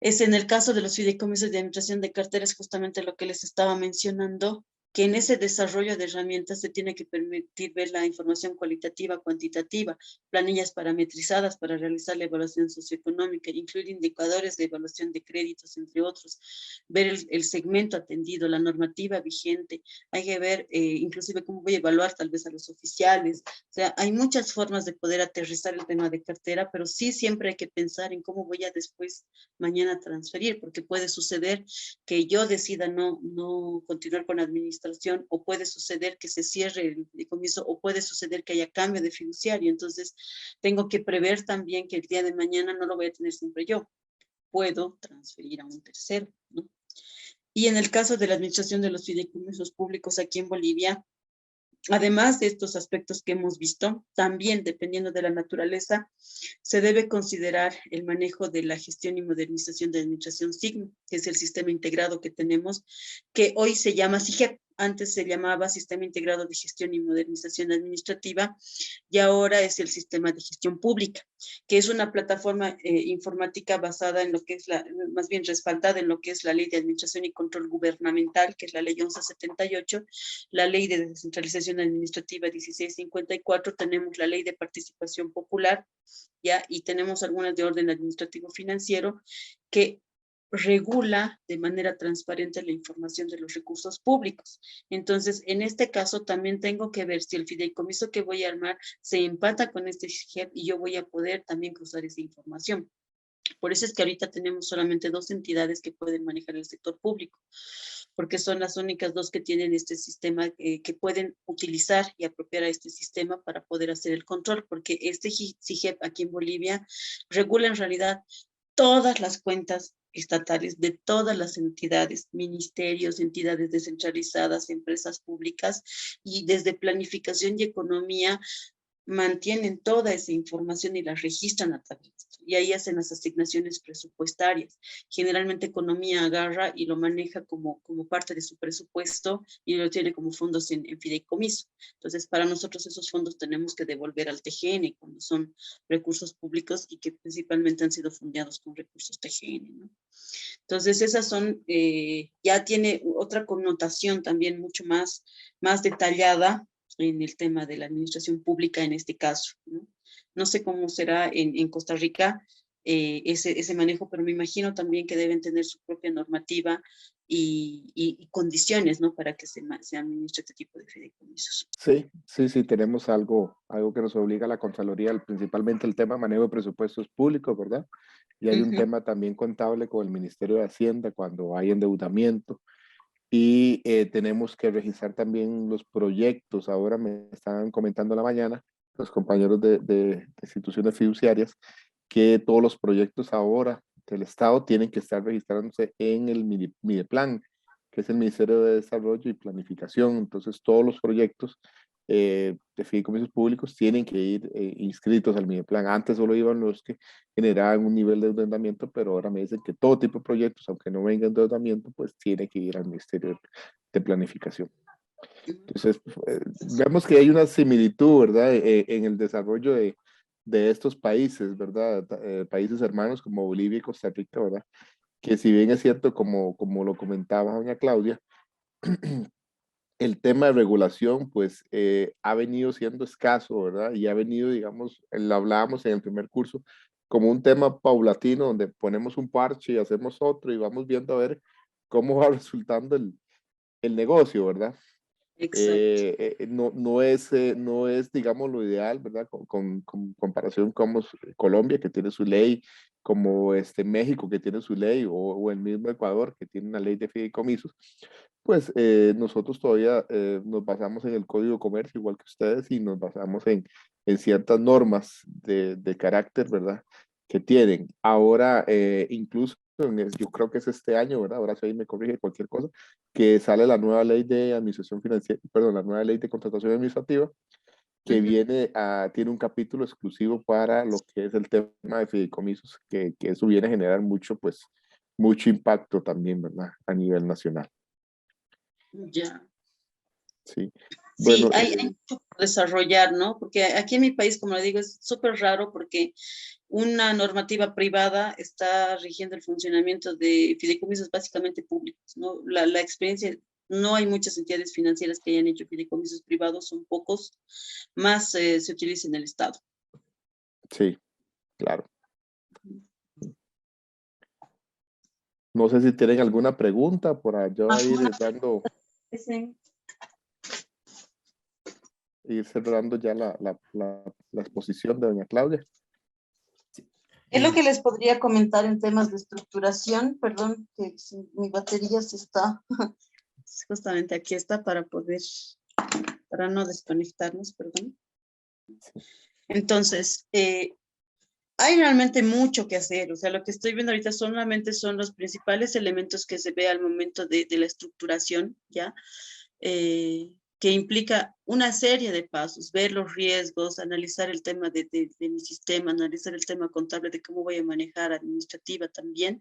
S1: Es en el caso de los fideicomisos de administración de carteras, justamente lo que les estaba mencionando, que en ese desarrollo de herramientas se tiene que permitir ver la información cualitativa, cuantitativa, planillas parametrizadas para realizar la evaluación socioeconómica, incluir indicadores de evaluación de créditos, entre otros, ver el segmento atendido, la normativa vigente, hay que ver inclusive cómo voy a evaluar tal vez a los oficiales. O sea, hay muchas formas de poder aterrizar el tema de cartera, pero sí siempre hay que pensar en cómo voy a después mañana transferir, porque puede suceder que yo decida no continuar con la administración, o puede suceder que se cierre el fideicomiso, o puede suceder que haya cambio de fiduciario. Entonces, tengo que prever también que el día de mañana no lo voy a tener siempre yo. Puedo transferir a un tercero, ¿no? Y en el caso de la administración de los fideicomisos públicos aquí en Bolivia, además de estos aspectos que hemos visto, también dependiendo de la naturaleza, se debe considerar el manejo de la gestión y modernización de la administración SIGMO, que es el sistema integrado que tenemos, que hoy se llama SIGEP, antes se llamaba Sistema Integrado de Gestión y Modernización Administrativa, y ahora es el Sistema de Gestión Pública, que es una plataforma informática basada en lo que es más bien respaldada en lo que es la Ley de Administración y Control Gubernamental, que es la Ley 1178, la Ley de Descentralización Administrativa 1654, tenemos la Ley de Participación Popular, ¿ya? Y tenemos algunas de orden administrativo financiero que regula de manera transparente la información de los recursos públicos. Entonces, en este caso también tengo que ver si el fideicomiso que voy a armar se empata con este SIGEP y yo voy a poder también cruzar esa información. Por eso es que ahorita tenemos solamente 2 entidades que pueden manejar el sector público, porque son las únicas 2 que tienen este sistema, que pueden utilizar y apropiar a este sistema para poder hacer el control, porque este SIGEP aquí en Bolivia regula en realidad todas las cuentas estatales de todas las entidades, ministerios, entidades descentralizadas, empresas públicas, y desde planificación y economía mantienen toda esa información y la registran a través de esto. Y ahí hacen las asignaciones presupuestarias. Generalmente economía agarra y lo maneja como parte de su presupuesto y lo tiene como fondos en fideicomiso. Entonces, para nosotros esos fondos tenemos que devolver al TGN cuando son recursos públicos y que principalmente han sido fundados con recursos TGN, ¿no? Entonces, esas son, ya tiene otra connotación también mucho más detallada en el tema de la administración pública en este caso, ¿no? No sé cómo será en Costa Rica, ese manejo, pero me imagino también que deben tener su propia normativa y condiciones, ¿no? Para que se administre este tipo de fideicomisos.
S2: Sí, tenemos algo que nos obliga a la Contraloría, principalmente el tema de manejo de presupuestos públicos, ¿verdad? Y hay un tema también contable con el Ministerio de Hacienda cuando hay endeudamiento. Y tenemos que registrar también los proyectos. Ahora me estaban comentando en la mañana los compañeros de instituciones fiduciarias que todos los proyectos ahora del Estado tienen que estar registrándose en el Mideplan, que es el Ministerio de Desarrollo y Planificación. Entonces todos los proyectos de fideicomisos públicos tienen que ir inscritos al Mideplan. Antes solo iban los que generaban un nivel de endeudamiento, pero ahora me dicen que todo tipo de proyectos, aunque no venga endeudamiento, pues tiene que ir al Ministerio de Planificación. Entonces, vemos que hay una similitud, ¿verdad? En el desarrollo de estos países, ¿verdad? Países hermanos como Bolivia y Costa Rica, ¿verdad? Que si bien es cierto, como lo comentaba doña Claudia, el tema de regulación, pues, ha venido siendo escaso, ¿verdad? Y ha venido, digamos, lo hablábamos en el primer curso, como un tema paulatino, donde ponemos un parche y hacemos otro y vamos viendo a ver cómo va resultando el negocio, ¿verdad?
S1: Exacto.
S2: No es, digamos, lo ideal, ¿verdad? Con comparación como Colombia, que tiene su ley, como México, que tiene su ley, o el mismo Ecuador, que tiene una ley de fideicomisos, pues nosotros todavía nos basamos en el Código de Comercio, igual que ustedes, y nos basamos en ciertas normas de carácter, ¿verdad? Que tienen. Ahora, incluso, yo creo que es este año, ¿verdad? Ahora si ahí me corrige cualquier cosa, que sale la nueva ley de administración financiera, perdón, la nueva ley de contratación administrativa, que tiene un capítulo exclusivo para lo que es el tema de fideicomisos, que eso viene a generar mucho impacto también, ¿verdad? A nivel nacional.
S1: Ya.
S2: Sí.
S1: Sí,
S2: Bueno,
S1: hay mucho por desarrollar, ¿no? Porque aquí en mi país, como le digo, es súper raro porque una normativa privada está rigiendo el funcionamiento de fideicomisos básicamente públicos, ¿no? La experiencia, no hay muchas entidades financieras que hayan hecho fideicomisos privados, son pocos, más se utiliza en el Estado.
S2: sí, claro. No sé si tienen alguna pregunta por allá ir cerrando ya la exposición de doña Claudia.
S1: Es lo que les podría comentar en temas de estructuración, perdón, que mi batería se está, justamente aquí está para no desconectarnos, perdón. Entonces, hay realmente mucho que hacer, o sea, lo que estoy viendo ahorita solamente son los principales elementos que se ve al momento de la estructuración, ¿ya? Que implica una serie de pasos, ver los riesgos, analizar el tema de mi sistema, analizar el tema contable de cómo voy a manejar, administrativa también,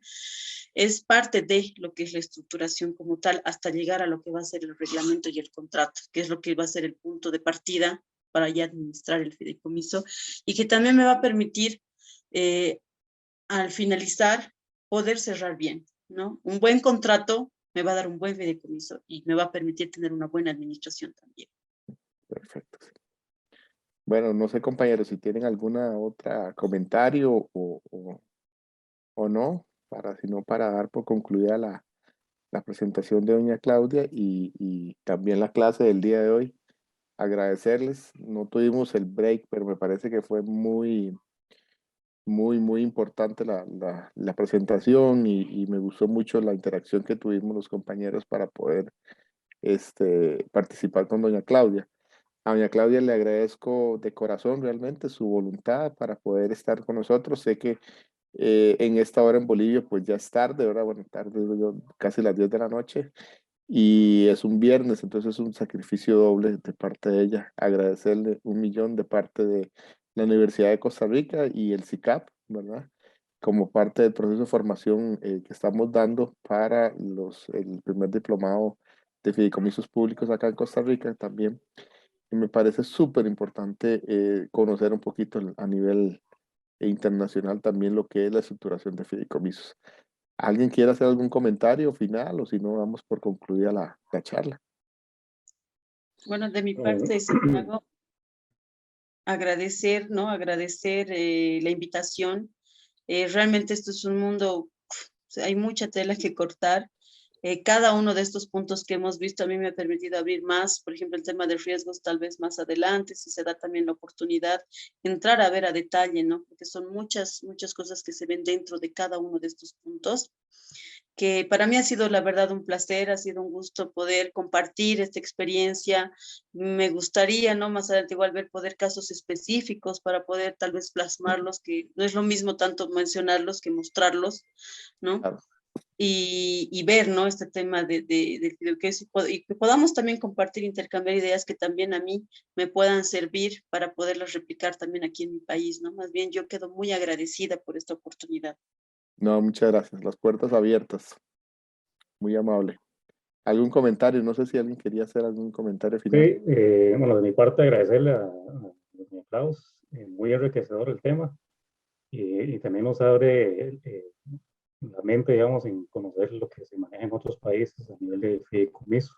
S1: es parte de lo que es la estructuración como tal, hasta llegar a lo que va a ser el reglamento y el contrato, que es lo que va a ser el punto de partida para ya administrar el fideicomiso, y que también me va a permitir, al finalizar, poder cerrar bien, ¿no? Un buen contrato me va a dar un buen fideicomiso y me va a permitir tener una buena administración también.
S2: Perfecto. Sí. Bueno, no sé, compañeros, si tienen alguna otra comentario o no, sino para dar por concluida la presentación de doña Claudia y también la clase del día de hoy. Agradecerles. No tuvimos el break, pero me parece que fue muy importante la presentación y me gustó mucho la interacción que tuvimos los compañeros para poder participar con doña Claudia. A doña Claudia le agradezco de corazón realmente su voluntad para poder estar con nosotros. Sé que en esta hora en Bolivia pues ya es tarde, ¿verdad? Bueno, tarde, casi las 10 de la noche y es un viernes, entonces es un sacrificio doble de parte de ella. Agradecerle 1.000.000 de parte de la Universidad de Costa Rica y el CICAP, ¿verdad? Como parte del proceso de formación que estamos dando para el primer diplomado de fideicomisos públicos acá en Costa Rica también. Y me parece súper importante conocer un poquito a nivel internacional también lo que es la estructuración de fideicomisos. ¿Alguien quiere hacer algún comentario final o si no, damos por concluida la charla?
S1: Bueno, de mi parte, Santiago, agradecer, ¿no? Agradecer la invitación Realmente esto es un mundo, hay mucha tela que cortar. Cada uno de estos puntos que hemos visto a mí me ha permitido abrir más, por ejemplo, el tema de riesgos tal vez más adelante, si se da también la oportunidad, entrar a ver a detalle, ¿no? Porque son muchas cosas que se ven dentro de cada uno de estos puntos, que para mí ha sido la verdad un placer, ha sido un gusto poder compartir esta experiencia. Me gustaría, ¿no? Más adelante igual ver poder casos específicos para poder tal vez plasmarlos, que no es lo mismo tanto mencionarlos que mostrarlos, ¿no?
S2: Claro.
S1: Y ver, ¿no? Este tema de que y que podamos también compartir, intercambiar ideas que también a mí me puedan servir para poderlas replicar también aquí en mi país, ¿no? Más bien yo quedo muy agradecida por esta oportunidad.
S2: No, muchas gracias. Las puertas abiertas. Muy amable. ¿Algún comentario? No sé si alguien quería hacer algún comentario
S7: Sí,
S2: final.
S7: bueno, de mi parte agradecerle a doña Klaus, muy enriquecedor el tema y también nos abre la mente, digamos, en conocer lo que se maneja en otros países a nivel de fideicomiso.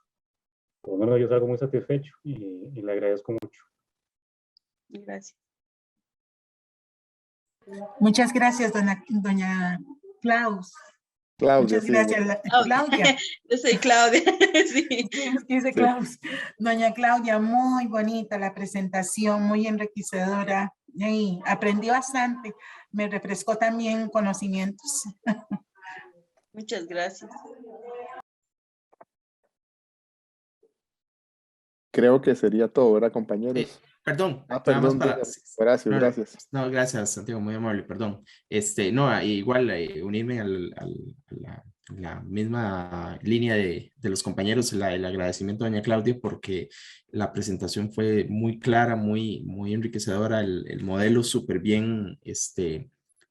S7: Por lo menos yo salgo muy satisfecho y le agradezco mucho.
S1: Gracias.
S6: Muchas gracias, doña Klaus.
S2: Claudia,
S6: Muchas
S2: sí.
S6: gracias, Claudia.
S1: Yo soy Claudia, sí.
S6: Sí, es que dice
S2: Sí.
S6: Klaus. Doña Claudia, muy bonita la presentación, muy enriquecedora. Y aprendí bastante. Me refrescó también conocimientos.
S1: Muchas gracias.
S2: Creo que sería todo, ¿verdad, compañeros?
S5: Perdón, nada más
S2: Perdón,
S5: para...
S2: dígame. Gracias,
S5: No,
S2: gracias.
S5: no, gracias, Santiago, muy amable, perdón. No, igual unirme a la misma línea de los compañeros, el agradecimiento a doña Claudia, porque la presentación fue muy clara, muy enriquecedora, el modelo súper bien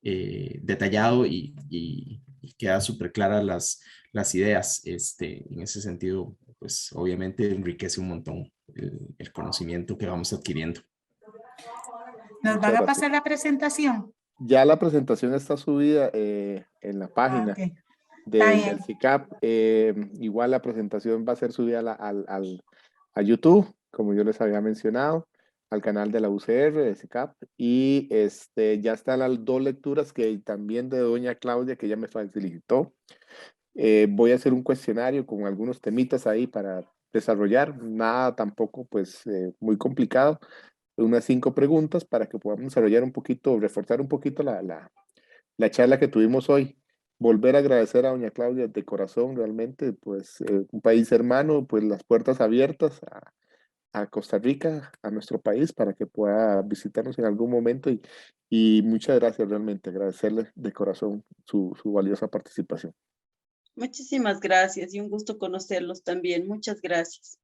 S5: detallado y queda súper claras las ideas. En ese sentido, pues obviamente enriquece un montón el conocimiento que vamos adquiriendo.
S6: ¿Nos
S2: Muchas
S6: van a
S2: gracias.
S6: pasar la presentación?
S2: Ya la presentación está subida en la página
S6: Ok.
S2: del
S6: bien.
S2: CICAP. Igual la presentación va a ser subida a YouTube, como yo les había mencionado, al canal de la UCR, de CICAP. Y ya están las dos lecturas que también de doña Claudia, que ella me facilitó. Voy a hacer un cuestionario con algunos temitas ahí para desarrollar, nada tampoco pues muy complicado, unas 5 preguntas para que podamos desarrollar un poquito, reforzar un poquito la charla que tuvimos hoy. Volver a agradecer a doña Claudia de corazón, realmente, pues un país hermano, pues las puertas abiertas a Costa Rica, a nuestro país, para que pueda visitarnos en algún momento y muchas gracias realmente, agradecerle de corazón su valiosa participación.
S1: Muchísimas gracias y un gusto conocerlos también. Muchas gracias.